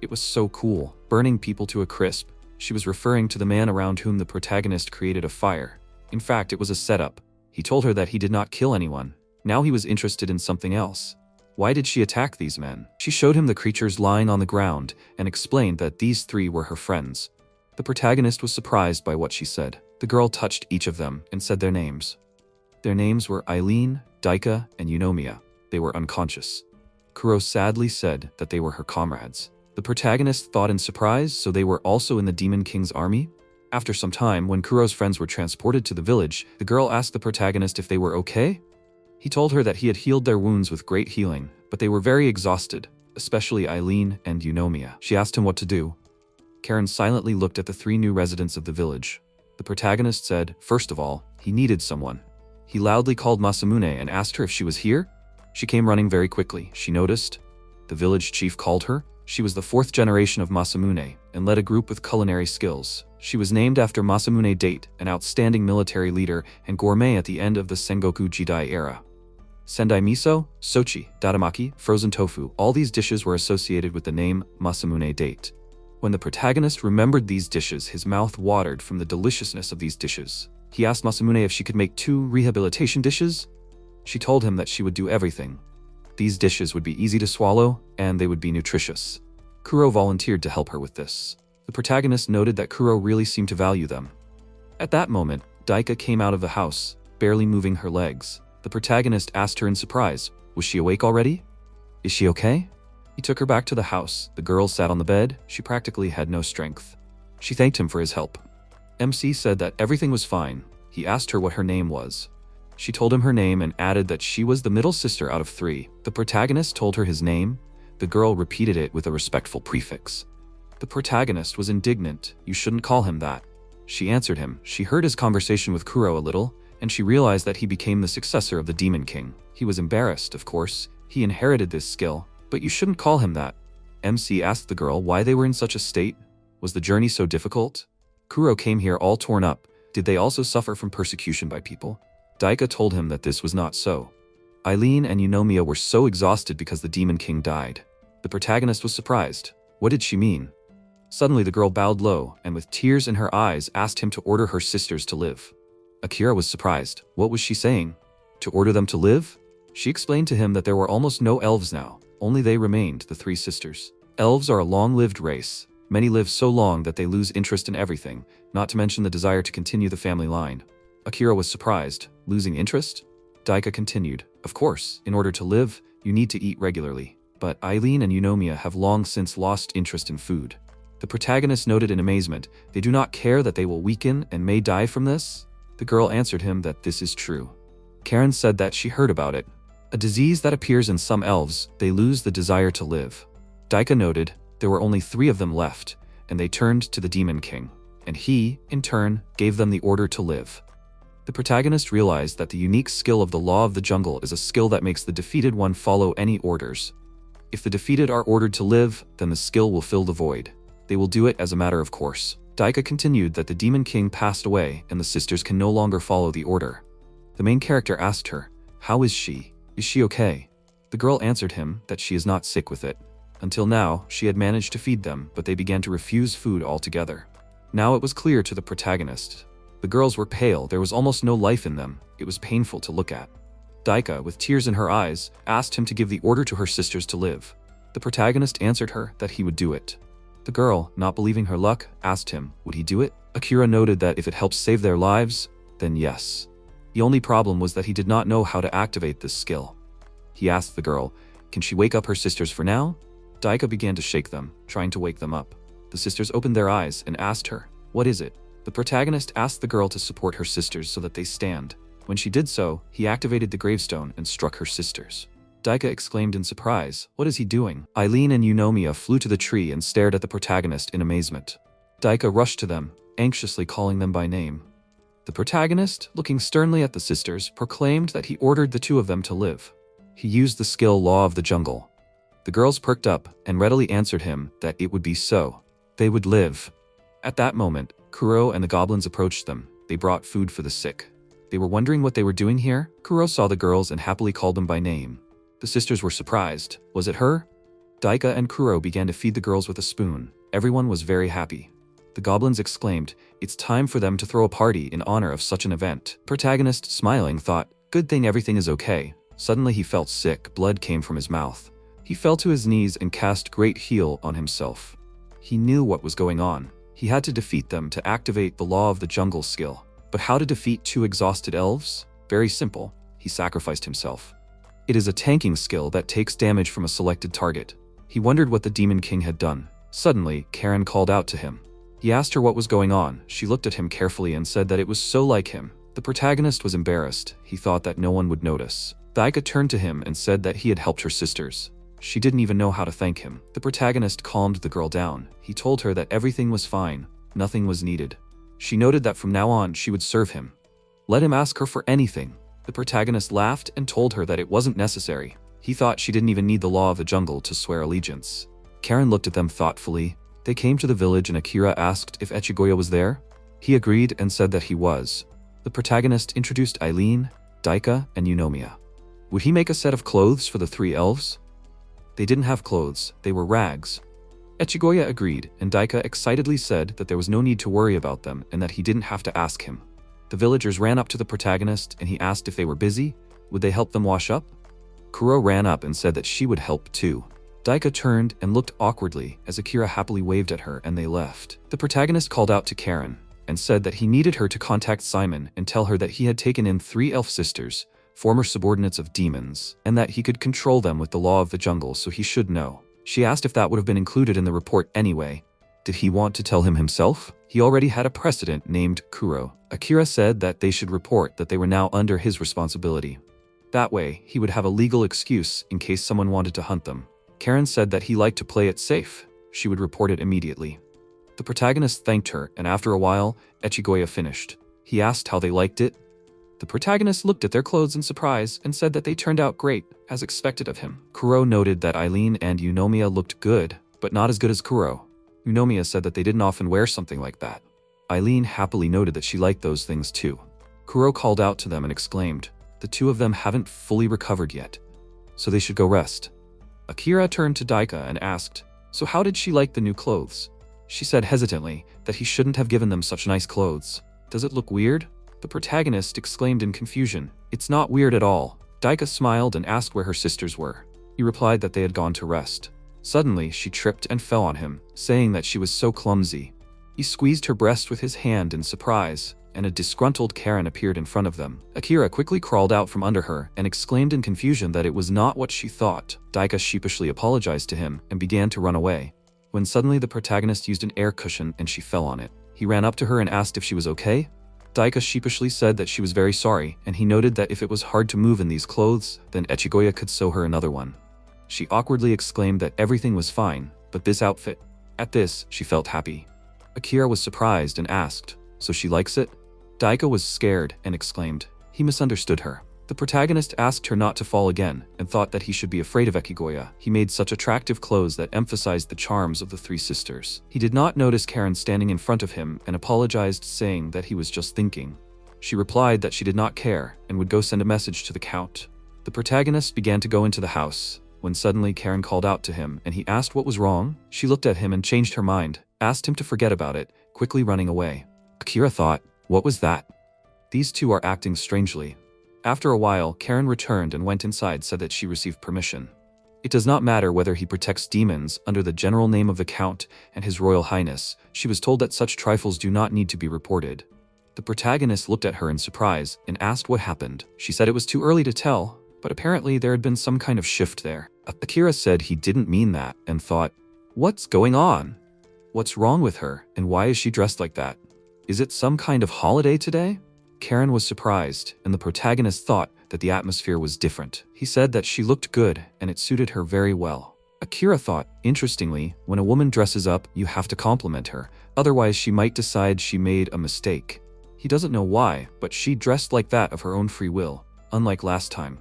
It was so cool, burning people to a crisp. She was referring to the man around whom the protagonist created a fire. In fact, it was a setup. He told her that he did not kill anyone. Now he was interested in something else. Why did she attack these men? She showed him the creatures lying on the ground and explained that these three were her friends. The protagonist was surprised by what she said. The girl touched each of them and said their names. Their names were Eileen, Daika, and Eunomia. They were unconscious. Kuro sadly said that they were her comrades. The protagonist thought in surprise, so they were also in the Demon King's army? After some time, when Kuro's friends were transported to the village, the girl asked the protagonist if they were okay. He told her that he had healed their wounds with great healing, but they were very exhausted, especially Eileen and Eunomia. She asked him what to do. Karen silently looked at the 3 new residents of the village. The protagonist said, first of all, he needed someone. He loudly called Masamune and asked her if she was here. She came running very quickly. She noticed. The village chief called her. She was the 4th generation of Masamune and led a group with culinary skills. She was named after Masamune Date, an outstanding military leader and gourmet at the end of the Sengoku Jidai era. Sendai miso, sochi, datamaki, frozen tofu, all these dishes were associated with the name Masamune Date. When the protagonist remembered these dishes, his mouth watered from the deliciousness of these dishes. He asked Masamune if she could make 2 rehabilitation dishes. She told him that she would do everything. These dishes would be easy to swallow, and they would be nutritious. Kuro volunteered to help her with this. The protagonist noted that Kuro really seemed to value them. At that moment, Daika came out of the house, barely moving her legs. The protagonist asked her in surprise, was she awake already? Is she okay? He took her back to the house. The girl sat on the bed. She practically had no strength. She thanked him for his help. MC said that everything was fine. He asked her what her name was. She told him her name and added that she was the middle sister out of 3. The protagonist told her his name. The girl repeated it with a respectful prefix. The protagonist was indignant. You shouldn't call him that. She answered him. She heard his conversation with Kuro a little, and she realized that he became the successor of the Demon King. He was embarrassed, of course. He inherited this skill. But you shouldn't call him that. MC asked the girl why they were in such a state. Was the journey so difficult? Kuro came here all torn up. Did they also suffer from persecution by people? Daika told him that this was not so. Eileen and Eunomia were so exhausted because the Demon King died. The protagonist was surprised. What did she mean? Suddenly the girl bowed low and with tears in her eyes asked him to order her sisters to live. Akira was surprised. What was she saying? To order them to live? She explained to him that there were almost no elves now. Only they remained, the 3 sisters. Elves are a long-lived race. Many live so long that they lose interest in everything, not to mention the desire to continue the family line. Akira was surprised. Losing interest? Daika continued. Of course, in order to live, you need to eat regularly. But Eileen and Eunomia have long since lost interest in food. The protagonist noted in amazement, they do not care that they will weaken and may die from this? The girl answered him that this is true. Karen said that she heard about it. A disease that appears in some elves, they lose the desire to live. Daika noted, there were only 3 of them left, and they turned to the Demon King, and he, in turn, gave them the order to live. The protagonist realized that the unique skill of the law of the jungle is a skill that makes the defeated one follow any orders. If the defeated are ordered to live, then the skill will fill the void. They will do it as a matter of course. Daika continued that the Demon King passed away and the sisters can no longer follow the order. The main character asked her, how is she? Is she okay? The girl answered him that she is not sick with it. Until now, she had managed to feed them, but they began to refuse food altogether. Now it was clear to the protagonist. The girls were pale, there was almost no life in them. It was painful to look at. Daika, with tears in her eyes, asked him to give the order to her sisters to live. The protagonist answered her that he would do it. The girl, not believing her luck, asked him, would he do it? Akira noted that if it helps save their lives, then yes. The only problem was that he did not know how to activate this skill. He asked the girl, can she wake up her sisters for now? Daika began to shake them, trying to wake them up. The sisters opened their eyes and asked her, what is it? The protagonist asked the girl to support her sisters so that they stand. When she did so, he activated the gravestone and struck her sisters. Daika exclaimed in surprise, what is he doing? Eileen and Eunomia flew to the tree and stared at the protagonist in amazement. Daika rushed to them, anxiously calling them by name. The protagonist, looking sternly at the sisters, proclaimed that he ordered the 2 of them to live. He used the skill Law of the Jungle. The girls perked up and readily answered him that it would be so. They would live. At that moment, Kuro and the goblins approached them. They brought food for the sick. They were wondering what they were doing here. Kuro saw the girls and happily called them by name. The sisters were surprised. Was it her? Daika and Kuro began to feed the girls with a spoon. Everyone was very happy. The goblins exclaimed, it's time for them to throw a party in honor of such an event. Protagonist, smiling, thought, good thing everything is okay. Suddenly he felt sick, blood came from his mouth. He fell to his knees and cast great heal on himself. He knew what was going on. He had to defeat them to activate the Law of the Jungle skill. But how to defeat 2 exhausted elves? Very simple. He sacrificed himself. It is a tanking skill that takes damage from a selected target. He wondered what the Demon King had done. Suddenly, Karen called out to him. He asked her what was going on. She looked at him carefully and said that it was so like him. The protagonist was embarrassed. He thought that no one would notice. Daika turned to him and said that he had helped her sisters. She didn't even know how to thank him. The protagonist calmed the girl down. He told her that everything was fine, nothing was needed. She noted that from now on she would serve him. Let him ask her for anything. The protagonist laughed and told her that it wasn't necessary. He thought she didn't even need the law of the jungle to swear allegiance. Karen looked at them thoughtfully. They came to the village and Akira asked if Echigoya was there. He agreed and said that he was. The protagonist introduced Eileen, Daika, and Eunomia. Would he make a set of clothes for the 3 elves? They didn't have clothes, they were rags. Echigoya agreed, and Daika excitedly said that there was no need to worry about them and that he didn't have to ask him. The villagers ran up to the protagonist and he asked if they were busy. Would they help them wash up? Kuro ran up and said that she would help too. Daika turned and looked awkwardly as Akira happily waved at her and they left. The protagonist called out to Karen and said that he needed her to contact Simon and tell her that he had taken in 3 elf sisters, former subordinates of demons, and that he could control them with the law of the jungle, so he should know. She asked if that would have been included in the report anyway. Did he want to tell him himself? He already had a precedent named Kuro. Akira said that they should report that they were now under his responsibility. That way, he would have a legal excuse in case someone wanted to hunt them. Karen said that he liked to play it safe. She would report it immediately. The protagonist thanked her, and after a while, Echigoya finished. He asked how they liked it. The protagonist looked at their clothes in surprise and said that they turned out great, as expected of him. Kuro noted that Eileen and Eunomia looked good, but not as good as Kuro. Eunomia said that they didn't often wear something like that. Eileen happily noted that she liked those things too. Kuro called out to them and exclaimed, the 2 of them haven't fully recovered yet, so they should go rest. Akira turned to Daika and asked, so how did she like the new clothes? She said hesitantly that he shouldn't have given them such nice clothes. Does it look weird? The protagonist exclaimed in confusion, it's not weird at all. Daika smiled and asked where her sisters were. He replied that they had gone to rest. Suddenly, she tripped and fell on him, saying that she was so clumsy. He squeezed her breast with his hand in surprise, and a disgruntled Karen appeared in front of them. Akira quickly crawled out from under her and exclaimed in confusion that it was not what she thought. Daika sheepishly apologized to him and began to run away, when suddenly the protagonist used an air cushion and she fell on it. He ran up to her and asked if she was okay. Daika sheepishly said that she was very sorry, and he noted that if it was hard to move in these clothes, then Echigoya could sew her another one. She awkwardly exclaimed that everything was fine, but this outfit. At this, she felt happy. Akira was surprised and asked, so she likes it? Daika was scared and exclaimed, he misunderstood her. The protagonist asked her not to fall again and thought that he should be afraid of Echigoya. He made such attractive clothes that emphasized the charms of the 3 sisters. He did not notice Karen standing in front of him and apologized, saying that he was just thinking. She replied that she did not care and would go send a message to the count. The protagonist began to go into the house, when suddenly Karen called out to him and he asked what was wrong. She looked at him and changed her mind, asked him to forget about it, quickly running away. Akira thought, what was that? These 2 are acting strangely. After a while, Karen returned and went inside, said that she received permission. It does not matter whether he protects demons under the general name of the Count and His Royal Highness. She was told that such trifles do not need to be reported. The protagonist looked at her in surprise and asked what happened. She said it was too early to tell, but apparently there had been some kind of shift there. Akira said he didn't mean that and thought, what's going on? What's wrong with her, and why is she dressed like that? Is it some kind of holiday today? Karen was surprised, and the protagonist thought that the atmosphere was different. He said that she looked good, and it suited her very well. Akira thought, interestingly, when a woman dresses up, you have to compliment her, otherwise she might decide she made a mistake. He doesn't know why, but she dressed like that of her own free will, unlike last time.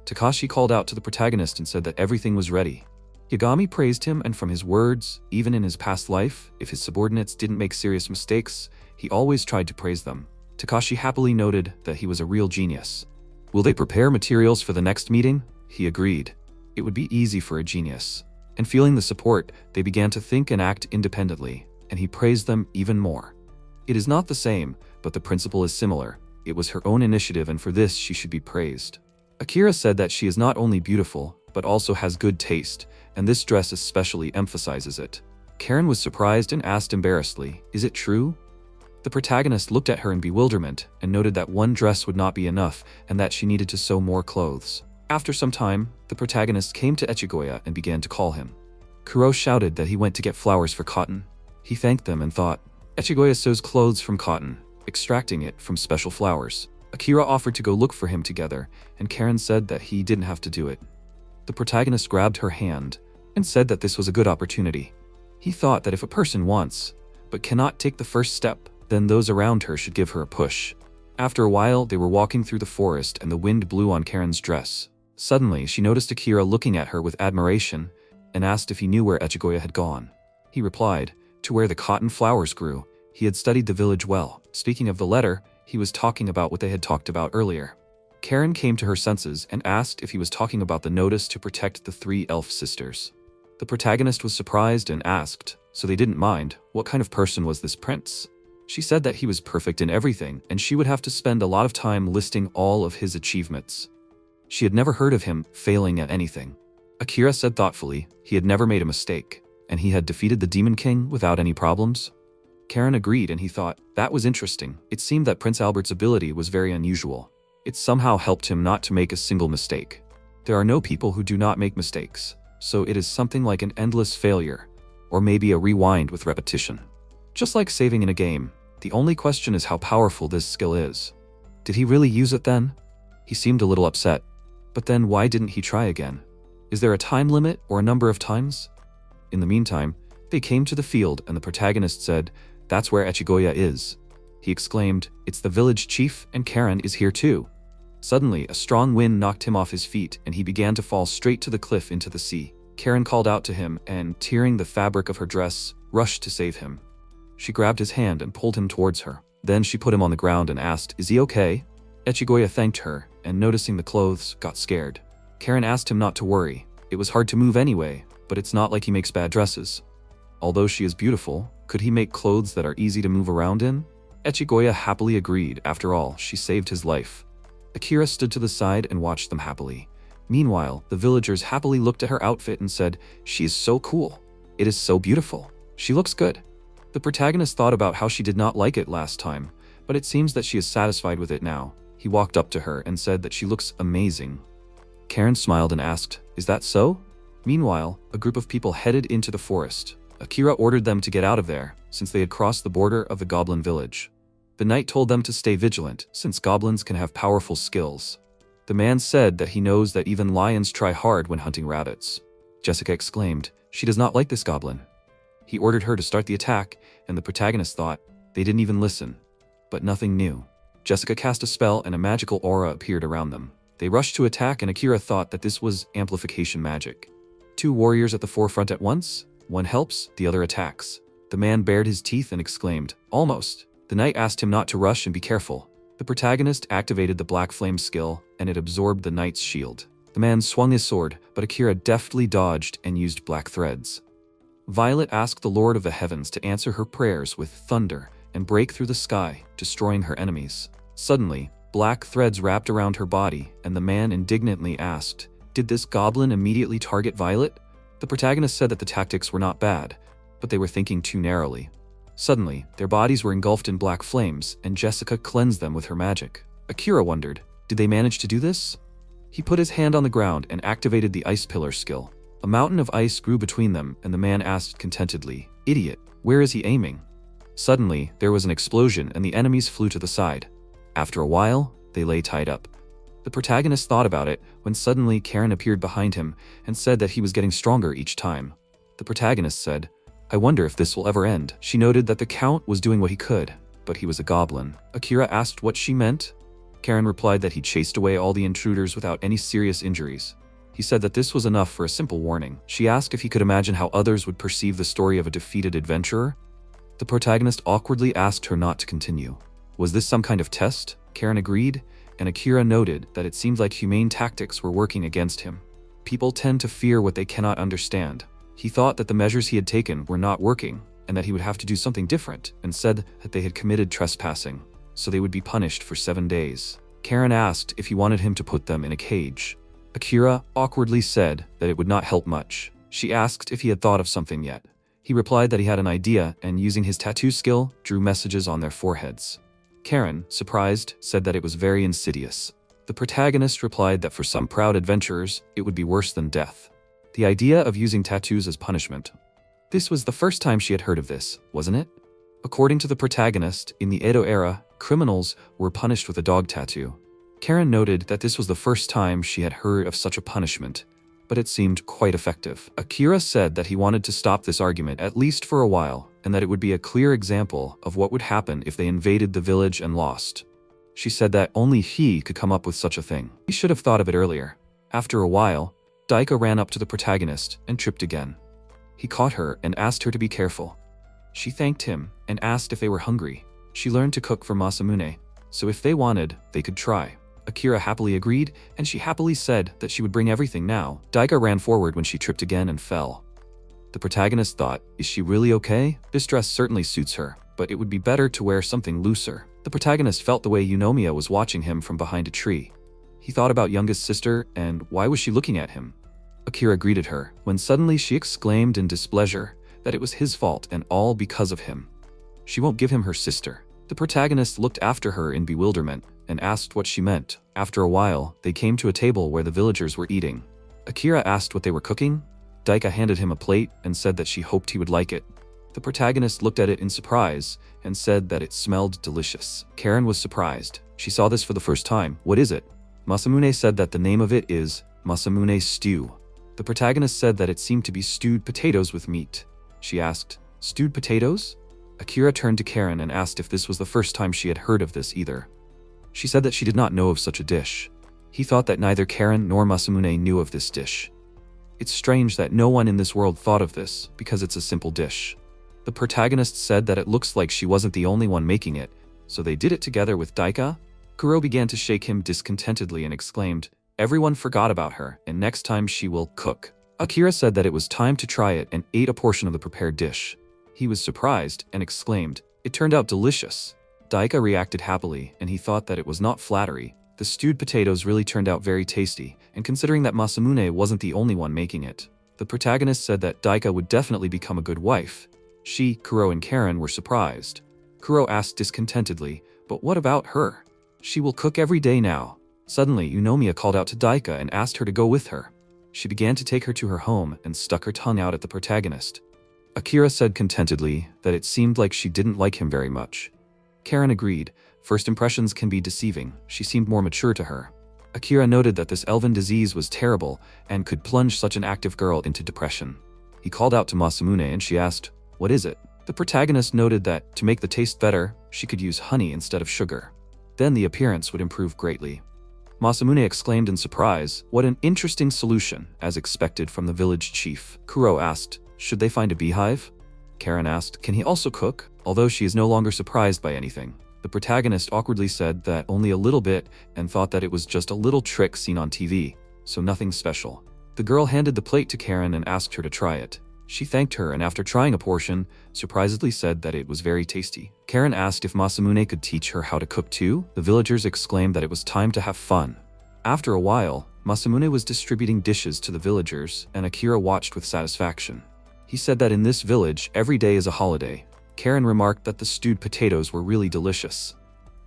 Takashi called out to the protagonist and said that everything was ready. Yagami praised him, and from his words, even in his past life, if his subordinates didn't make serious mistakes, he always tried to praise them. Takashi happily noted that he was a real genius. Will they prepare materials for the next meeting? He agreed. It would be easy for a genius. And feeling the support, they began to think and act independently, and he praised them even more. It is not the same, but the principle is similar. It was her own initiative, and for this she should be praised. Akira said that she is not only beautiful, but also has good taste, and this dress especially emphasizes it. Karen was surprised and asked embarrassedly, is it true? The protagonist looked at her in bewilderment and noted that one dress would not be enough and that she needed to sew more clothes. After some time, the protagonist came to Echigoya and began to call him. Kuro shouted that he went to get flowers for cotton. He thanked them and thought, Echigoya sews clothes from cotton, extracting it from special flowers. Akira offered to go look for him together, and Karen said that he didn't have to do it. The protagonist grabbed her hand and said that this was a good opportunity. He thought that if a person wants, but cannot take the first step, then those around her should give her a push. After a while, they were walking through the forest and the wind blew on Karen's dress. Suddenly, she noticed Akira looking at her with admiration and asked if he knew where Echigoya had gone. He replied, to where the cotton flowers grew. He had studied the village well. Speaking of the letter, he was talking about what they had talked about earlier. Karen came to her senses and asked if he was talking about the notice to protect the 3 elf sisters. The protagonist was surprised and asked, so they didn't mind, what kind of person was this prince? She said that he was perfect in everything and she would have to spend a lot of time listing all of his achievements. She had never heard of him failing at anything. Akira said thoughtfully he had never made a mistake, and he had defeated the Demon King without any problems. Karen agreed and he thought, that was interesting. It seemed that Prince Albert's ability was very unusual. It somehow helped him not to make a single mistake. There are no people who do not make mistakes, so it is something like an endless failure, or maybe a rewind with repetition. Just like saving in a game, the only question is how powerful this skill is. Did he really use it then? He seemed a little upset. But then why didn't he try again? Is there a time limit or a number of times? In the meantime, they came to the field and the protagonist said, that's where Echigoya is. He exclaimed, it's the village chief and Karen is here too. Suddenly, a strong wind knocked him off his feet and he began to fall straight to the cliff into the sea. Karen called out to him and, tearing the fabric of her dress, rushed to save him. She grabbed his hand and pulled him towards her. Then she put him on the ground and asked, is he okay? Echigoya thanked her, and noticing the clothes, got scared. Karen asked him not to worry. It was hard to move anyway, but it's not like he makes bad dresses. Although she is beautiful, could he make clothes that are easy to move around in? Echigoya happily agreed. After all, she saved his life. Akira stood to the side and watched them happily. Meanwhile, the villagers happily looked at her outfit and said, she is so cool. It is so beautiful. She looks good. The protagonist thought about how she did not like it last time, but it seems that she is satisfied with it now. He walked up to her and said that she looks amazing. Karen smiled and asked, is that so? Meanwhile, a group of people headed into the forest. Akira ordered them to get out of there, since they had crossed the border of the goblin village. The knight told them to stay vigilant, since goblins can have powerful skills. The man said that he knows that even lions try hard when hunting rabbits. Jessica exclaimed, she does not like this goblin. He ordered her to start the attack, and the protagonist thought, they didn't even listen. But nothing new. Jessica cast a spell and a magical aura appeared around them. They rushed to attack and Akira thought that this was amplification magic. 2 warriors at the forefront at once, one helps, the other attacks. The man bared his teeth and exclaimed, almost. The knight asked him not to rush and be careful. The protagonist activated the black flame skill and it absorbed the knight's shield. The man swung his sword, but Akira deftly dodged and used black threads. Violet asked the Lord of the Heavens to answer her prayers with thunder and break through the sky, destroying her enemies. Suddenly, black threads wrapped around her body, and the man indignantly asked, did this goblin immediately target Violet? The protagonist said that the tactics were not bad, but they were thinking too narrowly. Suddenly, their bodies were engulfed in black flames, and Jessica cleansed them with her magic. Akira wondered, did they manage to do this? He put his hand on the ground and activated the ice pillar skill. A mountain of ice grew between them, and the man asked contentedly, idiot, where is he aiming? Suddenly, there was an explosion and the enemies flew to the side. After a while, they lay tied up. The protagonist thought about it when suddenly Karen appeared behind him and said that he was getting stronger each time. The protagonist said, I wonder if this will ever end. She noted that the Count was doing what he could, but he was a goblin. Akira asked what she meant. Karen replied that he chased away all the intruders without any serious injuries. He said that this was enough for a simple warning. She asked if he could imagine how others would perceive the story of a defeated adventurer. The protagonist awkwardly asked her not to continue. Was this some kind of test? Karen agreed, and Akira noted that it seemed like humane tactics were working against him. People tend to fear what they cannot understand. He thought that the measures he had taken were not working, and that he would have to do something different, and said that they had committed trespassing, so they would be punished for 7 days. Karen asked if he wanted him to put them in a cage. Akira awkwardly said that it would not help much. She asked if he had thought of something yet. He replied that he had an idea and, using his tattoo skill, drew messages on their foreheads. Karen, surprised, said that it was very insidious. The protagonist replied that for some proud adventurers, it would be worse than death. The idea of using tattoos as punishment. This was the first time she had heard of this, wasn't it? According to the protagonist, in the Edo era, Criminals were punished with a dog tattoo. Karen noted that this was the first time she had heard of such a punishment, but it seemed quite effective. Akira said that he wanted to stop this argument at least for a while, and that it would be a clear example of what would happen if they invaded the village and lost. She said that only he could come up with such a thing. He should have thought of it earlier. After a while, Daika ran up to the protagonist and tripped again. He caught her and asked her to be careful. She thanked him and asked if they were hungry. She learned to cook for Masamune, so if they wanted, they could try. Akira happily agreed, and she happily said that she would bring everything now. Daika ran forward when she tripped again and fell. The protagonist thought, is she really okay? This dress certainly suits her, but it would be better to wear something looser. The protagonist felt the way Eunomiya was watching him from behind a tree. He thought about youngest sister, and why was she looking at him? Akira greeted her, when suddenly she exclaimed in displeasure that it was his fault and all because of him. She won't give him her sister. The protagonist looked after her in bewilderment and asked what she meant. After a while, they came to a table where the villagers were eating. Akira asked what they were cooking. Daika handed him a plate and said that she hoped he would like it. The protagonist looked at it in surprise and said that it smelled delicious. Karen was surprised. She saw this for the first time. What is it? Masamune said that the name of it is Masamune stew. The protagonist said that it seemed to be stewed potatoes with meat. She asked, stewed potatoes? Akira turned to Karen and asked if this was the first time she had heard of this either. She said that she did not know of such a dish. He thought that neither Karen nor Masamune knew of this dish. It's strange that no one in this world thought of this, because it's a simple dish. The protagonist said that it looks like she wasn't the only one making it, so they did it together with Daika. Kuro began to shake him discontentedly and exclaimed, everyone forgot about her, and next time she will cook. Akira said that it was time to try it and ate a portion of the prepared dish. He was surprised and exclaimed, it turned out delicious. Daika reacted happily, and he thought that it was not flattery. The stewed potatoes really turned out very tasty, and considering that Masamune wasn't the only one making it, the protagonist said that Daika would definitely become a good wife. She, Kuro, and Karen were surprised. Kuro asked discontentedly, but what about her? She will cook every day now. Suddenly, Eunomiya called out to Daika and asked her to go with her. She began to take her to her home and stuck her tongue out at the protagonist. Akira said contentedly that it seemed like she didn't like him very much. Karen agreed. First impressions can be deceiving. She seemed more mature to her. Akira noted that this elven disease was terrible and could plunge such an active girl into depression. He called out to Masamune and she asked, what is it? The protagonist noted that, to make the taste better, she could use honey instead of sugar. Then the appearance would improve greatly. Masamune exclaimed in surprise, what an interesting solution, as expected from the village chief. Kuro asked, should they find a beehive? Karen asked, can he also cook? Although she is no longer surprised by anything. The protagonist awkwardly said that only a little bit and thought that it was just a little trick seen on TV, so nothing special. The girl handed the plate to Karen and asked her to try it. She thanked her and after trying a portion, surprisedly said that it was very tasty. Karen asked if Masamune could teach her how to cook too. The villagers exclaimed that it was time to have fun. After a while, Masamune was distributing dishes to the villagers and Akira watched with satisfaction. He said that in this village, every day is a holiday. Karen remarked that the stewed potatoes were really delicious.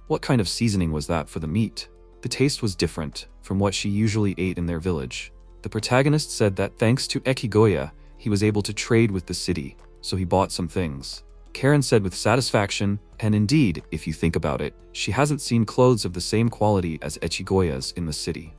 What kind of seasoning was that for the meat? The taste was different from what she usually ate in their village. The protagonist said that thanks to Ekigoya, he was able to trade with the city, so he bought some things. Karen said with satisfaction, and indeed, if you think about it, she hasn't seen clothes of the same quality as Echigoya's in the city.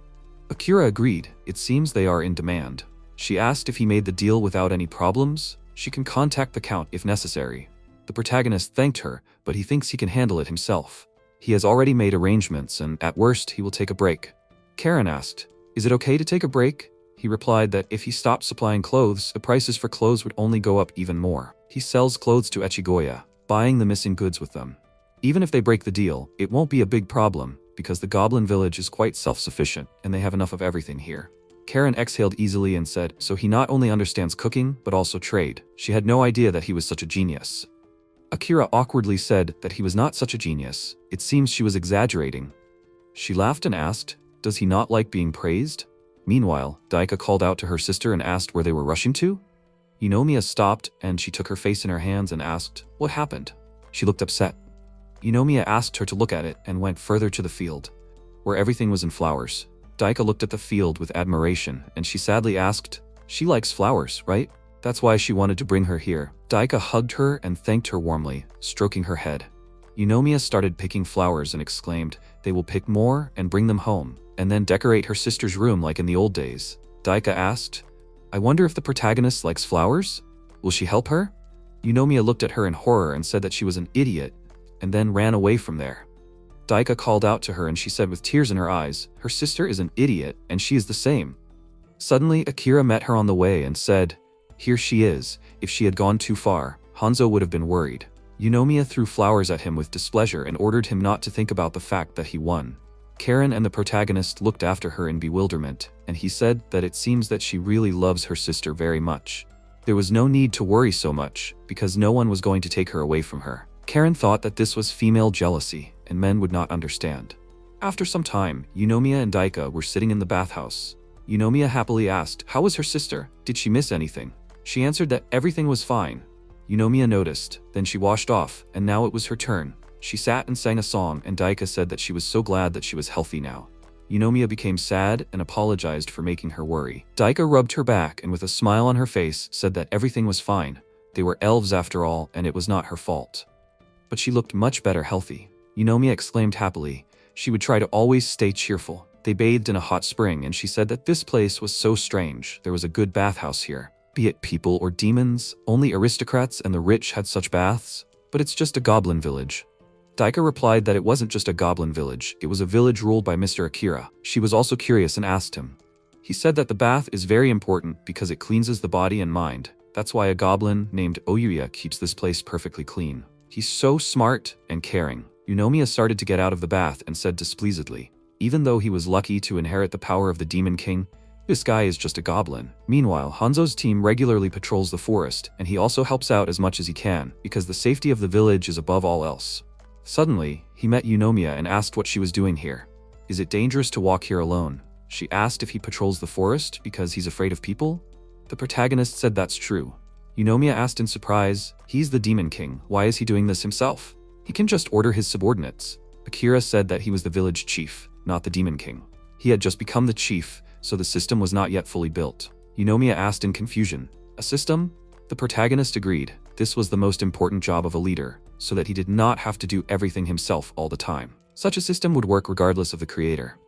Akira agreed, it seems they are in demand. She asked if he made the deal without any problems. She can contact the count if necessary. The protagonist thanked her, but he thinks he can handle it himself. He has already made arrangements and at worst he will take a break. Karen asked, is it okay to take a break? He replied that if he stopped supplying clothes, the prices for clothes would only go up even more. He sells clothes to Echigoya, buying the missing goods with them. Even if they break the deal, it won't be a big problem, because the Goblin village is quite self-sufficient, and they have enough of everything here. Karen exhaled easily and said, so he not only understands cooking, but also trade. She had no idea that he was such a genius. Akira awkwardly said that he was not such a genius. It seems she was exaggerating. She laughed and asked, does he not like being praised? Meanwhile, Daika called out to her sister and asked where they were rushing to. Eunomiya stopped and she took her face in her hands and asked, what happened? She looked upset. Eunomiya asked her to look at it and went further to the field, where everything was in flowers. Daika looked at the field with admiration and she sadly asked, she likes flowers, right? That's why she wanted to bring her here. Daika hugged her and thanked her warmly, stroking her head. Eunomia started picking flowers and exclaimed, "They will pick more and bring them home, and then decorate her sister's room like in the old days." Daika asked, "I wonder if the protagonist likes flowers? Will she help her?" Eunomia looked at her in horror and said that she was an idiot, and then ran away from there. Daika called out to her and she said with tears in her eyes, her sister is an idiot and she is the same. Suddenly, Akira met her on the way and said, "Here she is." If she had gone too far, Hanzo would have been worried. Eunomia threw flowers at him with displeasure and ordered him not to think about the fact that he won. Karen and the protagonist looked after her in bewilderment, and he said that it seems that she really loves her sister very much. There was no need to worry so much, because no one was going to take her away from her. Karen thought that this was female jealousy, and men would not understand. After some time, Eunomia and Daika were sitting in the bathhouse. Eunomia happily asked, "How was her sister? Did she miss anything?" She answered that everything was fine. Eunomia noticed, then she washed off, and now it was her turn. She sat and sang a song, and Daika said that she was so glad that she was healthy now. Eunomia became sad and apologized for making her worry. Daika rubbed her back and with a smile on her face said that everything was fine. They were elves after all, and it was not her fault. But she looked much better healthy. Eunomia exclaimed happily. She would try to always stay cheerful. They bathed in a hot spring, and she said that this place was so strange. There was a good bathhouse here. Be it people or demons, only aristocrats and the rich had such baths. But it's just a goblin village. Daika replied that it wasn't just a goblin village, it was a village ruled by Mr. Akira. She was also curious and asked him. He said that the bath is very important because it cleanses the body and mind. That's why a goblin named Oyuya keeps this place perfectly clean. He's so smart and caring. Eunomia started to get out of the bath and said displeasedly, even though he was lucky to inherit the power of the Demon King, this guy is just a goblin. Meanwhile, Hanzo's team regularly patrols the forest, and he also helps out as much as he can, because the safety of the village is above all else. Suddenly, he met Eunomia and asked what she was doing here. Is it dangerous to walk here alone? She asked if he patrols the forest because he's afraid of people. The protagonist said that's true. Eunomia asked in surprise, he's the Demon King, why is he doing this himself? He can just order his subordinates. Akira said that he was the village chief, not the Demon King. He had just become the chief, so the system was not yet fully built. Eunomia asked in confusion, a system? The protagonist agreed. This was the most important job of a leader, so that he did not have to do everything himself all the time. Such a system would work regardless of the creator.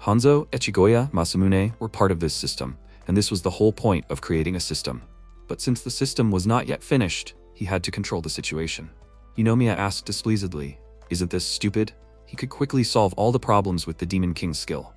Hanzo, Echigoya, Masamune were part of this system, and this was the whole point of creating a system. But since the system was not yet finished, he had to control the situation. Eunomia asked displeasedly, isn't this stupid? He could quickly solve all the problems with the Demon King's skill.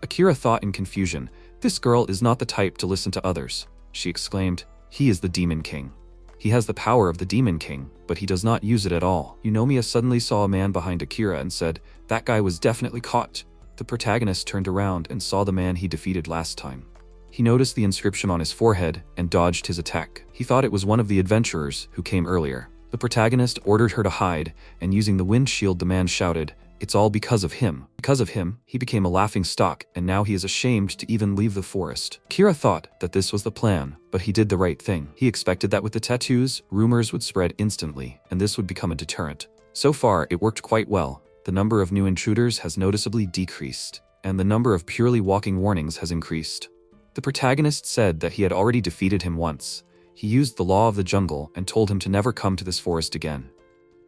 Akira thought in confusion, this girl is not the type to listen to others. She exclaimed, he is the Demon King. He has the power of the Demon King, but he does not use it at all. Eunomia suddenly saw a man behind Akira and said, that guy was definitely caught. The protagonist turned around and saw the man he defeated last time. He noticed the inscription on his forehead and dodged his attack. He thought it was one of the adventurers who came earlier. The protagonist ordered her to hide, and using the windshield the man shouted, it's all because of him. Because of him, he became a laughing stock, and now he is ashamed to even leave the forest. Kira thought that this was the plan, but he did the right thing. He expected that with the tattoos, rumors would spread instantly, and this would become a deterrent. So far, it worked quite well. The number of new intruders has noticeably decreased, and the number of purely walking warnings has increased. The protagonist said that he had already defeated him once. He used the law of the jungle and told him to never come to this forest again.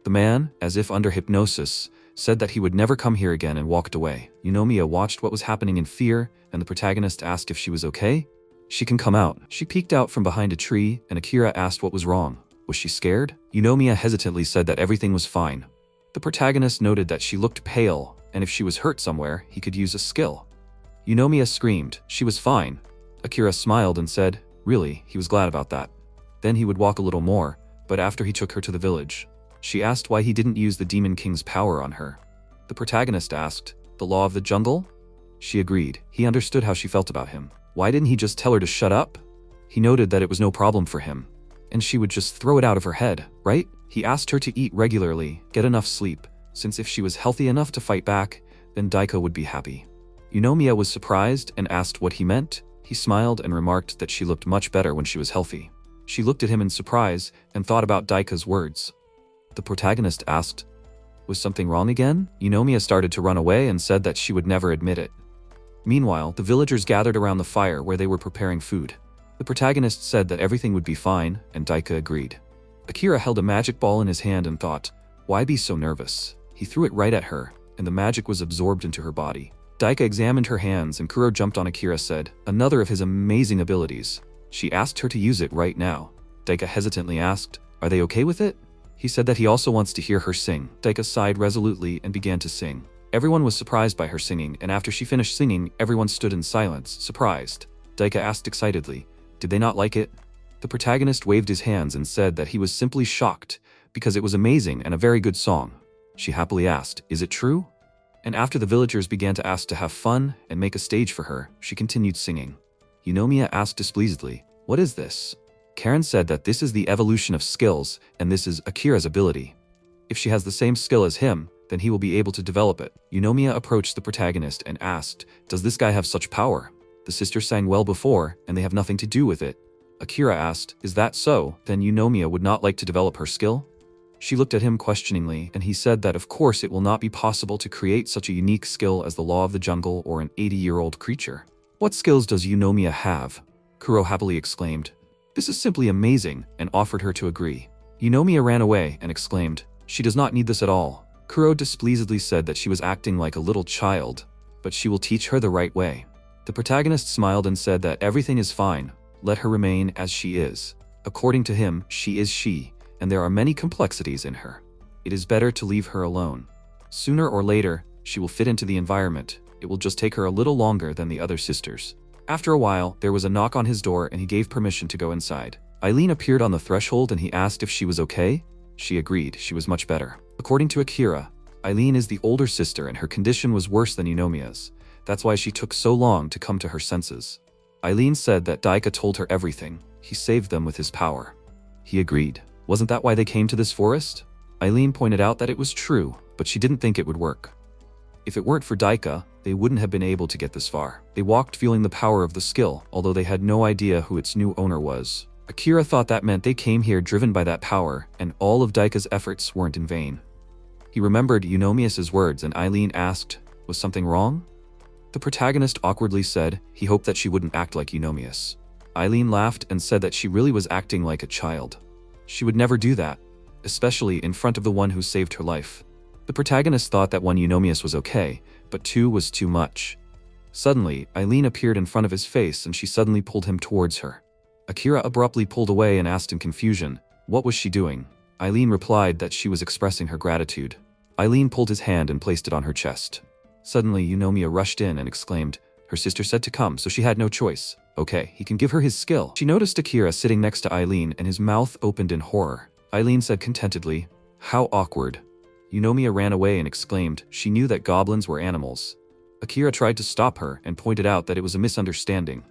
The man, as if under hypnosis, said that he would never come here again and walked away. Eunomia watched what was happening in fear, and the protagonist asked if she was okay. She can come out. She peeked out from behind a tree, and Akira asked what was wrong. Was she scared? Eunomia hesitantly said that everything was fine. The protagonist noted that she looked pale, and if she was hurt somewhere, he could use a skill. Eunomia screamed. She was fine. Akira smiled and said, really, he was glad about that. Then he would walk a little more, but after he took her to the village. She asked why he didn't use the Demon King's power on her. The protagonist asked, the law of the jungle? She agreed. He understood how she felt about him. Why didn't he just tell her to shut up? He noted that it was no problem for him, and she would just throw it out of her head, right? He asked her to eat regularly, get enough sleep, since if she was healthy enough to fight back, then Daika would be happy. Eunomia was surprised and asked what he meant. He smiled and remarked that she looked much better when she was healthy. She looked at him in surprise and thought about Daika's words. The protagonist asked, was something wrong again? Eunomia started to run away and said that she would never admit it. Meanwhile, the villagers gathered around the fire where they were preparing food. The protagonist said that everything would be fine, and Daika agreed. Akira held a magic ball in his hand and thought, Why be so nervous? He threw it right at her, and the magic was absorbed into her body. Daika examined her hands and Kuro jumped on Akira said, another of his amazing abilities. She asked her to use it right now. Daika hesitantly asked, are they okay with it? He said that he also wants to hear her sing. Daika sighed resolutely and began to sing. Everyone was surprised by her singing, and after she finished singing, everyone stood in silence, surprised. Daika asked excitedly, did they not like it? The protagonist waved his hands and said that he was simply shocked, because it was amazing and a very good song. She happily asked, is it true? And after the villagers began to ask to have fun and make a stage for her, she continued singing. Eunomia asked displeasedly, what is this? Karen said that this is the evolution of skills, and this is Akira's ability. If she has the same skill as him, then he will be able to develop it. Eunomia approached the protagonist and asked, does this guy have such power? The sister sang well before, and they have nothing to do with it. Akira asked, is that so? Then Eunomia would not like to develop her skill? She looked at him questioningly, and he said that of course it will not be possible to create such a unique skill as the law of the jungle or an 80-year-old creature. What skills does Eunomia have? Kuro happily exclaimed, this is simply amazing, and offered her to agree. Eunomia ran away and exclaimed, she does not need this at all. Kuro displeasedly said that she was acting like a little child, but she will teach her the right way. The protagonist smiled and said that everything is fine, let her remain as she is. According to him, she is she, and there are many complexities in her. It is better to leave her alone. Sooner or later, she will fit into the environment. It will just take her a little longer than the other sisters. After a while, there was a knock on his door and he gave permission to go inside. Eileen appeared on the threshold and he asked if she was okay. She agreed, she was much better. According to Akira, Eileen is the older sister and her condition was worse than Eunomia's. That's why she took so long to come to her senses. Eileen said that Daika told her everything. He saved them with his power. He agreed. Wasn't that why they came to this forest? Eileen pointed out that it was true, but she didn't think it would work. If it weren't for Daika, they wouldn't have been able to get this far. They walked feeling the power of the skill, although they had no idea who its new owner was. Akira thought that meant they came here driven by that power, and all of Daika's efforts weren't in vain. He remembered Eunomius's words and Eileen asked, was something wrong? The protagonist awkwardly said he hoped that she wouldn't act like Eunomius. Eileen laughed and said that she really was acting like a child. She would never do that, especially in front of the one who saved her life. The protagonist thought that one Eunomius was okay, but two was too much. Suddenly, Eileen appeared in front of his face and she suddenly pulled him towards her. Akira abruptly pulled away and asked in confusion, what was she doing? Eileen replied that she was expressing her gratitude. Eileen pulled his hand and placed it on her chest. Suddenly, Eunomia rushed in and exclaimed, her sister said to come, so she had no choice. Okay, he can give her his skill. She noticed Akira sitting next to Eileen and his mouth opened in horror. Eileen said contentedly, how awkward. Eunomia ran away and exclaimed she knew that goblins were animals. Akira tried to stop her and pointed out that it was a misunderstanding.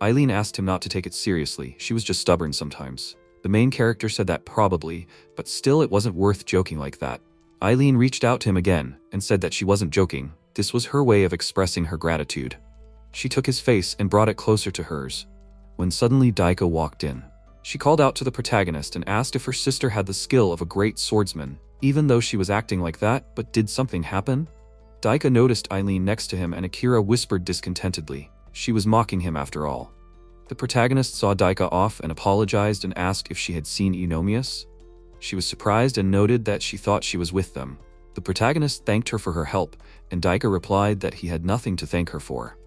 Eileen asked him not to take it seriously, she was just stubborn sometimes. The main character said that probably, but still it wasn't worth joking like that. Eileen reached out to him again and said that she wasn't joking. This was her way of expressing her gratitude. She took his face and brought it closer to hers. When suddenly Daika walked in. She called out to the protagonist and asked if her sister had the skill of a great swordsman, even though she was acting like that, but did something happen? Daika noticed Eileen next to him and Akira whispered discontentedly. She was mocking him after all. The protagonist saw Daika off and apologized and asked if she had seen Eunomius. She was surprised and noted that she thought she was with them. The protagonist thanked her for her help, and Daika replied that he had nothing to thank her for.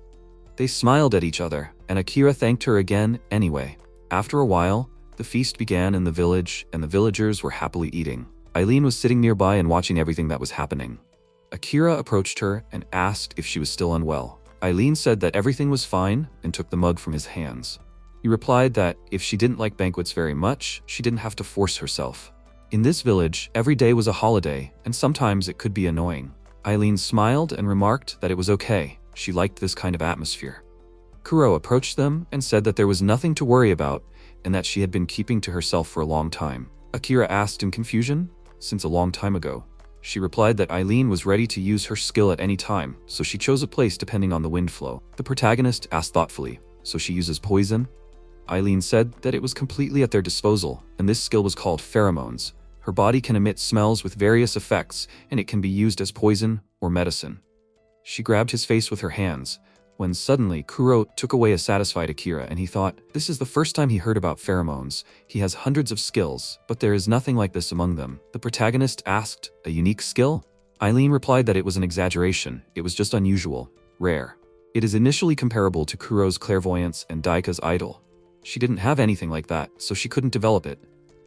They smiled at each other, and Akira thanked her again anyway. After a while, the feast began in the village, and the villagers were happily eating. Eileen was sitting nearby and watching everything that was happening. Akira approached her and asked if she was still unwell. Eileen said that everything was fine and took the mug from his hands. He replied that if she didn't like banquets very much, she didn't have to force herself. In this village, every day was a holiday, and sometimes it could be annoying. Eileen smiled and remarked that it was okay. She liked this kind of atmosphere. Kuro approached them and said that there was nothing to worry about and that she had been keeping to herself for a long time. Akira asked in confusion, since a long time ago. She replied that Eileen was ready to use her skill at any time, so she chose a place depending on the wind flow. The protagonist asked thoughtfully, so she uses poison? Eileen said that it was completely at their disposal, and this skill was called pheromones. Her body can emit smells with various effects, and it can be used as poison or medicine. She grabbed his face with her hands, when suddenly Kuro took away a satisfied Akira and he thought, this is the first time he heard about pheromones. He has hundreds of skills, but there is nothing like this among them. The protagonist asked, a unique skill? Eileen replied that it was an exaggeration, it was just unusual, rare. It is initially comparable to Kuro's clairvoyance and Daika's idol. She didn't have anything like that, so she couldn't develop it.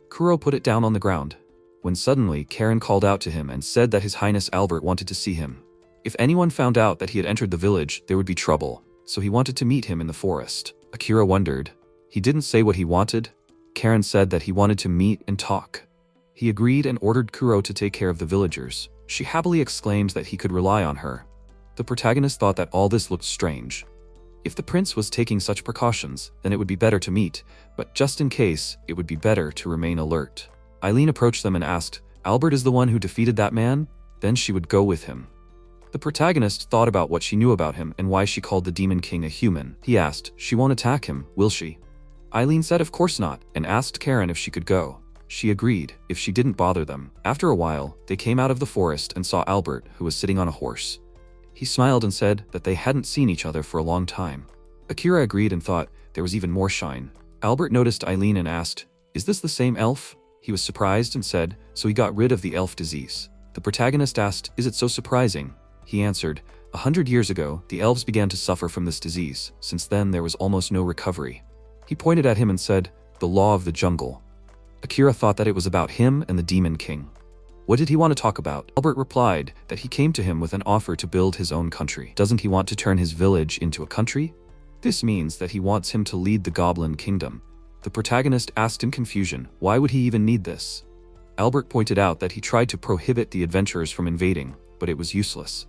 Kuro put it down on the ground, when suddenly Karen called out to him and said that His Highness Albert wanted to see him. If anyone found out that he had entered the village, there would be trouble, so he wanted to meet him in the forest. Akira wondered. He didn't say what he wanted. Karen said that he wanted to meet and talk. He agreed and ordered Kuro to take care of the villagers. She happily exclaimed that he could rely on her. The protagonist thought that all this looked strange. If the prince was taking such precautions, then it would be better to meet, but just in case, it would be better to remain alert. Eileen approached them and asked, Albert is the one who defeated that man? Then she would go with him. The protagonist thought about what she knew about him and why she called the Demon King a human. He asked, she won't attack him, will she? Eileen said of course not, and asked Karen if she could go. She agreed, if she didn't bother them. After a while, they came out of the forest and saw Albert, who was sitting on a horse. He smiled and said that they hadn't seen each other for a long time. Akira agreed and thought there was even more shine. Albert noticed Eileen and asked, is this the same elf? He was surprised and said, so he got rid of the elf disease. The protagonist asked, is it so surprising? He answered, 100 years ago, the elves began to suffer from this disease. Since then, there was almost no recovery. He pointed at him and said, the law of the jungle. Akira thought that it was about him and the Demon King. What did he want to talk about? Albert replied that he came to him with an offer to build his own country. Doesn't he want to turn his village into a country? This means that he wants him to lead the Goblin Kingdom. The protagonist asked in confusion, why would he even need this? Albert pointed out that he tried to prohibit the adventurers from invading, but it was useless.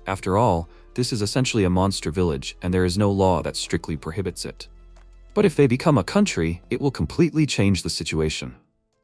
After all, this is essentially a monster village, and there is no law that strictly prohibits it. But if they become a country, it will completely change the situation.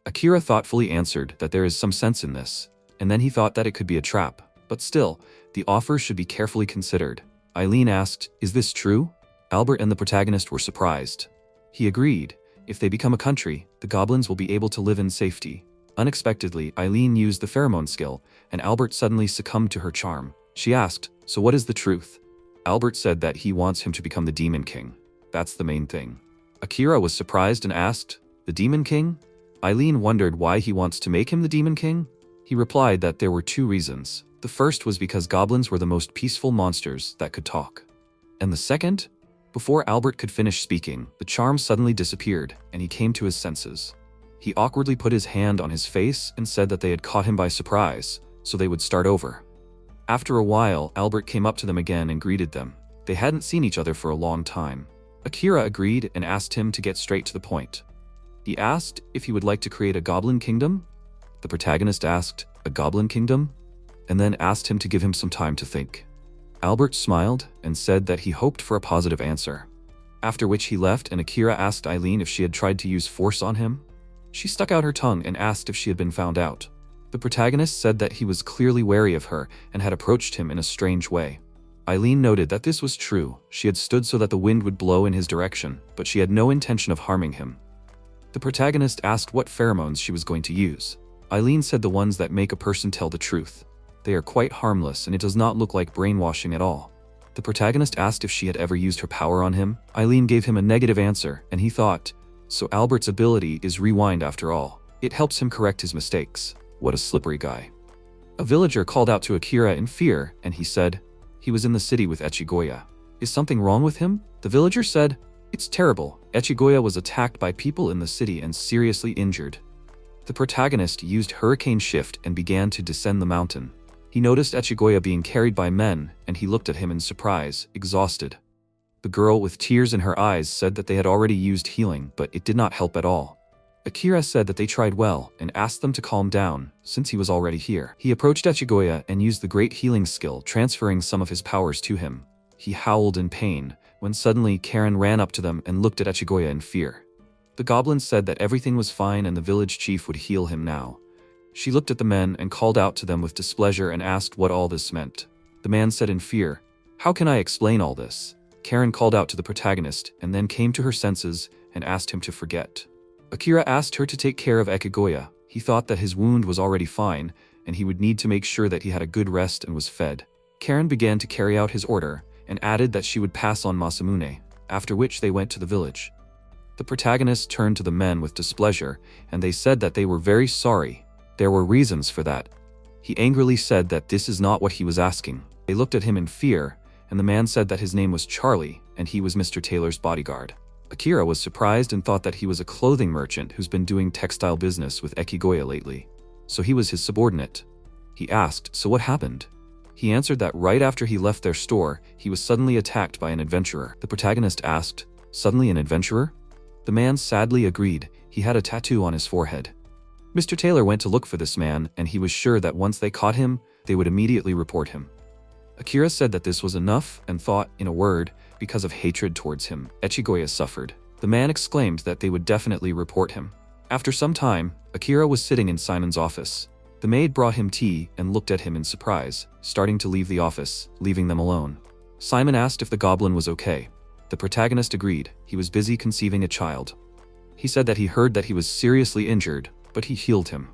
Akira thoughtfully answered that there is some sense in this, and then he thought that it could be a trap. But still, the offer should be carefully considered. Eileen asked, is this true? Albert and the protagonist were surprised. He agreed, if they become a country, the goblins will be able to live in safety. Unexpectedly, Eileen used the pheromone skill, and Albert suddenly succumbed to her charm. She asked, so what is the truth? Albert said that he wants him to become the Demon King. That's the main thing. Akira was surprised and asked, the Demon King? Eileen wondered why he wants to make him the Demon King. He replied that there were two reasons. The first was because goblins were the most peaceful monsters that could talk. And the second? Before Albert could finish speaking, the charm suddenly disappeared, and he came to his senses. He awkwardly put his hand on his face and said that they had caught him by surprise, so they would start over. After a while, Albert came up to them again and greeted them. They hadn't seen each other for a long time. Akira agreed and asked him to get straight to the point. He asked if he would like to create a goblin kingdom. The protagonist asked, a goblin kingdom? And then asked him to give him some time to think. Albert smiled and said that he hoped for a positive answer. After which he left, and Akira asked Eileen if she had tried to use force on him. She stuck out her tongue and asked if she had been found out. The protagonist said that he was clearly wary of her and had approached him in a strange way. Eileen noted that this was true. She had stood so that the wind would blow in his direction, but she had no intention of harming him. The protagonist asked what pheromones she was going to use. Eileen said the ones that make a person tell the truth. They are quite harmless and it does not look like brainwashing at all. The protagonist asked if she had ever used her power on him. Eileen gave him a negative answer, and he thought, so Albert's ability is rewind after all. It helps him correct his mistakes. What a slippery guy. A villager called out to Akira in fear, and he said, he was in the city with Echigoya. Is something wrong with him? The villager said, it's terrible. Echigoya was attacked by people in the city and seriously injured. The protagonist used Hurricane Shift and began to descend the mountain. He noticed Echigoya being carried by men, and he looked at him in surprise, exhausted. The girl with tears in her eyes said that they had already used healing, but it did not help at all. Akira said that they tried well and asked them to calm down, since he was already here. He approached Echigoya and used the great healing skill, transferring some of his powers to him. He howled in pain, when suddenly Karen ran up to them and looked at Echigoya in fear. The goblin said that everything was fine and the village chief would heal him now. She looked at the men and called out to them with displeasure and asked what all this meant. The man said in fear, how can I explain all this? Karen called out to the protagonist and then came to her senses and asked him to forget. Akira asked her to take care of Echigoya. He thought that his wound was already fine, and he would need to make sure that he had a good rest and was fed. Karen began to carry out his order, and added that she would pass on Masamune, after which they went to the village. The protagonist turned to the men with displeasure, and they said that they were very sorry. There were reasons for that. He angrily said that this is not what he was asking. They looked at him in fear, and the man said that his name was Charlie, and he was Mr. Taylor's bodyguard. Akira was surprised and thought that he was a clothing merchant who's been doing textile business with Ekigoya lately. So he was his subordinate. He asked, "So what happened?" He answered that right after he left their store, he was suddenly attacked by an adventurer. The protagonist asked, "Suddenly an adventurer?" The man sadly agreed. He had a tattoo on his forehead. Mr. Taylor went to look for this man, and he was sure that once they caught him, they would immediately report him. Akira said that this was enough and thought, in a word, because of hatred towards him, Echigoya suffered. The man exclaimed that they would definitely report him. After some time, Akira was sitting in Simon's office. The maid brought him tea and looked at him in surprise, starting to leave the office, leaving them alone. Simon asked if the goblin was okay. The protagonist agreed. He was busy conceiving a child. He said that he heard that he was seriously injured, but he healed him.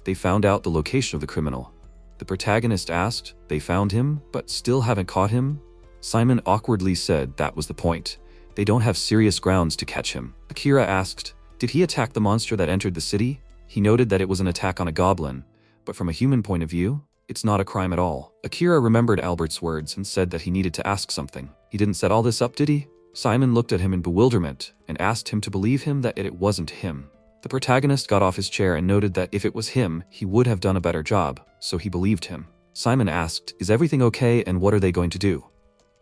They found out the location of the criminal. The protagonist asked, "They found him, but still haven't caught him?" Simon awkwardly said that was the point. They don't have serious grounds to catch him. Akira asked, "Did he attack the monster that entered the city?" He noted that it was an attack on a goblin, but from a human point of view, it's not a crime at all. Akira remembered Albert's words and said that he needed to ask something. He didn't set all this up, did he? Simon looked at him in bewilderment and asked him to believe him that it wasn't him. The protagonist got off his chair and noted that if it was him, he would have done a better job, so he believed him. Simon asked, "Is everything okay and what are they going to do?"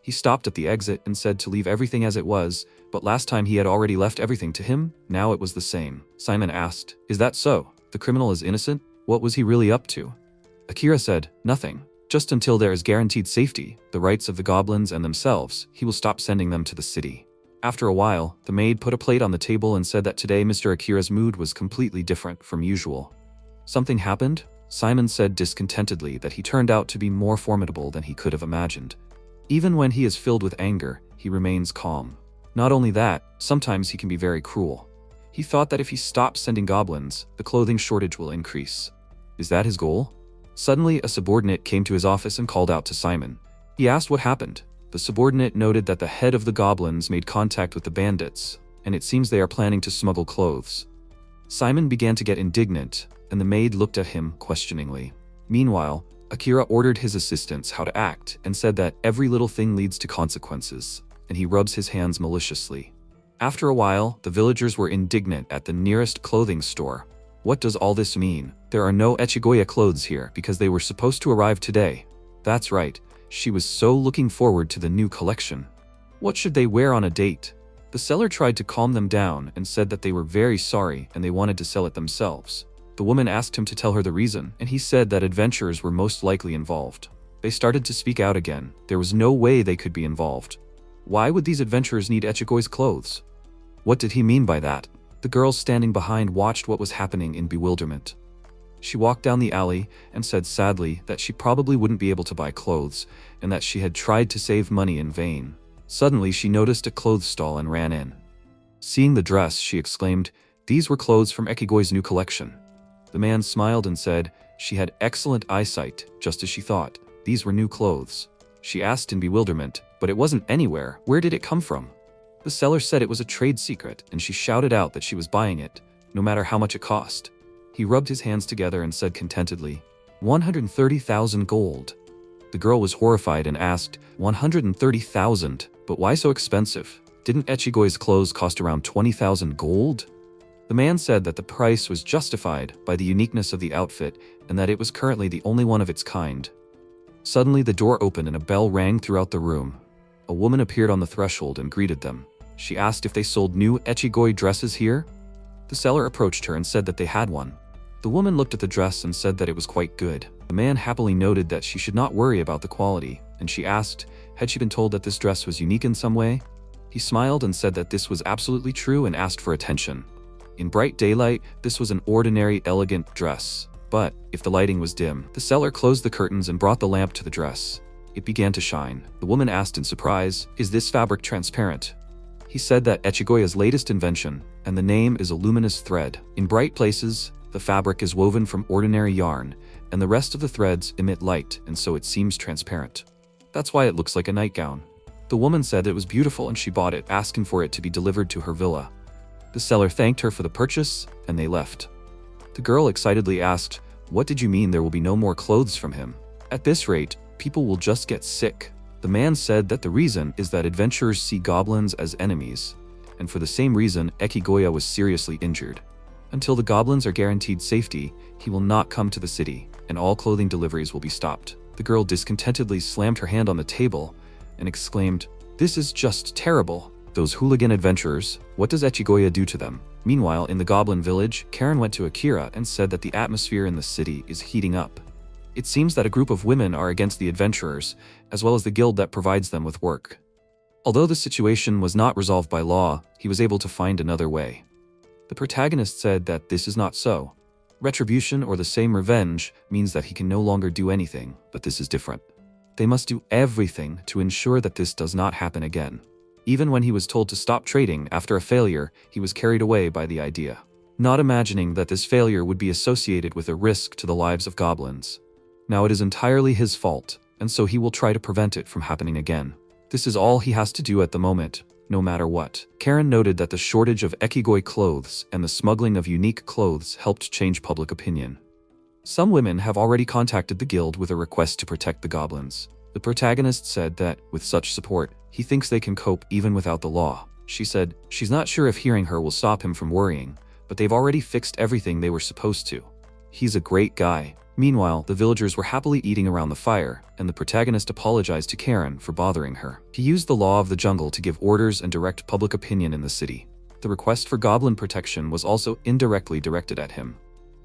He stopped at the exit and said to leave everything as it was, but last time he had already left everything to him, now it was the same. Simon asked, "Is that so? The criminal is innocent? What was he really up to?" Akira said, "Nothing. Just until there is guaranteed safety, the rights of the goblins and themselves, he will stop sending them to the city." After a while, the maid put a plate on the table and said that today Mr. Akira's mood was completely different from usual. Something happened? Simon said discontentedly that he turned out to be more formidable than he could have imagined. Even when he is filled with anger, he remains calm. Not only that, sometimes he can be very cruel. He thought that if he stops sending goblins, the clothing shortage will increase. Is that his goal? Suddenly, a subordinate came to his office and called out to Simon. He asked what happened. The subordinate noted that the head of the goblins made contact with the bandits, and it seems they are planning to smuggle clothes. Simon began to get indignant, and the maid looked at him questioningly. Meanwhile, Akira ordered his assistants how to act and said that every little thing leads to consequences, and he rubs his hands maliciously. After a while, the villagers were indignant at the nearest clothing store. What does all this mean? There are no Echigoya clothes here because they were supposed to arrive today. That's right, she was so looking forward to the new collection. What should they wear on a date? The seller tried to calm them down and said that they were very sorry and they wanted to sell it themselves. The woman asked him to tell her the reason, and he said that adventurers were most likely involved. They started to speak out again. There was no way they could be involved. Why would these adventurers need Echigoya's clothes? What did he mean by that? The girls standing behind watched what was happening in bewilderment. She walked down the alley and said sadly that she probably wouldn't be able to buy clothes and that she had tried to save money in vain. Suddenly, she noticed a clothes stall and ran in. Seeing the dress, she exclaimed, "These were clothes from Ekigoya's new collection." The man smiled and said she had excellent eyesight, just as she thought. These were new clothes. She asked in bewilderment, but it wasn't anywhere. Where did it come from? The seller said it was a trade secret, and she shouted out that she was buying it, no matter how much it cost. He rubbed his hands together and said contentedly, 130,000 gold. The girl was horrified and asked, 130,000? But why so expensive? Didn't Echigoya's clothes cost around 20,000 gold? The man said that the price was justified by the uniqueness of the outfit and that it was currently the only one of its kind. Suddenly the door opened and a bell rang throughout the room. A woman appeared on the threshold and greeted them. She asked if they sold new Echigoya dresses here. The seller approached her and said that they had one. The woman looked at the dress and said that it was quite good. The man happily noted that she should not worry about the quality, and she asked, had she been told that this dress was unique in some way? He smiled and said that this was absolutely true and asked for attention. In bright daylight, this was an ordinary, elegant dress. But, if the lighting was dim, the seller closed the curtains and brought the lamp to the dress. It began to shine. The woman asked in surprise, "Is this fabric transparent?" He said that Echigoya's latest invention, and the name is a luminous thread. In bright places, the fabric is woven from ordinary yarn, and the rest of the threads emit light, and so it seems transparent. That's why it looks like a nightgown. The woman said it was beautiful and she bought it, asking for it to be delivered to her villa. The seller thanked her for the purchase, and they left. The girl excitedly asked, "What did you mean there will be no more clothes from him? At this rate, people will just get sick." The man said that the reason is that adventurers see goblins as enemies, and for the same reason Ekigoya was seriously injured. Until the goblins are guaranteed safety, he will not come to the city, and all clothing deliveries will be stopped. The girl discontentedly slammed her hand on the table and exclaimed, "This is just terrible. Those hooligan adventurers, what does Echigoya do to them?" Meanwhile, in the goblin village, Karen went to Akira and said that the atmosphere in the city is heating up. It seems that a group of women are against the adventurers, as well as the guild that provides them with work. Although the situation was not resolved by law, he was able to find another way. The protagonist said that this is not so. Retribution or the same revenge means that he can no longer do anything, but this is different. They must do everything to ensure that this does not happen again. Even when he was told to stop trading after a failure, he was carried away by the idea, not imagining that this failure would be associated with a risk to the lives of goblins. Now it is entirely his fault, and so he will try to prevent it from happening again. This is all he has to do at the moment, no matter what. Karen noted that the shortage of Ekigoi clothes and the smuggling of unique clothes helped change public opinion. Some women have already contacted the guild with a request to protect the goblins. The protagonist said that, with such support, he thinks they can cope even without the law. She said she's not sure if hearing her will stop him from worrying, but they've already fixed everything they were supposed to. He's a great guy. Meanwhile, the villagers were happily eating around the fire, and the protagonist apologized to Karen for bothering her. He used the law of the jungle to give orders and direct public opinion in the city. The request for goblin protection was also indirectly directed at him.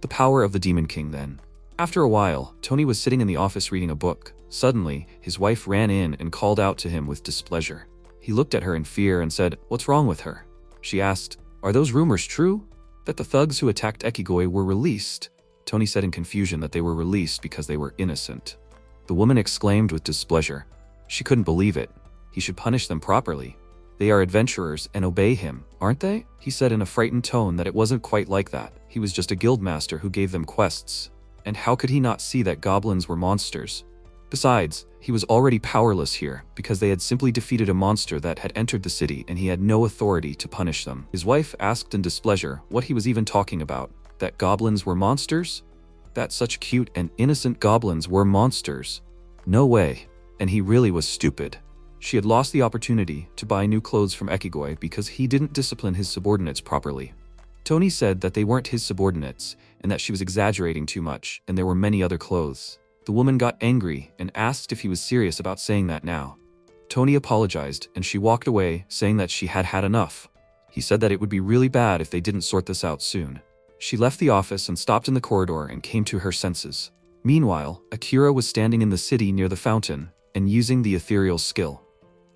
The power of the Demon King then. After a while, Tony was sitting in the office reading a book. Suddenly, his wife ran in and called out to him with displeasure. He looked at her in fear and said, "What's wrong with her?" She asked, "Are those rumors true? That the thugs who attacked Ekigoi were released?" Tony said in confusion that they were released because they were innocent. The woman exclaimed with displeasure. She couldn't believe it. He should punish them properly. They are adventurers and obey him, aren't they? He said in a frightened tone that it wasn't quite like that. He was just a guildmaster who gave them quests. And how could he not see that goblins were monsters? Besides, he was already powerless here because they had simply defeated a monster that had entered the city and he had no authority to punish them. His wife asked in displeasure what he was even talking about. That goblins were monsters? That such cute and innocent goblins were monsters? No way. And he really was stupid. She had lost the opportunity to buy new clothes from Ekigoi because he didn't discipline his subordinates properly. Tony said that they weren't his subordinates and that she was exaggerating too much and there were many other clothes. The woman got angry and asked if he was serious about saying that now. Tony apologized and she walked away, saying that she had had enough. He said that it would be really bad if they didn't sort this out soon. She left the office and stopped in the corridor and came to her senses. Meanwhile, Akira was standing in the city near the fountain and using the ethereal skill.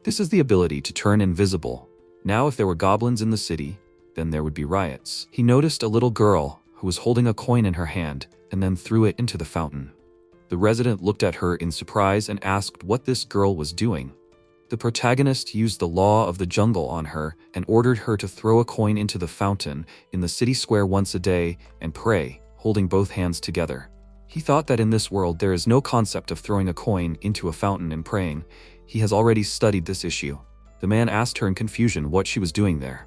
This is the ability to turn invisible. Now if there were goblins in the city, then there would be riots. He noticed a little girl who was holding a coin in her hand and then threw it into the fountain. The resident looked at her in surprise and asked what this girl was doing. The protagonist used the law of the jungle on her and ordered her to throw a coin into the fountain in the city square once a day and pray, holding both hands together. He thought that in this world there is no concept of throwing a coin into a fountain and praying. He has already studied this issue. The man asked her in confusion what she was doing there.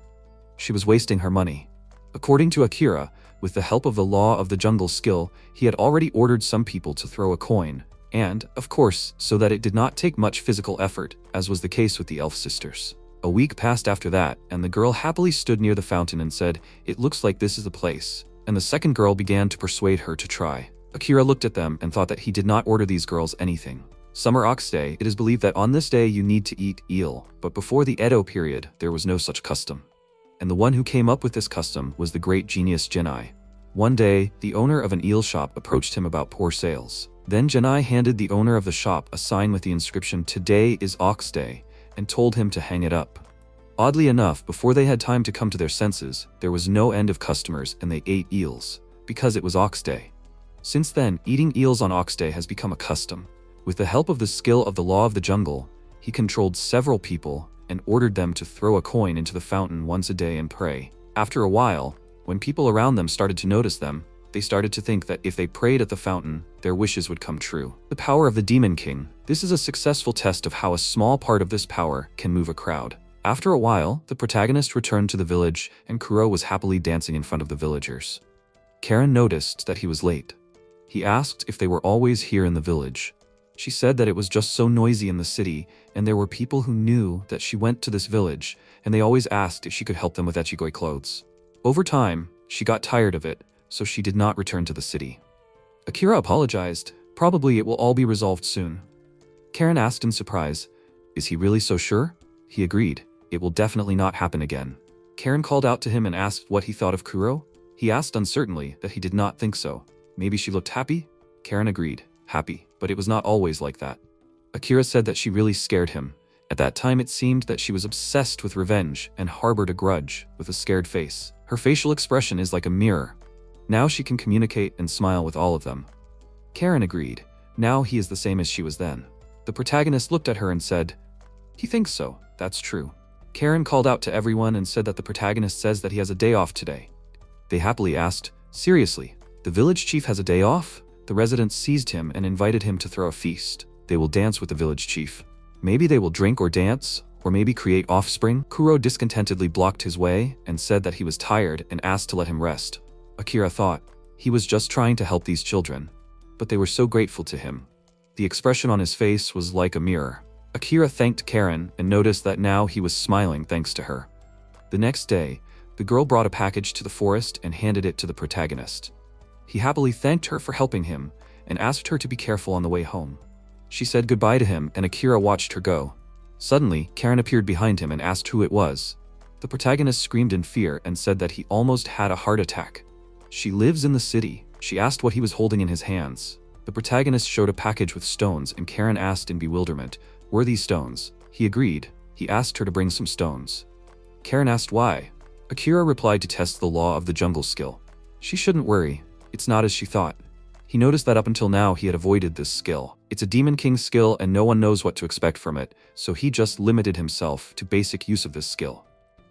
She was wasting her money. According to Akira, with the help of the law of the jungle skill, he had already ordered some people to throw a coin, and, of course, so that it did not take much physical effort, as was the case with the elf sisters. A week passed after that, and the girl happily stood near the fountain and said, "It looks like this is the place," and the second girl began to persuade her to try. Akira looked at them and thought that he did not order these girls anything. Summer Ox Day, it is believed that on this day you need to eat eel, but before the Edo period, there was no such custom. And the one who came up with this custom was the great genius Genai. One day, the owner of an eel shop approached him about poor sales. Then Genai handed the owner of the shop a sign with the inscription, "Today is Ox Day," and told him to hang it up. Oddly enough, before they had time to come to their senses, there was no end of customers and they ate eels, because it was Ox Day. Since then, eating eels on Ox Day has become a custom. With the help of the skill of the law of the jungle, he controlled several people and ordered them to throw a coin into the fountain once a day and pray. After a while, when people around them started to notice them, They started to think that if they prayed at the fountain, their wishes would come true. The power of the Demon King. This is a successful test of how a small part of this power can move a crowd. After a while, the protagonist returned to the village and Kuro was happily dancing in front of the villagers. Karen noticed that he was late. He asked if they were always here in the village. She said that it was just so noisy in the city and there were people who knew that she went to this village and they always asked if she could help them with echigoi clothes. Over time, she got tired of it, so she did not return to the city. Akira apologized. Probably it will all be resolved soon. Karen asked in surprise, "Is he really so sure?" He agreed. It will definitely not happen again. Karen called out to him and asked what he thought of Kuro. He asked uncertainly that he did not think so. Maybe she looked happy? Karen agreed. Happy, but it was not always like that. Akira said that she really scared him. At that time it seemed that she was obsessed with revenge and harbored a grudge with a scared face. Her facial expression is like a mirror. Now she can communicate and smile with all of them. Karen agreed. Now he is the same as she was then. The protagonist looked at her and said, "He thinks so, that's true." Karen called out to everyone and said that the protagonist says that he has a day off today. They happily asked, "Seriously, the village chief has a day off?" The residents seized him and invited him to throw a feast. They will dance with the village chief. Maybe they will drink or dance, or maybe create offspring. Kuro discontentedly blocked his way and said that he was tired and asked to let him rest. Akira thought, he was just trying to help these children, but they were so grateful to him. The expression on his face was like a mirror. Akira thanked Karen and noticed that now he was smiling thanks to her. The next day, the girl brought a package to the forest and handed it to the protagonist. He happily thanked her for helping him and asked her to be careful on the way home. She said goodbye to him and Akira watched her go. Suddenly, Karen appeared behind him and asked who it was. The protagonist screamed in fear and said that he almost had a heart attack. She lives in the city. She asked what he was holding in his hands. The protagonist showed a package with stones and Karen asked in bewilderment, "Were these stones?" He agreed. He asked her to bring some stones. Karen asked why. Akira replied to test the law of the jungle skill. She shouldn't worry. It's not as she thought. He noticed that up until now he had avoided this skill. It's a Demon King skill and no one knows what to expect from it, so he just limited himself to basic use of this skill.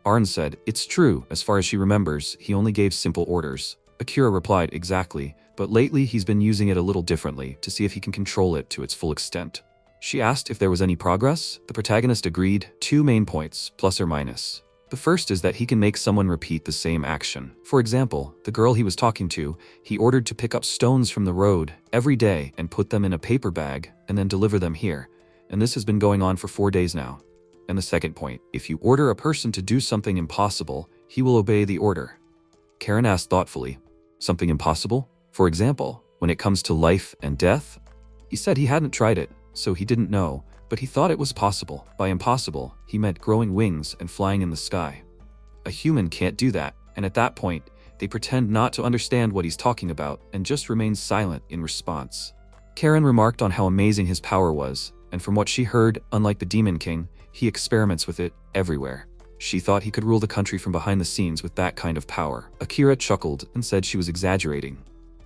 Arn said, "It's true, as far as she remembers, he only gave simple orders." Akira replied, "Exactly, but lately he's been using it a little differently to see if he can control it to its full extent." She asked if there was any progress. The protagonist agreed. 2 main points, plus or minus. The first is that he can make someone repeat the same action. For example, the girl he was talking to, he ordered to pick up stones from the road every day and put them in a paper bag and then deliver them here. And this has been going on for 4 days now. And the second point, if you order a person to do something impossible, he will obey the order. Karen asked thoughtfully, "Something impossible? For example, when it comes to life and death?" He said he hadn't tried it, so he didn't know, but he thought it was possible. By impossible, he meant growing wings and flying in the sky. A human can't do that, and at that point, they pretend not to understand what he's talking about and just remain silent in response. Karen remarked on how amazing his power was, and from what she heard, unlike the Demon King, he experiments with it everywhere. She thought he could rule the country from behind the scenes with that kind of power. Akira chuckled and said she was exaggerating.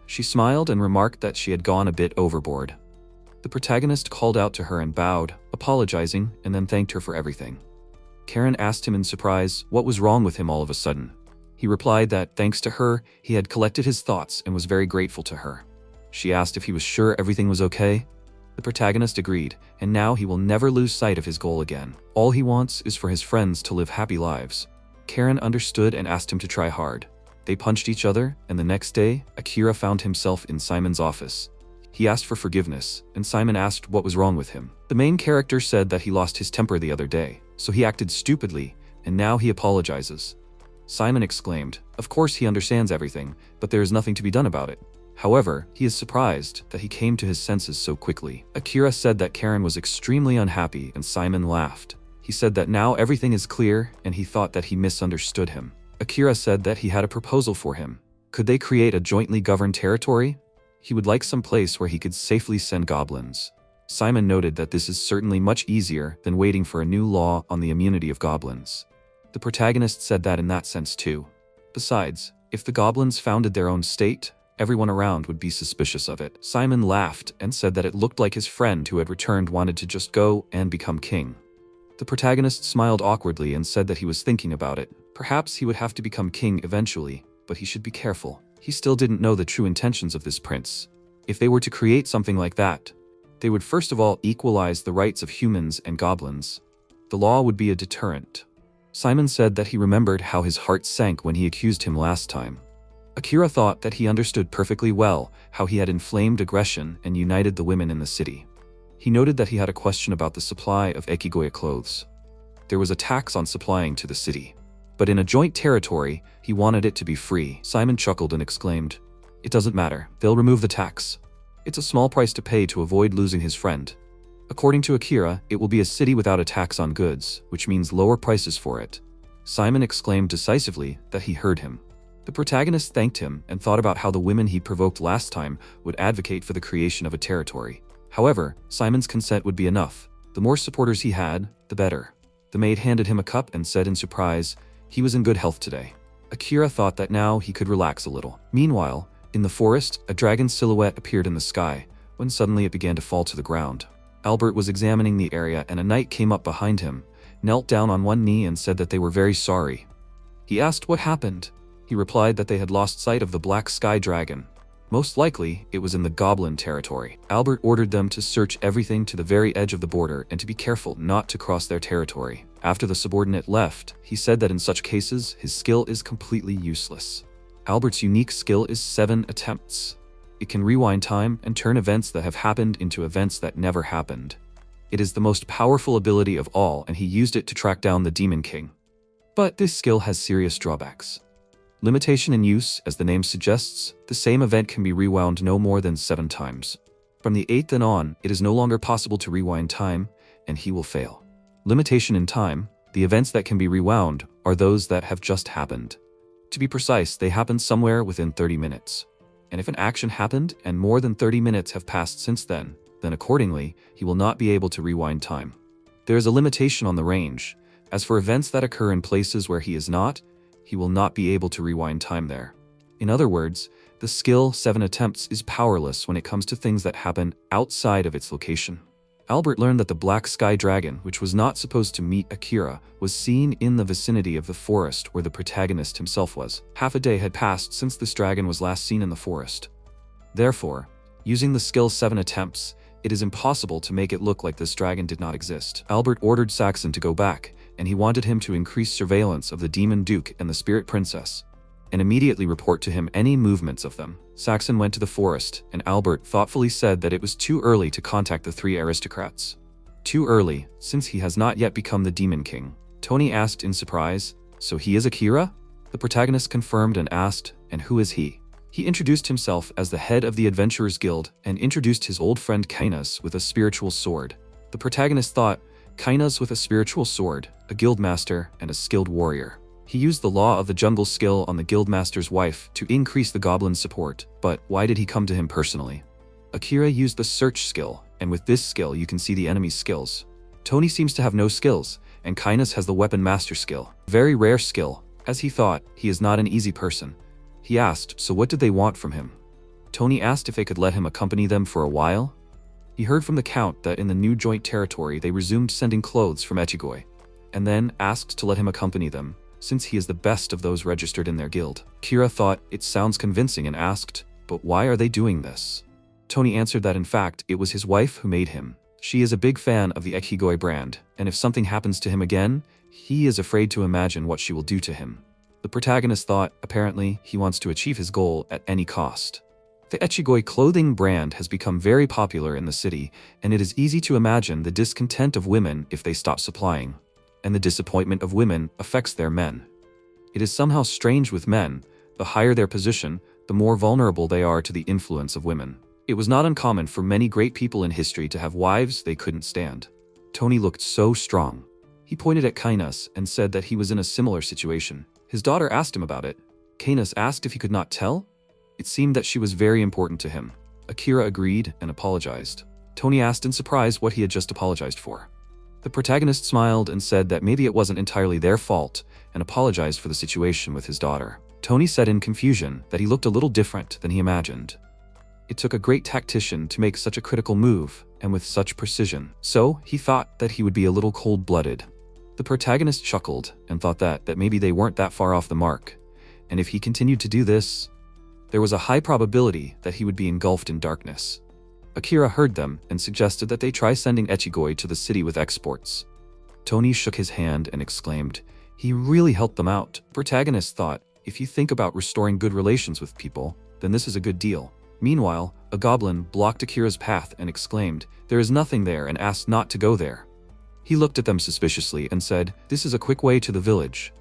She smiled and remarked that she had gone a bit overboard. The protagonist called out to her and bowed, apologizing, and then thanked her for everything. Karen asked him in surprise what was wrong with him all of a sudden. He replied that, thanks to her, he had collected his thoughts and was very grateful to her. She asked if he was sure everything was okay. The protagonist agreed, and now he will never lose sight of his goal again. All he wants is for his friends to live happy lives. Karen understood and asked him to try hard. They punched each other, and the next day, Akira found himself in Simon's office. He asked for forgiveness, and Simon asked what was wrong with him. The main character said that he lost his temper the other day, so he acted stupidly, and now he apologizes. Simon exclaimed, of course he understands everything, but there is nothing to be done about it. However, he is surprised that he came to his senses so quickly. Akira said that Karen was extremely unhappy, and Simon laughed. He said that now everything is clear, and he thought that he misunderstood him. Akira said that he had a proposal for him. Could they create a jointly governed territory? He would like some place where he could safely send goblins. Simon noted that this is certainly much easier than waiting for a new law on the immunity of goblins. The protagonist said that in that sense too. Besides, if the goblins founded their own state, everyone around would be suspicious of it. Simon laughed and said that it looked like his friend who had returned wanted to just go and become king. The protagonist smiled awkwardly and said that he was thinking about it. Perhaps he would have to become king eventually, but he should be careful. He still didn't know the true intentions of this prince. If they were to create something like that, they would first of all equalize the rights of humans and goblins. The law would be a deterrent. Simon said that he remembered how his heart sank when he accused him last time. Akira thought that he understood perfectly well how he had inflamed aggression and united the women in the city. He noted that he had a question about the supply of ekigoya clothes. There was a tax on supplying to the city. But in a joint territory, he wanted it to be free. Simon chuckled and exclaimed, "It doesn't matter, they'll remove the tax. It's a small price to pay to avoid losing his friend." According to Akira, it will be a city without a tax on goods, which means lower prices for it. Simon exclaimed decisively that he heard him. The protagonist thanked him and thought about how the women he provoked last time would advocate for the creation of a territory. However, Simon's consent would be enough. The more supporters he had, the better. The maid handed him a cup and said in surprise, he was in good health today. Akira thought that now he could relax a little. Meanwhile, in the forest, a dragon's silhouette appeared in the sky, when suddenly it began to fall to the ground. Albert was examining the area and a knight came up behind him, knelt down on one knee and said that they were very sorry. He asked what happened. He replied that they had lost sight of the black sky dragon. Most likely, it was in the goblin territory. Albert ordered them to search everything to the very edge of the border and to be careful not to cross their territory. After the subordinate left, he said that in such cases, his skill is completely useless. Albert's unique skill is 7 attempts. It can rewind time and turn events that have happened into events that never happened. It is the most powerful ability of all, and he used it to track down the Demon King. But this skill has serious drawbacks. Limitation in use, as the name suggests, the same event can be rewound no more than 7 times. From the 8th and on, it is no longer possible to rewind time, and he will fail. Limitation in time, the events that can be rewound are those that have just happened. To be precise, they happened somewhere within 30 minutes. And if an action happened and more than 30 minutes have passed since then accordingly, he will not be able to rewind time. There is a limitation on the range. As for events that occur in places where he is not, he will not be able to rewind time there. In other words, the skill 7 attempts is powerless when it comes to things that happen outside of its location. Albert learned that the black sky dragon, which was not supposed to meet Akira, was seen in the vicinity of the forest where the protagonist himself was. Half a day had passed since this dragon was last seen in the forest. Therefore, using the skill 7 attempts, it is impossible to make it look like this dragon did not exist. Albert ordered Saxon to go back, and he wanted him to increase surveillance of the Demon Duke and the Spirit Princess, and immediately report to him any movements of them. Saxon went to the forest, and Albert thoughtfully said that it was too early to contact the 3 aristocrats. Too early, since he has not yet become the Demon King. Tony asked in surprise, "So he is Akira?" The protagonist confirmed and asked, "And who is he?" He introduced himself as the head of the Adventurers Guild and introduced his old friend Kainas with a spiritual sword. The protagonist thought, Kainas with a spiritual sword, a guildmaster, and a skilled warrior. He used the law of the jungle skill on the guildmaster's wife to increase the goblin's support, but why did he come to him personally? Akira used the search skill, and with this skill you can see the enemy's skills. Tony seems to have no skills, and Kainas has the weapon master skill. Very rare skill. As he thought, he is not an easy person. He asked, so what did they want from him? Tony asked if they could let him accompany them for a while. He heard from the Count that in the new joint territory they resumed sending clothes from Echigoi, and then asked to let him accompany them, since he is the best of those registered in their guild. Kira thought it sounds convincing and asked, but why are they doing this? Tony answered that in fact it was his wife who made him. She is a big fan of the Echigoi brand, and if something happens to him again, he is afraid to imagine what she will do to him. The protagonist thought, apparently, he wants to achieve his goal at any cost. The Echigoi clothing brand has become very popular in the city, and it is easy to imagine the discontent of women if they stop supplying. And the disappointment of women affects their men. It is somehow strange with men, the higher their position, the more vulnerable they are to the influence of women. It was not uncommon for many great people in history to have wives they couldn't stand. Tony looked so strong. He pointed at Kainas and said that he was in a similar situation. His daughter asked him about it. Kainas asked if he could not tell. It seemed that she was very important to him. Akira agreed and apologized. Tony asked in surprise what he had just apologized for. The protagonist smiled and said that maybe it wasn't entirely their fault and apologized for the situation with his daughter. Tony said in confusion that he looked a little different than he imagined. It took a great tactician to make such a critical move and with such precision, so he thought that he would be a little cold-blooded. The protagonist chuckled and thought that maybe they weren't that far off the mark, and if he continued to do this, There was a high probability that he would be engulfed in darkness. Akira heard them and suggested that they try sending Echigoi to the city with exports. Tony shook his hand and exclaimed, "He really helped them out." Protagonist thought, if you think about restoring good relations with people, then this is a good deal. Meanwhile, a goblin blocked Akira's path and exclaimed, "There is nothing there," and asked not to go there. He looked at them suspiciously and said, "This is a quick way to the village."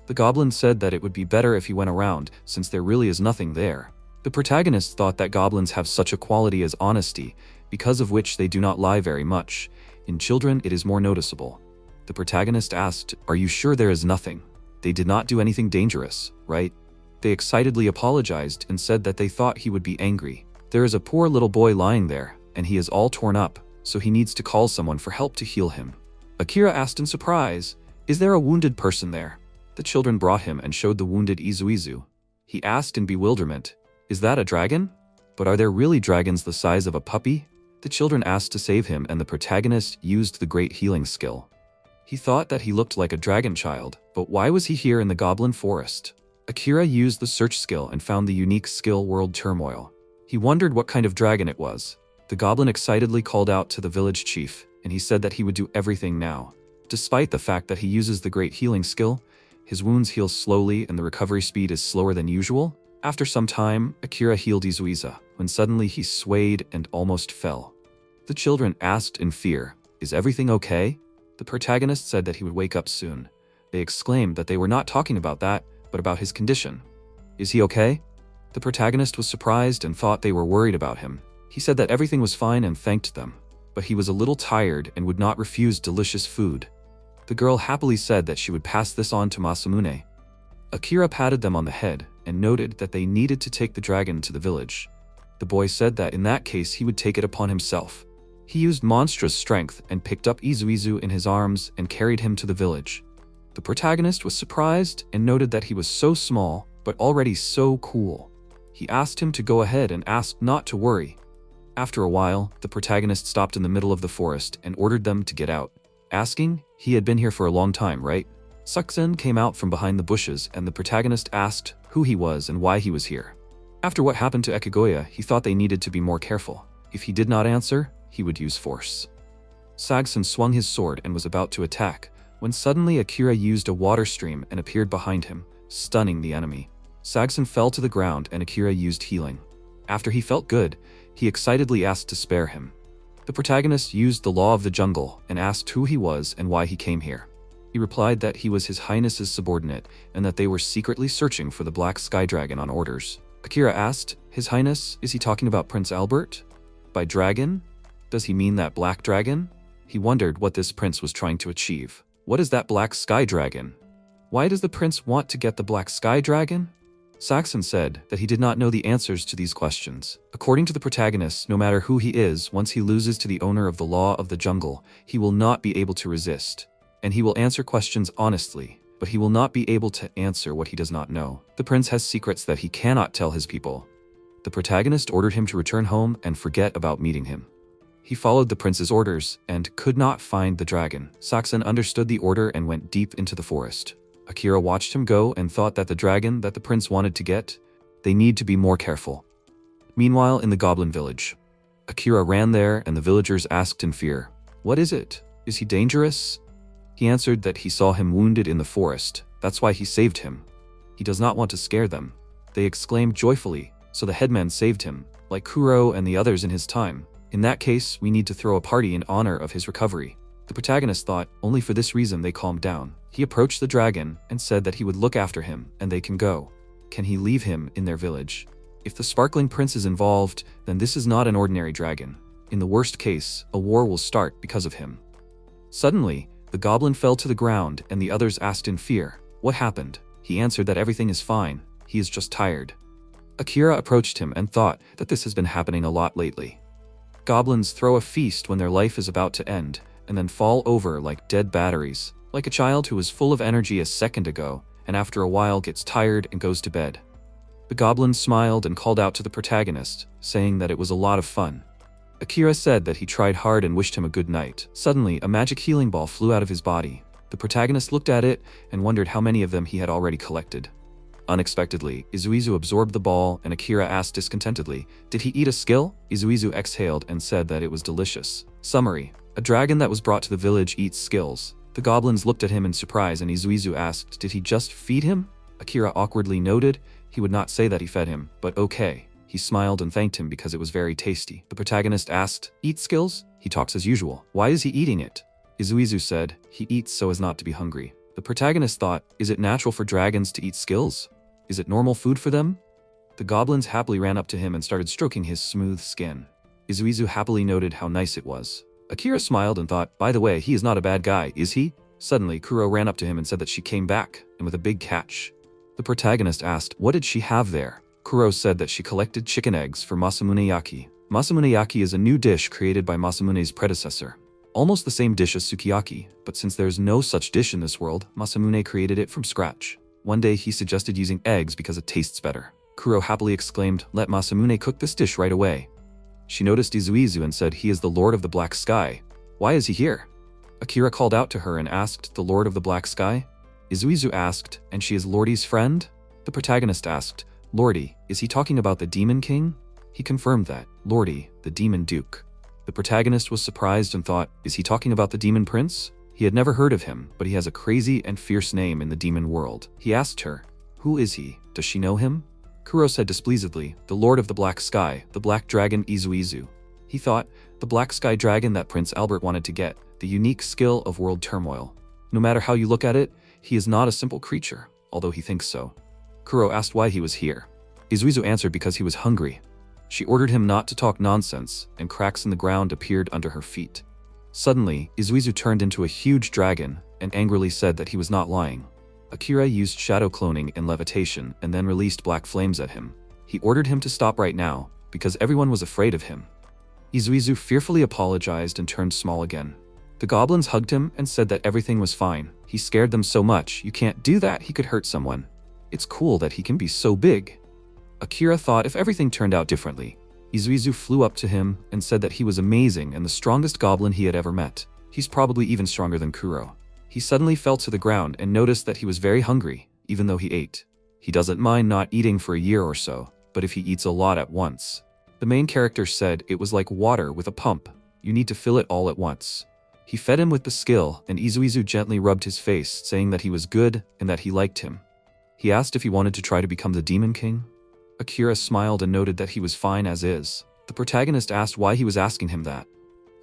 The goblin said that it would be better if he went around, since there really is nothing there. The protagonist thought that goblins have such a quality as honesty, because of which they do not lie very much. In children, it is more noticeable. The protagonist asked, "Are you sure there is nothing? They did not do anything dangerous, right?" They excitedly apologized and said that they thought he would be angry. There is a poor little boy lying there, and he is all torn up, so he needs to call someone for help to heal him. Akira asked in surprise, "Is there a wounded person there?" The children brought him and showed the wounded Izuizu. He asked in bewilderment, "Is that a dragon? But are there really dragons the size of a puppy?" The children asked to save him, and the protagonist used the great healing skill. He thought that he looked like a dragon child, but why was he here in the goblin forest? Akira used the search skill and found the unique skill World Turmoil. He wondered what kind of dragon it was. The goblin excitedly called out to the village chief, and he said that he would do everything now. Despite the fact that he uses the great healing skill, his wounds heal slowly and the recovery speed is slower than usual. After some time, Akira healed Izuiza, when suddenly he swayed and almost fell. The children asked in fear, "Is everything okay?" The protagonist said that he would wake up soon. They exclaimed that they were not talking about that, but about his condition. "Is he okay?" The protagonist was surprised and thought they were worried about him. He said that everything was fine and thanked them, but he was a little tired and would not refuse delicious food. The girl happily said that she would pass this on to Masamune. Akira patted them on the head and noted that they needed to take the dragon to the village. The boy said that in that case he would take it upon himself. He used monstrous strength and picked up Izuizu in his arms and carried him to the village. The protagonist was surprised and noted that he was so small, but already so cool. He asked him to go ahead and asked not to worry. After a while, the protagonist stopped in the middle of the forest and ordered them to get out, asking, "He had been here for a long time, right?" Suksen came out from behind the bushes and the protagonist asked who he was and why he was here. After what happened to Ekigoya, he thought they needed to be more careful. If he did not answer, he would use force. Sagsen swung his sword and was about to attack, when suddenly Akira used a water stream and appeared behind him, stunning the enemy. Sagsen fell to the ground and Akira used healing. After he felt good, he excitedly asked to spare him. The protagonist used the law of the jungle and asked who he was and why he came here. He replied that he was His Highness's subordinate and that they were secretly searching for the Black Sky Dragon on orders. Akira asked, "His Highness, is he talking about Prince Albert? By dragon? Does he mean that black dragon?" He wondered what this prince was trying to achieve. What is that Black Sky Dragon? Why does the prince want to get the Black Sky Dragon? Saxon said that he did not know the answers to these questions. According to the protagonist, no matter who he is, once he loses to the owner of the law of the jungle, he will not be able to resist. And he will answer questions honestly, but he will not be able to answer what he does not know. The prince has secrets that he cannot tell his people. The protagonist ordered him to return home and forget about meeting him. He followed the prince's orders and could not find the dragon. Saxon understood the order and went deep into the forest. Akira watched him go and thought that the dragon that the prince wanted to get, they need to be more careful. Meanwhile, in the goblin village, Akira ran there and the villagers asked in fear, "What is it? Is he dangerous?" He answered that he saw him wounded in the forest. That's why he saved him. He does not want to scare them. They exclaimed joyfully, so the headman saved him, like Kuro and the others in his time. In that case, we need to throw a party in honor of his recovery. The protagonist thought only for this reason they calmed down. He approached the dragon and said that he would look after him and they can go. Can he leave him in their village? If the sparkling prince is involved, then this is not an ordinary dragon. In the worst case, a war will start because of him. Suddenly, the goblin fell to the ground and the others asked in fear, "What happened?" He answered that everything is fine, he is just tired. Akira approached him and thought that this has been happening a lot lately. Goblins throw a feast when their life is about to end, and then fall over like dead batteries, like a child who was full of energy a second ago, and after a while gets tired and goes to bed. The goblin smiled and called out to the protagonist, saying that it was a lot of fun. Akira said that he tried hard and wished him a good night. Suddenly, a magic healing ball flew out of his body. The protagonist looked at it and wondered how many of them he had already collected. Unexpectedly, Izuizu absorbed the ball and Akira asked discontentedly, "Did he eat a skill?" Izuizu exhaled and said that it was delicious. Summary: a dragon that was brought to the village eats skills. The goblins looked at him in surprise and Izuizu asked, "Did he just feed him?" Akira awkwardly noted. He would not say that he fed him, but okay. He smiled and thanked him because it was very tasty. The protagonist asked, "Eat skills?" He talks as usual. "Why is he eating it?" Izuizu said, "He eats so as not to be hungry." The protagonist thought, is it natural for dragons to eat skills? Is it normal food for them? The goblins happily ran up to him and started stroking his smooth skin. Izuizu happily noted how nice it was. Akira smiled and thought, by the way, he is not a bad guy, is he? Suddenly, Kuro ran up to him and said that she came back, and with a big catch. The protagonist asked, what did she have there? Kuro said that she collected chicken eggs for Masamuneyaki. Masamuneyaki is a new dish created by Masamune's predecessor. Almost the same dish as sukiyaki, but since there's no such dish in this world, Masamune created it from scratch. One day he suggested using eggs because it tastes better. Kuro happily exclaimed, let Masamune cook this dish right away. She noticed Izuizu and said, he is the Lord of the Black Sky. Why is he here? Akira called out to her and asked, the Lord of the Black Sky? Izuizu asked, and she is Lordy's friend? The protagonist asked, Lordy, is he talking about the Demon King? He confirmed that, Lordy, the Demon Duke. The protagonist was surprised and thought, is he talking about the Demon Prince? He had never heard of him, but he has a crazy and fierce name in the demon world. He asked her, who is he? Does she know him? Kuro said displeasedly, the Lord of the Black Sky, the Black Dragon Izuizu. He thought, the Black Sky Dragon that Prince Albert wanted to get, the unique skill of world turmoil. No matter how you look at it, he is not a simple creature, although he thinks so. Kuro asked why he was here. Izuizu answered because he was hungry. She ordered him not to talk nonsense, and cracks in the ground appeared under her feet. Suddenly, Izuizu turned into a huge dragon and angrily said that he was not lying. Akira used shadow cloning and levitation and then released black flames at him. He ordered him to stop right now, because everyone was afraid of him. Izuizu fearfully apologized and turned small again. The goblins hugged him and said that everything was fine. He scared them so much, you can't do that, he could hurt someone. It's cool that he can be so big. Akira thought if everything turned out differently. Izuizu flew up to him and said that he was amazing and the strongest goblin he had ever met. He's probably even stronger than Kuro. He suddenly fell to the ground and noticed that he was very hungry, even though he ate. He doesn't mind not eating for a year or so, but if he eats a lot at once. The main character said it was like water with a pump. You need to fill it all at once. He fed him with the skill, and Izuizu gently rubbed his face, saying that he was good and that he liked him. He asked if he wanted to try to become the Demon King. Akira smiled and noted that he was fine as is. The protagonist asked why he was asking him that.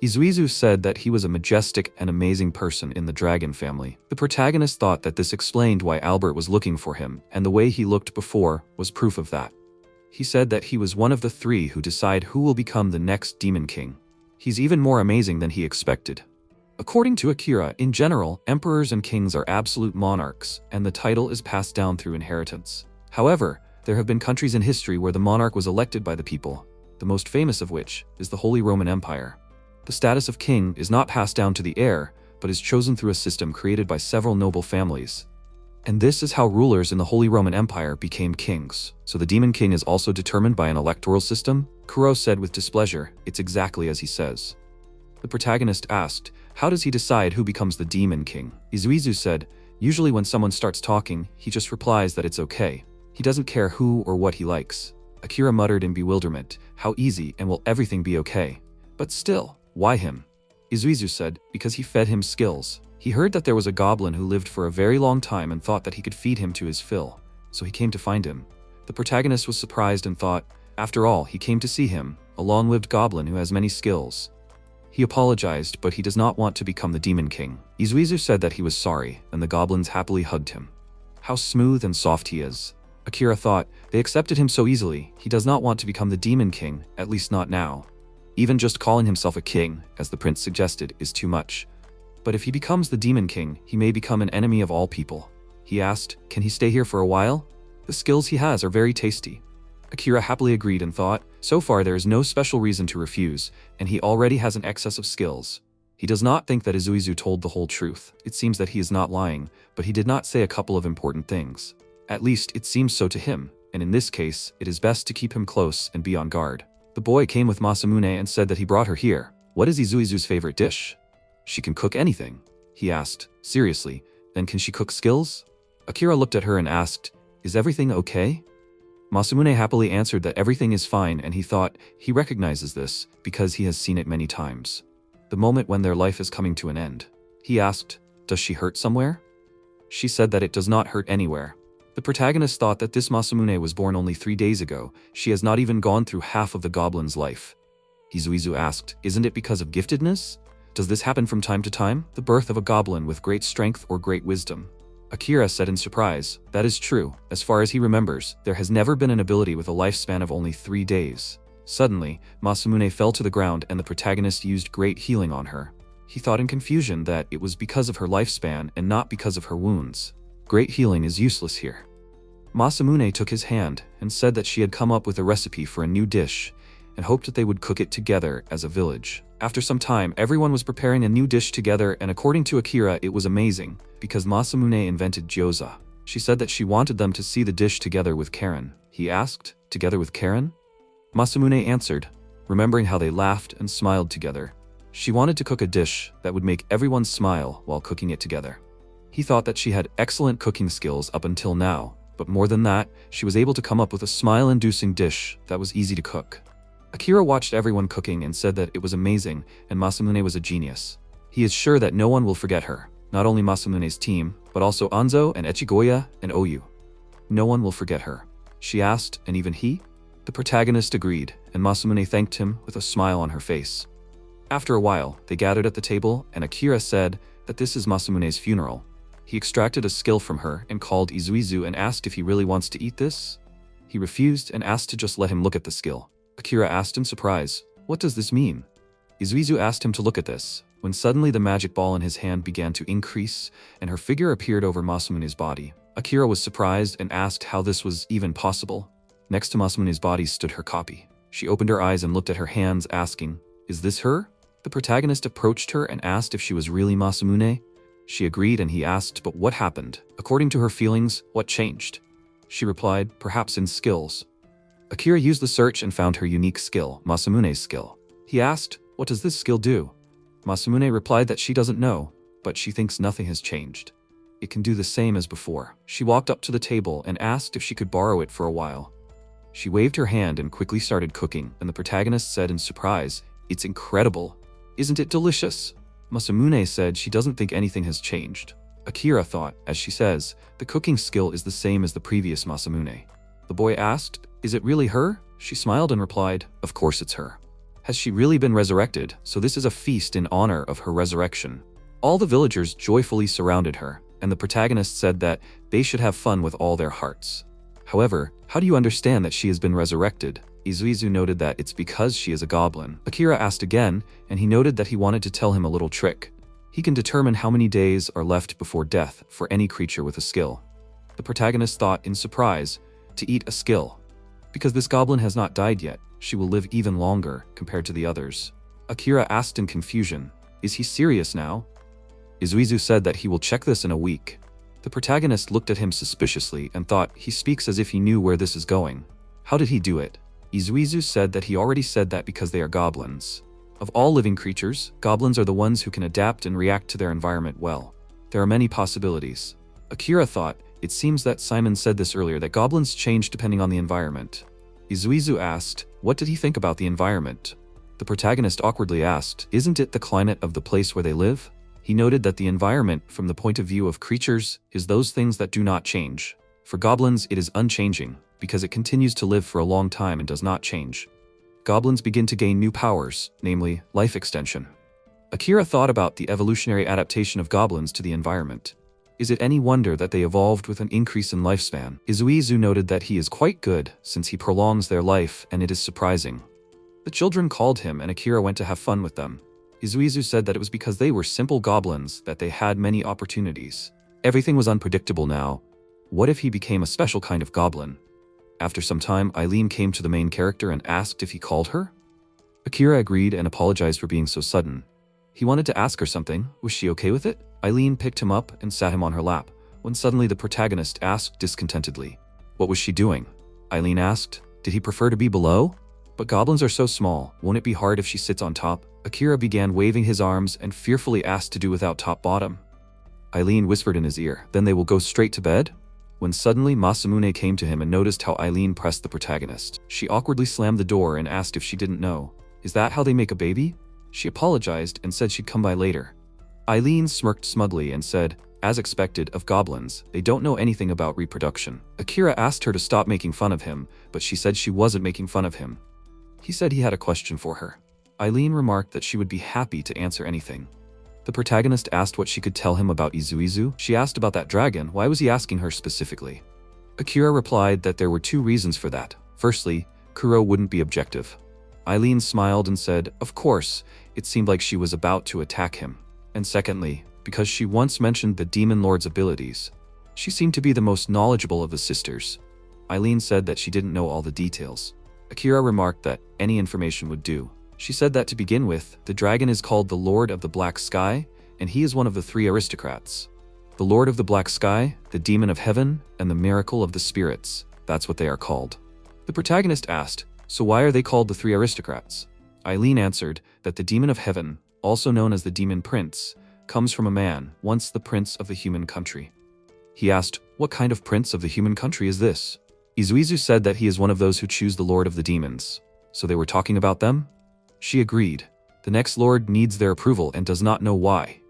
Izuizu said that he was a majestic and amazing person in the dragon family. The protagonist thought that this explained why Albert was looking for him, and the way he looked before was proof of that. He said that he was one of the three who decide who will become the next Demon King. He's even more amazing than he expected. According to Akira, in general, emperors and kings are absolute monarchs, and the title is passed down through inheritance. However, there have been countries in history where the monarch was elected by the people, the most famous of which is the Holy Roman Empire. The status of king is not passed down to the heir, but is chosen through a system created by several noble families. And this is how rulers in the Holy Roman Empire became kings. So the Demon King is also determined by an electoral system? Kuro said with displeasure, it's exactly as he says. The protagonist asked, how does he decide who becomes the Demon King? Izuizu said, usually when someone starts talking, he just replies that it's okay. He doesn't care who or what he likes. Akira muttered in bewilderment, how easy and will everything be okay? But still, why him? Izuizu said, because he fed him skills. He heard that there was a goblin who lived for a very long time and thought that he could feed him to his fill. So he came to find him. The protagonist was surprised and thought, after all, he came to see him, a long-lived goblin who has many skills. He apologized, but he does not want to become the Demon King. Izuizu said that he was sorry, and the goblins happily hugged him. How smooth and soft he is. Akira thought, they accepted him so easily, he does not want to become the Demon King, at least not now. Even just calling himself a king, as the prince suggested, is too much. But if he becomes the Demon King, he may become an enemy of all people. He asked, can he stay here for a while? The skills he has are very tasty. Akira happily agreed and thought, so far there is no special reason to refuse, and he already has an excess of skills. He does not think that Izuizu told the whole truth. It seems that he is not lying, but he did not say a couple of important things. At least, it seems so to him, and in this case, it is best to keep him close and be on guard. The boy came with Masamune and said that he brought her here. What is Izuizu's favorite dish? She can cook anything, he asked. Seriously, then can she cook skills? Akira looked at her and asked, Is everything okay? Masamune happily answered that everything is fine, and he thought he recognizes this because he has seen it many times. The moment when their life is coming to an end. He asked, "Does she hurt somewhere?" She said that it does not hurt anywhere. The protagonist thought that this Masamune was born only 3 days ago. She has not even gone through half of the goblin's life. Izuizu asked, "Isn't it because of giftedness? Does this happen from time to time? The birth of a goblin with great strength or great wisdom?" Akira said in surprise, "That is true. As far as he remembers, there has never been an ability with a lifespan of only 3 days. Suddenly, Masamune fell to the ground and the protagonist used great healing on her. He thought in confusion that it was because of her lifespan and not because of her wounds. Great healing is useless here. Masamune took his hand and said that she had come up with a recipe for a new dish and hoped that they would cook it together as a village. After some time, everyone was preparing a new dish together, and according to Akira, it was amazing because Masamune invented gyoza. She said that she wanted them to see the dish together with Karen. He asked, "Together with Karen?" Masamune answered, remembering how they laughed and smiled together. She wanted to cook a dish that would make everyone smile while cooking it together. He thought that she had excellent cooking skills up until now, but more than that, she was able to come up with a smile-inducing dish that was easy to cook. Akira watched everyone cooking and said that it was amazing and Masamune was a genius. He is sure that no one will forget her, not only Masamune's team, but also Anzo and Echigoya and Oyu. No one will forget her. She asked, and even he? The protagonist agreed, and Masamune thanked him with a smile on her face. After a while, they gathered at the table, and Akira said that this is Masamune's funeral. He extracted a skill from her and called Izuizu and asked if he really wants to eat this. He refused and asked to just let him look at the skill. Akira asked in surprise, "What does this mean?" Izuizu asked him to look at this, when suddenly the magic ball in his hand began to increase, and her figure appeared over Masamune's body. Akira was surprised and asked how this was even possible. Next to Masamune's body stood her copy. She opened her eyes and looked at her hands, asking, "Is this her?" The protagonist approached her and asked if she was really Masamune. She agreed, and he asked, "But what happened? According to her feelings, what changed?" She replied, "Perhaps in skills." Akira used the search and found her unique skill, Masamune's skill. He asked, "What does this skill do?" Masamune replied that she doesn't know, but she thinks nothing has changed. It can do the same as before. She walked up to the table and asked if she could borrow it for a while. She waved her hand and quickly started cooking, and the protagonist said in surprise, "It's incredible. Isn't it delicious?" Masamune said she doesn't think anything has changed. Akira thought, as she says, the cooking skill is the same as the previous Masamune. The boy asked, "Is it really her?" She smiled and replied, "Of course it's her. Has she really been resurrected? So this is a feast in honor of her resurrection." All the villagers joyfully surrounded her, and the protagonist said that they should have fun with all their hearts. However, how do you understand that she has been resurrected? Izuizu noted that it's because she is a goblin. Akira asked again, and he noted that he wanted to tell him a little trick. He can determine how many days are left before death for any creature with a skill. The protagonist thought in surprise, to eat a skill. Because this goblin has not died yet, she will live even longer compared to the others. Akira asked in confusion, "Is he serious now?" Izuizu said that he will check this in a week. The protagonist looked at him suspiciously and thought he speaks as if he knew where this is going. How did he do it? Izuizu said that he already said that because they are goblins. Of all living creatures, goblins are the ones who can adapt and react to their environment well. There are many possibilities. Akira thought, it seems that Simon said this earlier, that goblins change depending on the environment. Izuizu asked, what did he think about the environment? The protagonist awkwardly asked, isn't it the climate of the place where they live? He noted that the environment, from the point of view of creatures, is those things that do not change. For goblins, it is unchanging, because it continues to live for a long time and does not change. Goblins begin to gain new powers, namely, life extension. Akira thought about the evolutionary adaptation of goblins to the environment. Is it any wonder that they evolved with an increase in lifespan? Izuizu noted that he is quite good, since he prolongs their life, and it is surprising. The children called him and Akira went to have fun with them. Izuizu said that it was because they were simple goblins that they had many opportunities. Everything was unpredictable now. What if he became a special kind of goblin? After some time, Eileen came to the main character and asked if he called her. Akira agreed and apologized for being so sudden. He wanted to ask her something. Was she okay with it? Eileen picked him up and sat him on her lap, when suddenly the protagonist asked discontentedly, what was she doing? Eileen asked, did he prefer to be below? But goblins are so small, won't it be hard if she sits on top? Akira began waving his arms and fearfully asked to do without top-bottom. Eileen whispered in his ear, then they will go straight to bed? when suddenly Masamune came to him and noticed how Eileen pressed the protagonist. She awkwardly slammed the door and asked if she didn't know. Is that how they make a baby? She apologized and said she'd come by later. Eileen smirked smugly and said, as expected of goblins, they don't know anything about reproduction. Akira asked her to stop making fun of him, but she said she wasn't making fun of him. He said he had a question for her. Eileen remarked that she would be happy to answer anything. The protagonist asked what she could tell him about Izuizu. She asked about that dragon. Why was he asking her specifically? Akira replied that there were 2 reasons for that. Firstly, Kuro wouldn't be objective. Eileen smiled and said, of course, it seemed like she was about to attack him. And secondly, because she once mentioned the Demon Lord's abilities. She seemed to be the most knowledgeable of the sisters. Eileen said that she didn't know all the details. Akira remarked that any information would do. She said that to begin with, the dragon is called the Lord of the Black Sky, and he is one of the 3 aristocrats. The Lord of the Black Sky, the Demon of Heaven, and the Miracle of the Spirits. That's what they are called. The protagonist asked, so why are they called the 3 aristocrats? Eileen answered that the Demon of Heaven, also known as the Demon Prince, comes from a man, once the prince of the human country. He asked, what kind of prince of the human country is this? Izuizu said that he is one of those who choose the Lord of the Demons. So they were talking about them? She agreed. The next lord needs their approval and does not know why.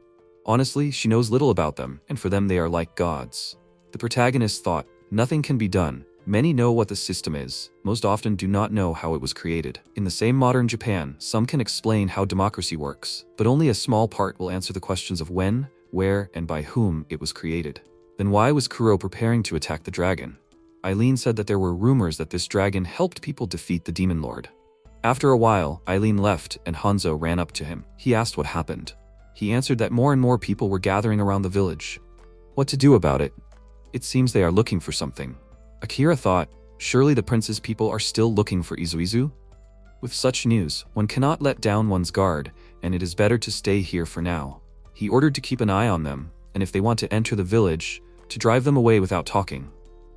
Honestly, she knows little about them, and for them they are like gods. The protagonist thought, nothing can be done. Many know what the system is, most often do not know how it was created. In the same modern Japan, some can explain how democracy works, but only a small part will answer the questions of when, where, and by whom it was created. Then why was Kuro preparing to attack the dragon? Eileen said that there were rumors that this dragon helped people defeat the Demon Lord. After a while, Eileen left and Hanzo ran up to him. He asked what happened. He answered that more and more people were gathering around the village. What to do about it? It seems they are looking for something. Akira thought, surely the prince's people are still looking for Izuizu? With such news, one cannot let down one's guard, and it is better to stay here for now. He ordered to keep an eye on them, and if they want to enter the village, to drive them away without talking.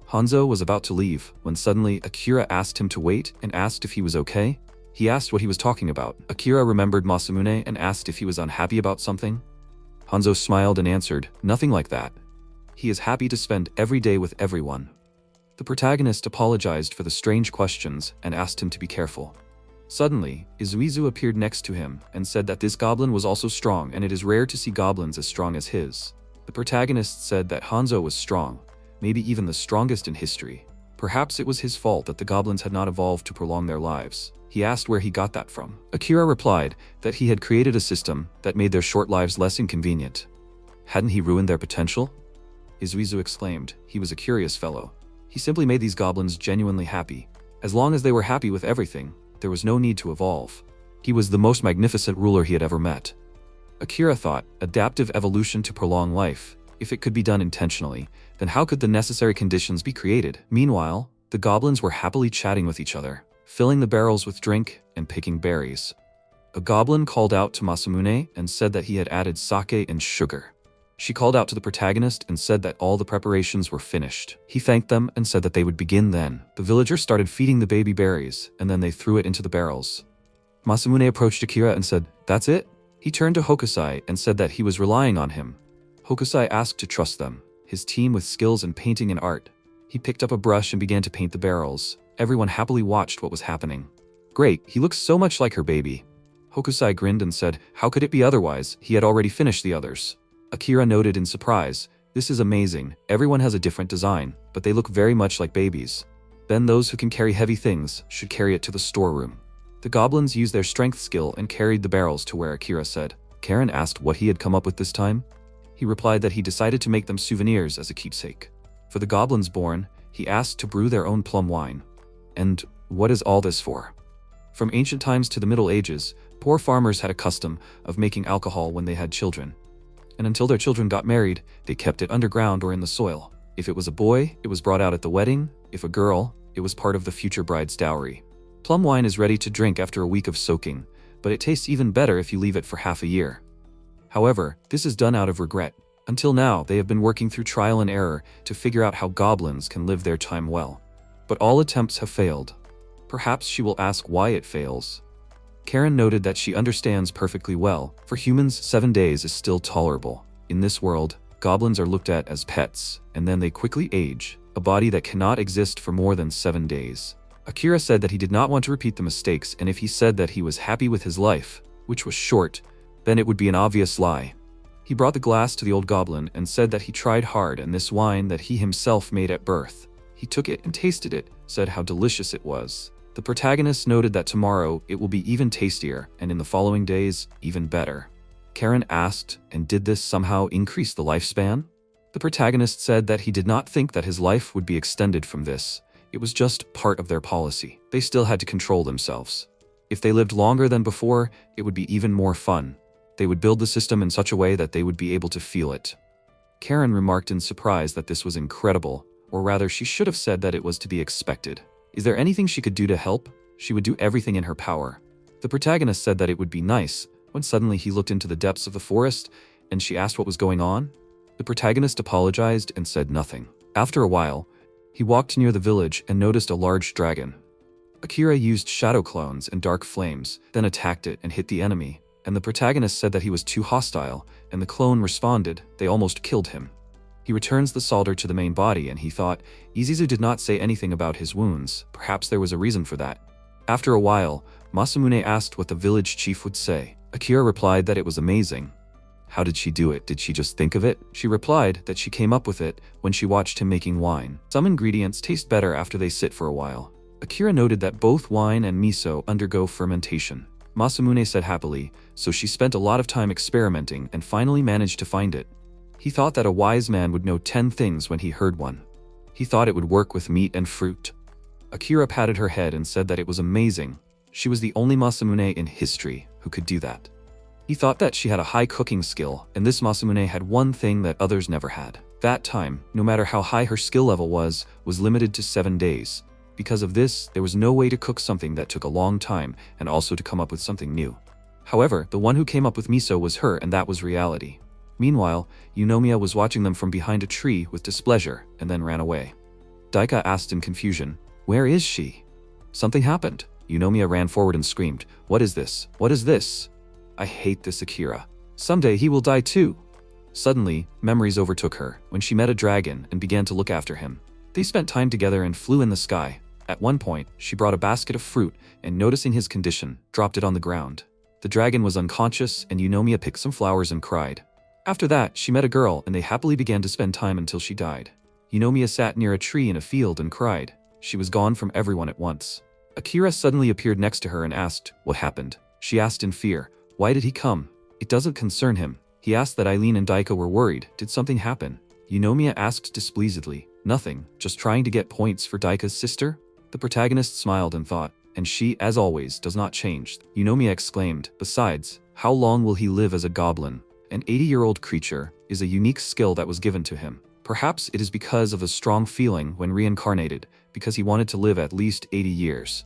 Hanzo was about to leave, when suddenly Akira asked him to wait and asked if he was okay. He asked what he was talking about. Akira remembered Masamune and asked if he was unhappy about something. Hanzo smiled and answered, nothing like that. He is happy to spend every day with everyone. The protagonist apologized for the strange questions and asked him to be careful. Suddenly, Izuizu appeared next to him and said that this goblin was also strong and it is rare to see goblins as strong as his. The protagonist said that Hanzo was strong, maybe even the strongest in history. Perhaps it was his fault that the goblins had not evolved to prolong their lives. He asked where he got that from. Akira replied that he had created a system that made their short lives less inconvenient. Hadn't he ruined their potential? Izuizu exclaimed. He was a curious fellow. He simply made these goblins genuinely happy. As long as they were happy with everything, there was no need to evolve. He was the most magnificent ruler he had ever met. Akira thought, adaptive evolution to prolong life. If it could be done intentionally, then how could the necessary conditions be created? Meanwhile, the goblins were happily chatting with each other, filling the barrels with drink and picking berries. A goblin called out to Masamune and said that he had added sake and sugar. She called out to the protagonist and said that all the preparations were finished. He thanked them and said that they would begin then. The villagers started feeding the baby berries, and then they threw it into the barrels. Masamune approached Akira and said, that's it? He turned to Hokusai and said that he was relying on him. Hokusai asked to trust them, his team with skills in painting and art. He picked up a brush and began to paint the barrels. Everyone happily watched what was happening. Great, he looks so much like her baby. Hokusai grinned and said, how could it be otherwise? He had already finished the others. Akira noted in surprise, this is amazing. Everyone has a different design, but they look very much like babies. Then those who can carry heavy things should carry it to the storeroom. The goblins used their strength skill and carried the barrels to where Akira said. Karen asked what he had come up with this time. He replied that he decided to make them souvenirs as a keepsake. For the goblins born, he asked to brew their own plum wine. And what is all this for? From ancient times to the Middle Ages, poor farmers had a custom of making alcohol when they had children. And until their children got married, they kept it underground or in the soil. If it was a boy, it was brought out at the wedding. If a girl, it was part of the future bride's dowry. Plum wine is ready to drink after a week of soaking, but it tastes even better if you leave it for half a year. However, this is done out of regret. Until now, they have been working through trial and error to figure out how goblins can live their time well. But all attempts have failed. Perhaps she will ask why it fails. Karen noted that she understands perfectly well. For humans, 7 days is still tolerable. In this world, goblins are looked at as pets, and then they quickly age. a body that cannot exist for more than 7 days. Akira said that he did not want to repeat the mistakes, and if he said that he was happy with his life, which was short, then it would be an obvious lie. He brought the glass to the old goblin and said that he tried hard, and this wine that he himself made at birth. He took it and tasted it, said how delicious it was. The protagonist noted that tomorrow it will be even tastier, and in the following days, even better. Karen asked, and did this somehow increase the lifespan? The protagonist said that he did not think that his life would be extended from this. It was just part of their policy. They still had to control themselves. If they lived longer than before, it would be even more fun. They would build the system in such a way that they would be able to feel it. Karen remarked in surprise that this was incredible, or rather she should have said that it was to be expected. Is there anything she could do to help? She would do everything in her power. The protagonist said that it would be nice, when suddenly he looked into the depths of the forest, and she asked what was going on. The protagonist apologized and said nothing. After a while, he walked near the village and noticed a large dragon. Akira used shadow clones and dark flames, then attacked it and hit the enemy, and the protagonist said that he was too hostile, and the clone responded, they almost killed him. He returns the solder to the main body, and he thought, Izuzu did not say anything about his wounds, perhaps there was a reason for that. After a while, Masamune asked what the village chief would say. Akira replied that it was amazing. How did she do it? Did she just think of it? She replied that she came up with it when she watched him making wine. Some ingredients taste better after they sit for a while. Akira noted that both wine and miso undergo fermentation. Masamune said happily, so she spent a lot of time experimenting and finally managed to find it. He thought that a wise man would know 10 things when he heard one. He thought it would work with meat and fruit. Akira patted her head and said that it was amazing. She was the only Masamune in history who could do that. He thought that she had a high cooking skill, and this Masamune had one thing that others never had. That time, no matter how high her skill level was limited to 7 days. Because of this, there was no way to cook something that took a long time, and also to come up with something new. However, the one who came up with miso was her, and that was reality. Meanwhile, Eunomiya was watching them from behind a tree with displeasure, and then ran away. Daika asked in confusion, "Where is she?" Something happened. Eunomiya ran forward and screamed, "What is this? What is this? I hate this Akira. Someday he will die too." Suddenly, memories overtook her when she met a dragon and began to look after him. They spent time together and flew in the sky. At one point, she brought a basket of fruit and, noticing his condition, dropped it on the ground. The dragon was unconscious, and Eunomiya picked some flowers and cried. After that, she met a girl and they happily began to spend time until she died. Eunomiya sat near a tree in a field and cried. She was gone from everyone at once. Akira suddenly appeared next to her and asked, "What happened?" She asked in fear, "Why did he come? It doesn't concern him." He asked that Eileen and Daika were worried. Did something happen? Eunomiya asked displeasedly. Nothing, just trying to get points for Daika's sister? The protagonist smiled and thought, and she, as always, does not change. Eunomiya exclaimed, "Besides, how long will he live as a goblin? An 80-year-old creature is a unique skill that was given to him. Perhaps it is because of a strong feeling when reincarnated, because he wanted to live at least 80 years.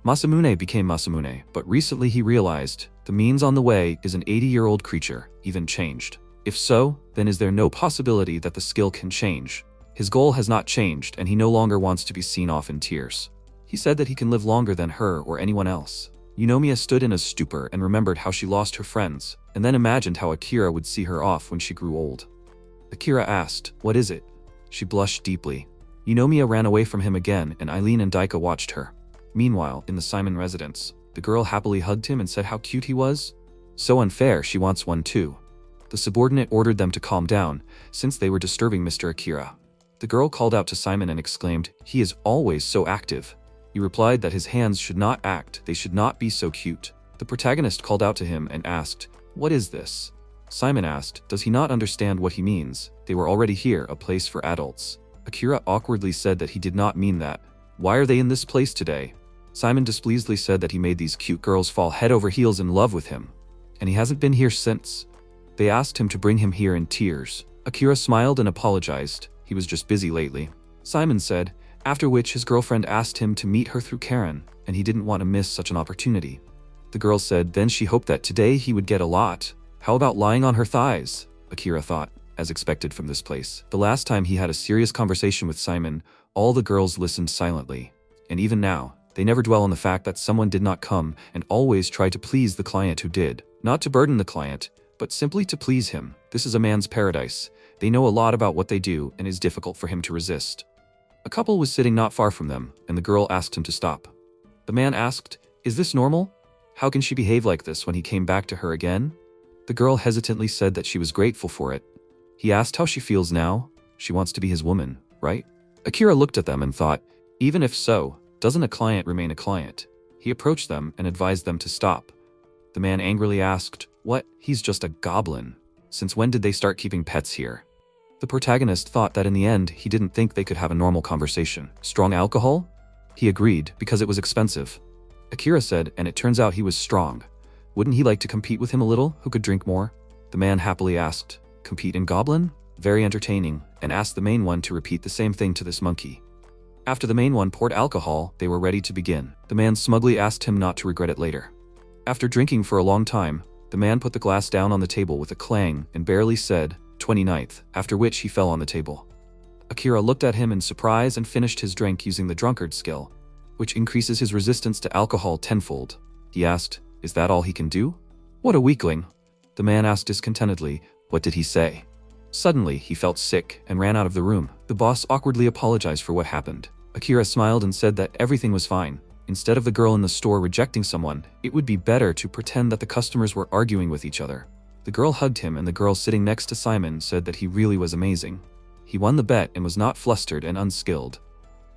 Masamune became Masamune, but recently he realized the means on the way is an 80-year-old creature, even changed. If so, then is there no possibility that the skill can change? His goal has not changed, and he no longer wants to be seen off in tears. He said that he can live longer than her or anyone else. Eunomiya stood in a stupor and remembered how she lost her friends, and then imagined how Akira would see her off when she grew old. Akira asked, "What is it?" She blushed deeply. Eunomiya ran away from him again, and Eileen and Daika watched her. Meanwhile, in the Simon residence, the girl happily hugged him and said how cute he was. So unfair, she wants one too. The subordinate ordered them to calm down, since they were disturbing Mr. Akira. The girl called out to Simon and exclaimed, "He is always so active." He replied that his hands should not act, they should not be so cute. The protagonist called out to him and asked, "What is this?" Simon asked, does he not understand what he means? They were already here, a place for adults. Akira awkwardly said that he did not mean that. Why are they in this place today? Simon displeasedly said that he made these cute girls fall head over heels in love with him, and he hasn't been here since. They asked him to bring him here in tears. Akira smiled and apologized. He was just busy lately. Simon said, after which his girlfriend asked him to meet her through Karen, and he didn't want to miss such an opportunity. The girl said then she hoped that today he would get a lot. How about lying on her thighs? Akira thought, as expected from this place. The last time he had a serious conversation with Simon, all the girls listened silently. And even now, they never dwell on the fact that someone did not come and always try to please the client who did. Not to burden the client, but simply to please him. This is a man's paradise. They know a lot about what they do and it is difficult for him to resist. A couple was sitting not far from them, and the girl asked him to stop. The man asked, "Is this normal? How can she behave like this when he came back to her again?" The girl hesitantly said that she was grateful for it. He asked how she feels now. She wants to be his woman, right? Akira looked at them and thought, even if so, doesn't a client remain a client? He approached them and advised them to stop. The man angrily asked, "What? He's just a goblin. Since when did they start keeping pets here?" The protagonist thought that in the end, he didn't think they could have a normal conversation. Strong alcohol? He agreed, because it was expensive. Akira said, and it turns out he was strong. Wouldn't he like to compete with him a little, who could drink more? The man happily asked, "Compete in Goblin?" Very entertaining, and asked the main one to repeat the same thing to this monkey. After the main one poured alcohol, they were ready to begin. The man smugly asked him not to regret it later. After drinking for a long time, the man put the glass down on the table with a clang and barely said, 29th, after which he fell on the table. Akira looked at him in surprise and finished his drink using the drunkard skill, which increases his resistance to alcohol tenfold. He asked, "Is that all he can do?" "What a weakling." The man asked discontentedly, "What did he say?" Suddenly, he felt sick and ran out of the room. The boss awkwardly apologized for what happened. Akira smiled and said that everything was fine. Instead of the girl in the store rejecting someone, it would be better to pretend that the customers were arguing with each other. The girl hugged him, and the girl sitting next to Simon said that he really was amazing. He won the bet and was not flustered and unskilled.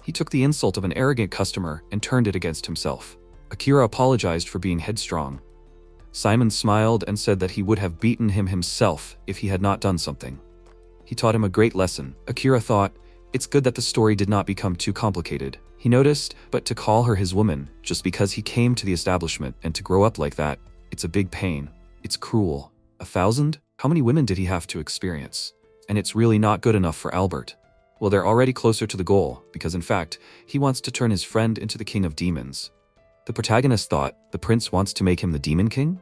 He took the insult of an arrogant customer and turned it against himself. Akira apologized for being headstrong. Simon smiled and said that he would have beaten him himself if he had not done something. He taught him a great lesson. Akira thought, it's good that the story did not become too complicated. He noticed, but to call her his woman, just because he came to the establishment and to grow up like that, it's a big pain. It's cruel. 1,000? How many women did he have to experience? And it's really not good enough for Albert. Well, they're already closer to the goal, because in fact, he wants to turn his friend into the king of demons. The protagonist thought, the prince wants to make him the demon king?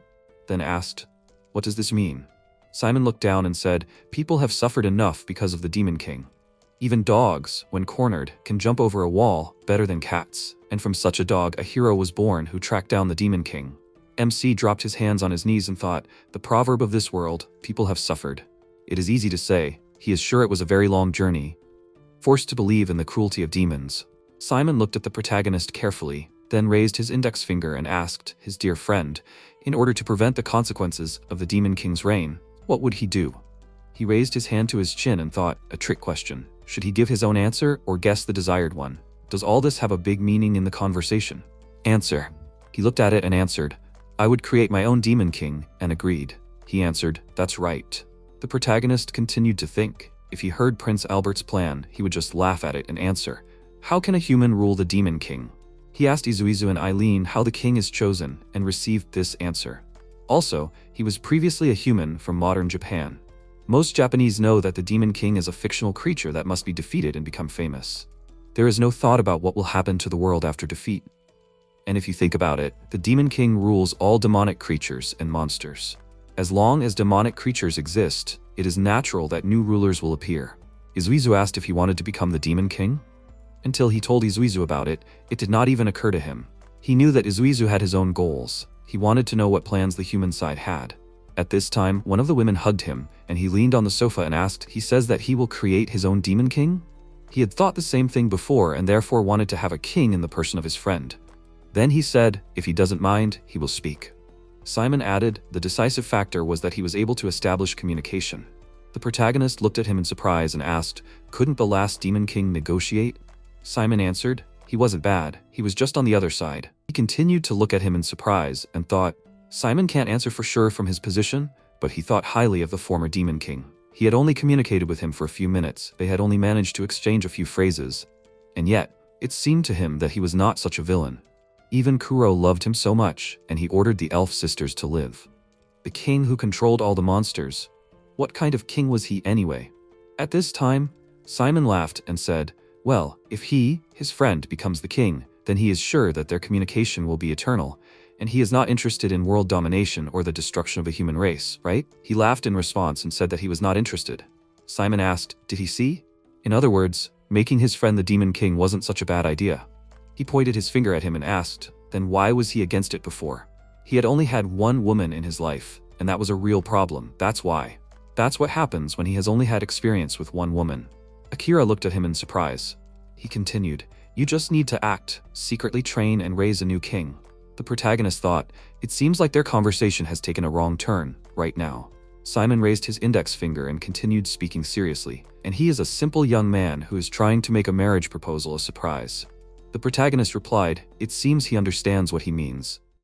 Then asked, what does this mean? Simon looked down and said, people have suffered enough because of the demon king. Even dogs, when cornered, can jump over a wall better than cats, and from such a dog a hero was born who tracked down the demon king. MC dropped his hands on his knees and thought, the proverb of this world, people have suffered. It is easy to say, he is sure it was a very long journey. Forced to believe in the cruelty of demons. Simon looked at the protagonist carefully, then raised his index finger and asked his dear friend, in order to prevent the consequences of the demon king's reign, what would he do? He raised his hand to his chin and thought, a trick question. Should he give his own answer or guess the desired one? Does all this have a big meaning in the conversation? Answer. He looked at it and answered, I would create my own demon king, and agreed. He answered, that's right. The protagonist continued to think. If he heard Prince Albert's plan, he would just laugh at it and answer, how can a human rule the demon king? He asked Izuizu and Eileen how the king is chosen and received this answer. Also, he was previously a human from modern Japan. Most Japanese know that the demon king is a fictional creature that must be defeated and become famous. There is no thought about what will happen to the world after defeat. And if you think about it, the demon king rules all demonic creatures and monsters. As long as demonic creatures exist, it is natural that new rulers will appear. Izuizu asked if he wanted to become the demon king. Until he told Izuizu about it, it did not even occur to him. He knew that Izuizu had his own goals. He wanted to know what plans the human side had. At this time, one of the women hugged him, and he leaned on the sofa and asked, he says that he will create his own demon king? He had thought the same thing before and therefore wanted to have a king in the person of his friend. Then he said, if he doesn't mind, he will speak. Simon added, the decisive factor was that he was able to establish communication. The protagonist looked at him in surprise and asked, couldn't the last demon king negotiate? Simon answered, he wasn't bad, he was just on the other side. He continued to look at him in surprise and thought, Simon can't answer for sure from his position, but he thought highly of the former demon king. He had only communicated with him for a few minutes, they had only managed to exchange a few phrases. And yet, it seemed to him that he was not such a villain. Even Kuro loved him so much, and he ordered the elf sisters to live. The king who controlled all the monsters. What kind of king was he anyway? At this time, Simon laughed and said, well, if he, his friend, becomes the king, then he is sure that their communication will be eternal, and he is not interested in world domination or the destruction of a human race, right? He laughed in response and said that he was not interested. Simon asked, did he see? In other words, making his friend the demon king wasn't such a bad idea. He pointed his finger at him and asked, then why was he against it before? He had only had one woman in his life, and that was a real problem, that's why. That's what happens when he has only had experience with one woman. Akira looked at him in surprise. He continued, "You just need to act, secretly train and raise a new king." The protagonist thought, "It seems like their conversation has taken a wrong turn, right now." Simon raised his index finger and continued speaking seriously, "And he is a simple young man who is trying to make a marriage proposal a surprise." The protagonist replied, "It seems he understands what he means."